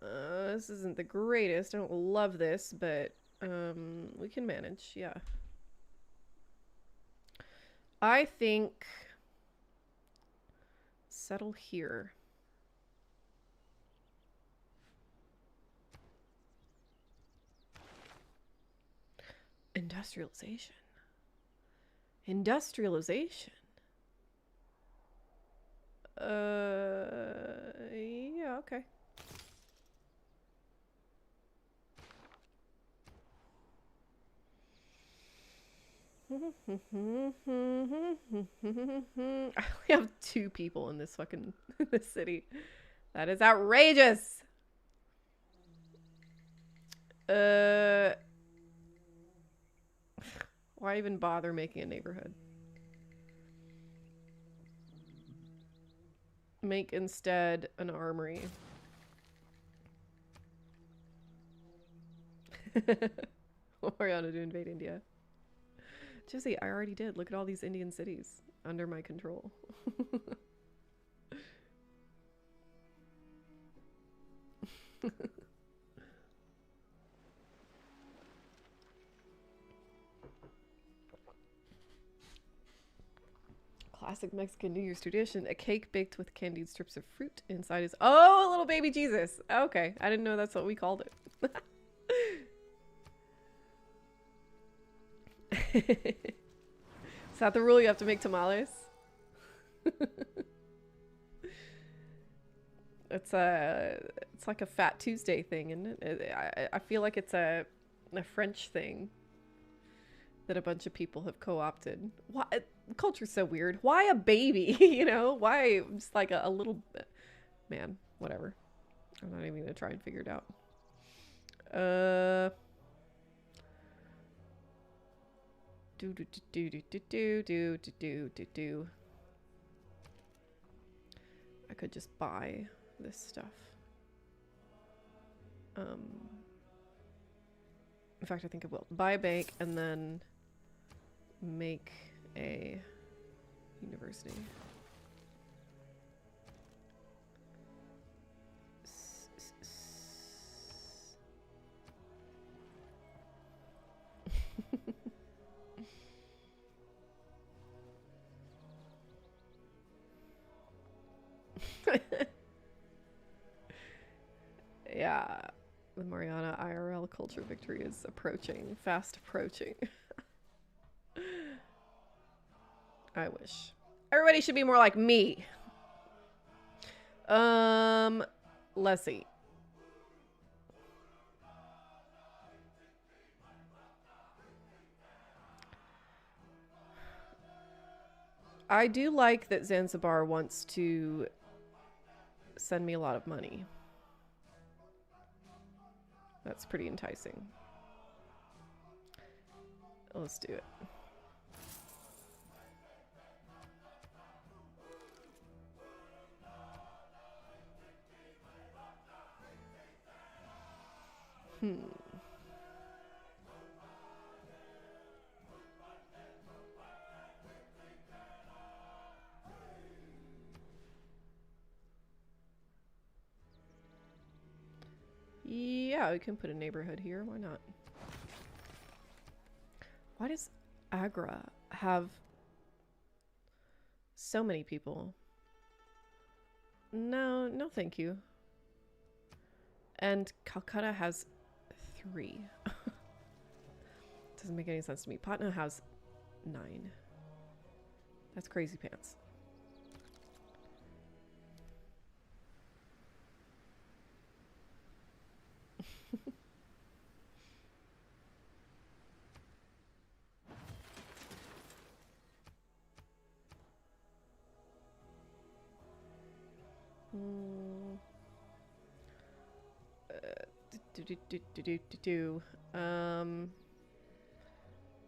This isn't the greatest. I don't love this, but we can manage, yeah. I think settle here. Industrialization. Industrialization. Yeah, okay. I only have 2 people in this fucking this city. That is outrageous. Why even bother making a neighborhood? Make instead an armory. Oriana to invade India. Josie, I already did. Look at all these Indian cities under my control. Classic Mexican New Year's tradition. A cake baked with candied strips of fruit. Inside is... Oh, a little baby Jesus. Okay. I didn't know that's what we called it. Is that the rule? You have to make tamales? It's like a Fat Tuesday thing, isn't it? I feel like it's a French thing that a bunch of people have co-opted. Why culture's so weird? Why a baby? You know, why just like a little man? Whatever. I'm not even gonna try and figure it out. Do do do do do do do do do do do. I could just buy this stuff. In fact, I think I will buy a bank and then make a university. Yeah, the Mariana IRL culture victory is approaching, fast approaching. I wish. Everybody should be more like me. Let's see. I do like that Zanzibar wants to send me a lot of money. That's pretty enticing. Let's do it. Yeah, we can put a neighborhood here. Why not? Why does Agra have so many people? No, no thank you. And Calcutta has 3. Doesn't make any sense to me. Patna has 9. That's crazy pants.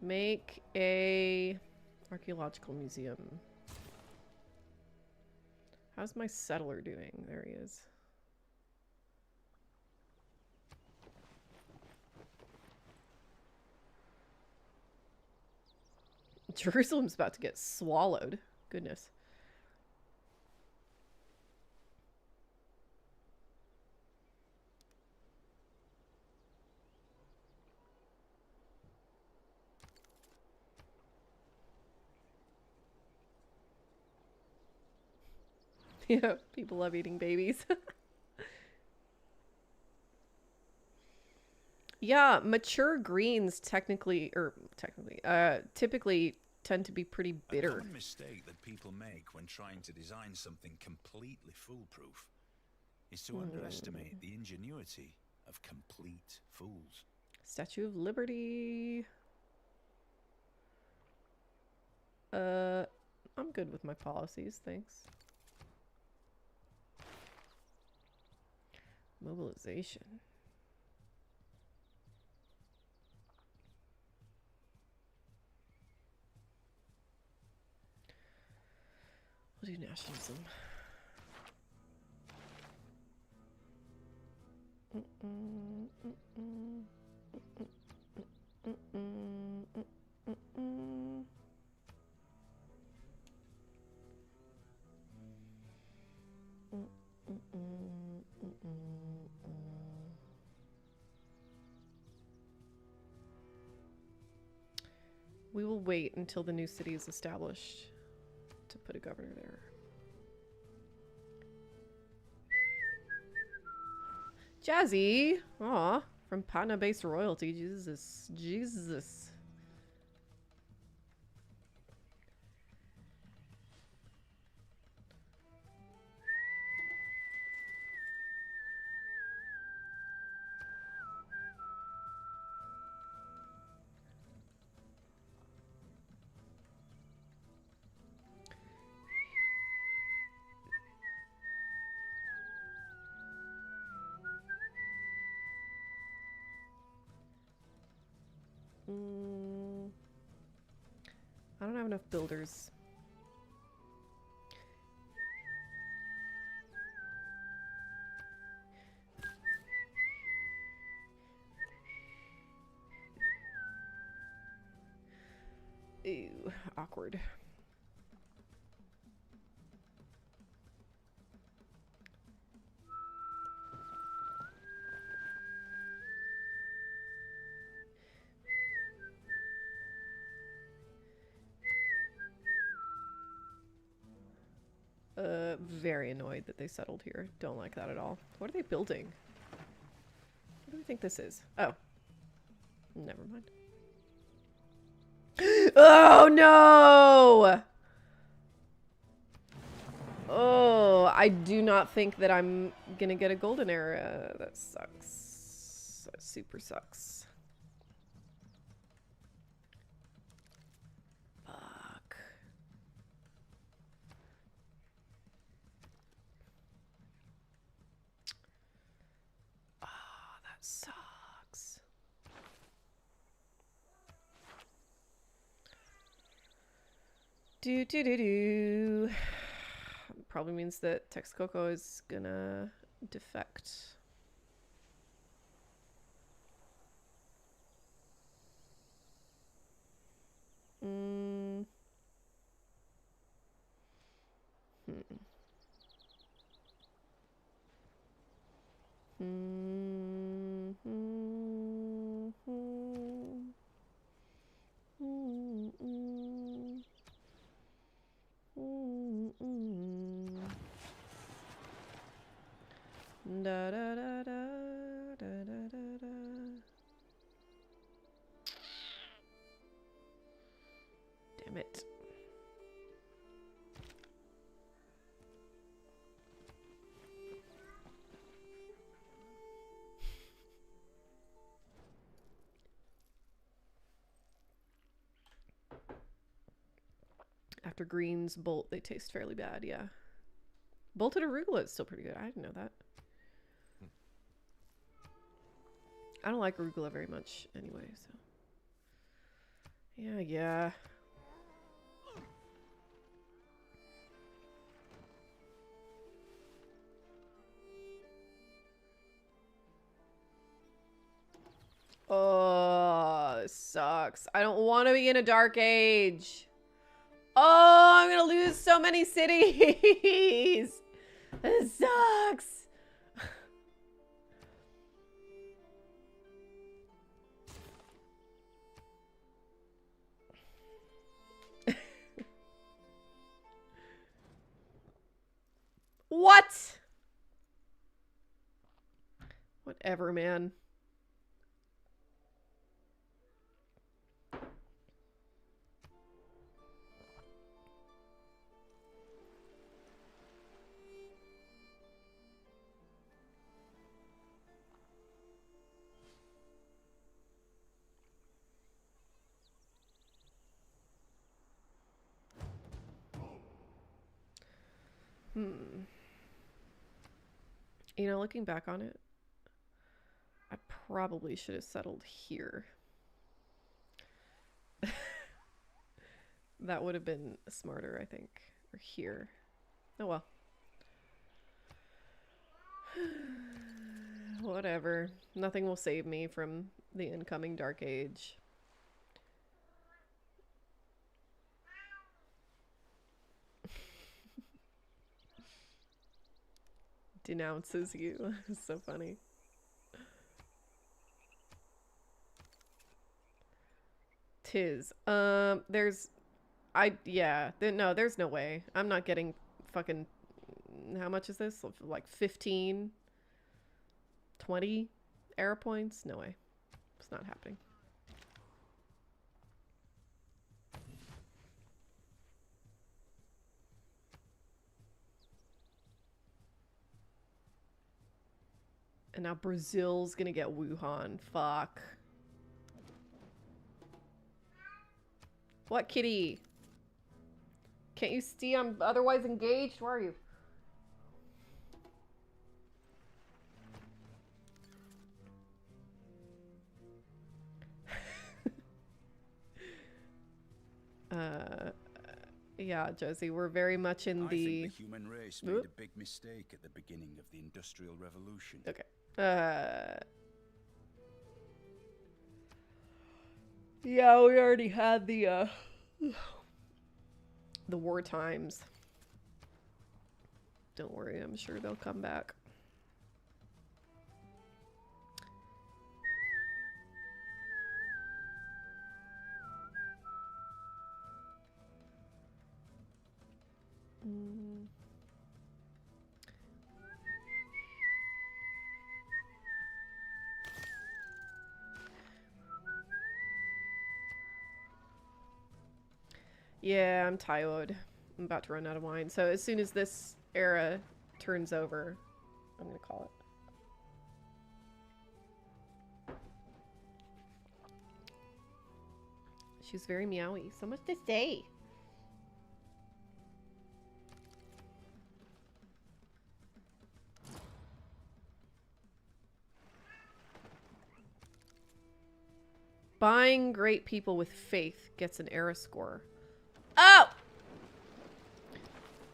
Make a archaeological museum. How's my settler doing? There he is. Jerusalem's about to get swallowed. Goodness. Yeah, people love eating babies. Yeah, mature greens typically tend to be pretty bitter. A common mistake that people make when trying to design something completely foolproof is to underestimate the ingenuity of complete fools. Statue of Liberty. I'm good with my policies, thanks. Mobilization. We'll do nationalism. We will wait until the new city is established to put a governor there. Jazzy! Aw, from Patna-based royalty. Jesus. Jesus. enough builders. Ew, awkward. Very annoyed that they settled here. Don't like that at all. What are they building? What do we think this is? Oh. Never mind. Oh, no! Oh, I do not think that I'm gonna get a golden era. That sucks. That super sucks. Fuck. Ah, that sucks. Do do do do. Probably means that Texcoco is gonna defect. Hmm. Da da da da da da da da. Damn it. After greens bolt, they taste fairly bad, yeah. Bolted arugula is still pretty good. I didn't know that. I don't like arugula very much anyway, so. Yeah. Oh, this sucks. I don't want to be in a dark age. Oh, I'm gonna lose so many cities. This sucks. What? Whatever, man. You know, looking back on it, I probably should have settled here. That would have been smarter, I think. Or here. Oh well. Whatever. Nothing will save me from the incoming dark age. Denounces you. It's so funny. Tis. There's... no, there's no way. I'm not getting fucking... How much is this? Like 15? 20 era points? No way. It's not happening. And now Brazil's gonna get Wuhan. Fuck. What, kitty? Can't you see I'm otherwise engaged? Where are you? Yeah, Josie, we're very much in I the... think the human race made a big mistake at the beginning of the Industrial Revolution. Okay. Yeah, we already had the war times. Don't worry, I'm sure they'll come back. Yeah, I'm tired. I'm about to run out of wine. So as soon as this era turns over, I'm gonna call it. She's very meowy. So much to say. Buying great people with faith gets an era score. Oh!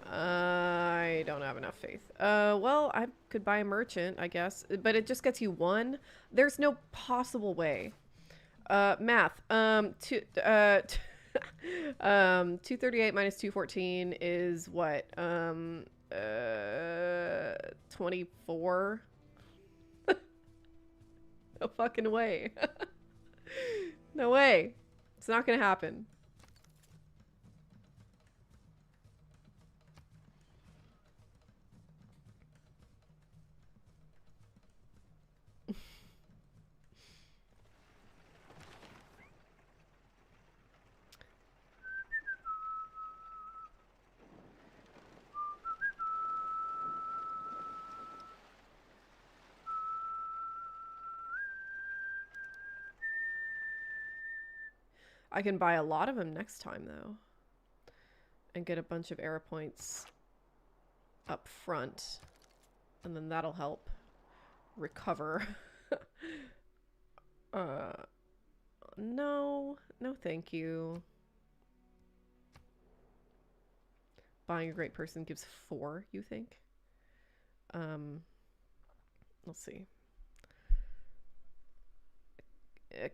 I don't have enough faith. Well, I could buy a merchant, I guess. But it just gets you one. There's no possible way. Math. 238 minus 214 is what? 24? No fucking way. No way. It's not gonna happen. I can buy a lot of them next time, though. And get a bunch of era points up front. And then that'll help recover. No. No thank you. Buying a great person gives 4, you think? Let's see.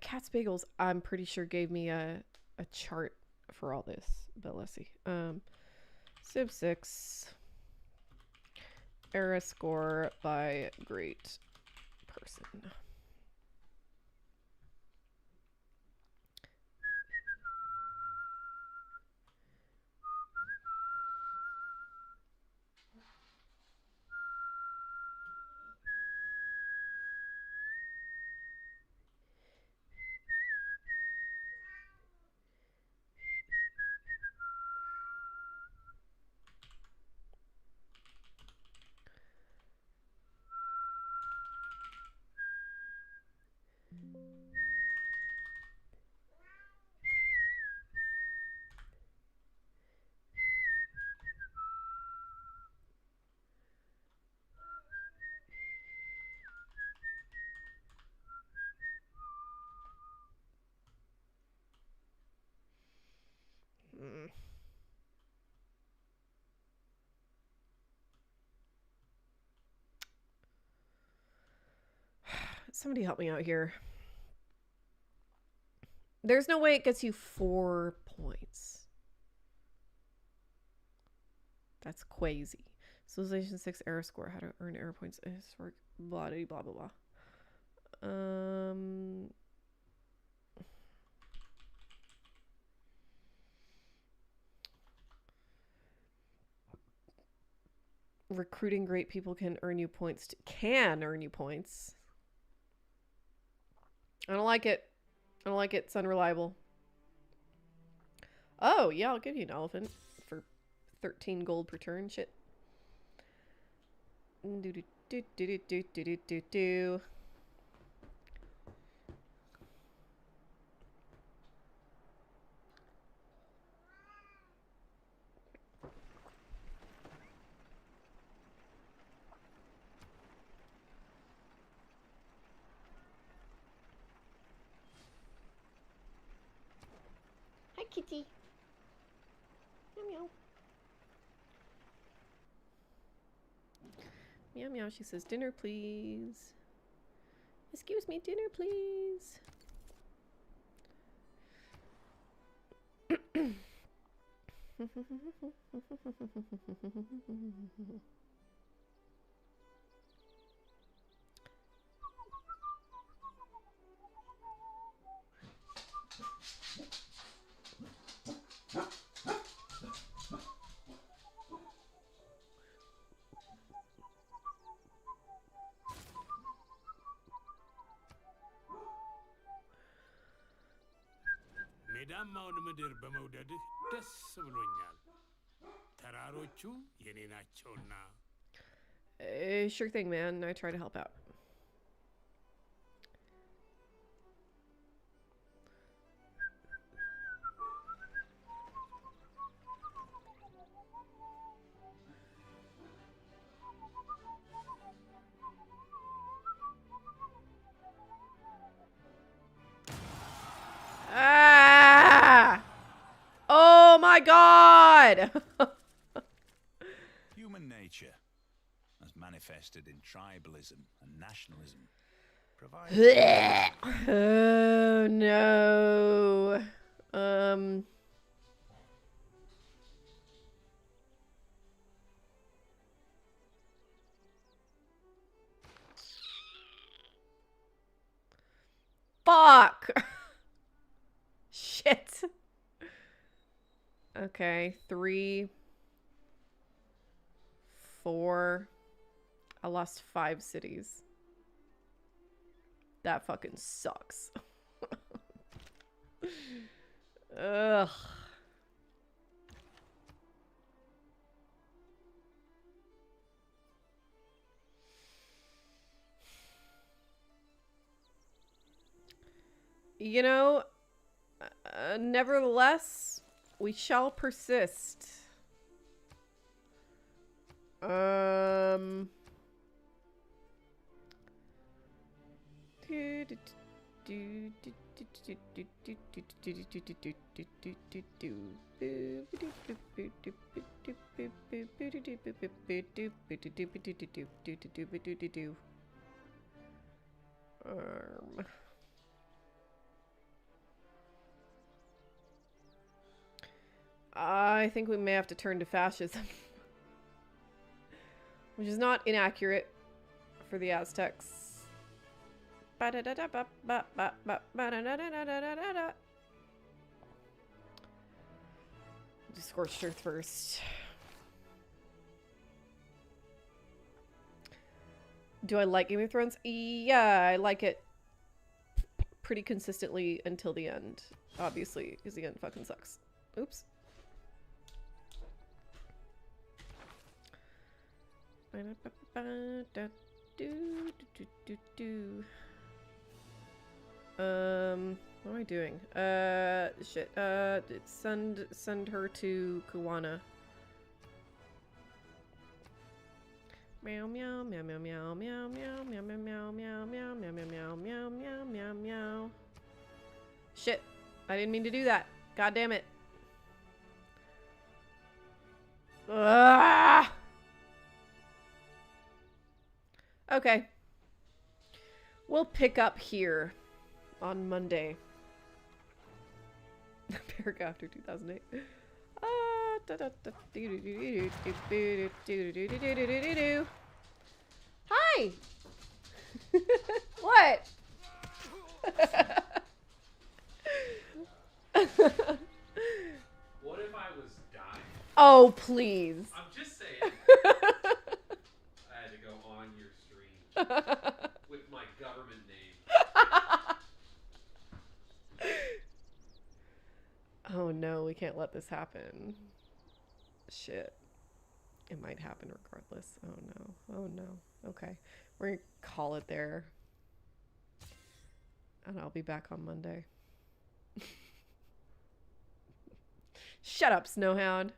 Cat's Bagels, I'm pretty sure gave me a chart for all this, but let's see. Civ 6 era score by great person. Somebody help me out here. There's no way it gets you 4 points. That's crazy. Civilization 6 era score. How to earn era points. Historic. Blah, blah, blah, blah. Recruiting great people can earn you points. Can earn you points. I don't like it. I don't like it. It's unreliable. Oh, yeah, I'll give you an elephant for 13 gold per turn. Shit. Do do do do do do do do do. Hi, kitty. Meow meow. Meow meow, she says, dinner please. Excuse me, dinner please. ሜዳማውን ምድር በመውደድህ ደስ ብሎኛል። ተራሮቹ የኔ ናቸውና። Sure thing, man. I try to help out. Ah! Oh my god! Human nature, as manifested in tribalism and nationalism, provides... Oh no. Fuck! Shit. Okay, 3, 4. I lost 5 cities. That fucking sucks. Ugh. You know, nevertheless, we shall persist. I think we may have to turn to fascism. Which is not inaccurate for the Aztecs. Do Scorched Earth first. Do I like Game of Thrones? Yeah, I like it pretty consistently until the end. Obviously, because the end fucking sucks. Oops. What am I doing? Shit. Send her to Kuwana. Meow meow meow meow meow meow meow meow meow meow meow meow meow meow meow meow meow meow. Shit. I didn't mean to do that. God damn it. Ah! Okay. We'll pick up here on Monday. Paragraph after 2008. Hi! What? What if I was dying? Oh, please. I'm just saying. I had to go on your stream with my government name. Oh no, we can't let this happen. Shit. It might happen regardless. Oh no. Oh no. Okay. We're gonna call it there. And I'll be back on Monday. Shut up, Snowhound.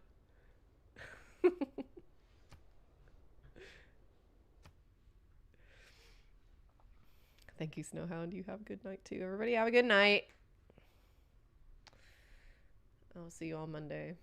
Thank you, Snowhound. You have a good night too. Everybody have a good night. I'll see you on Monday.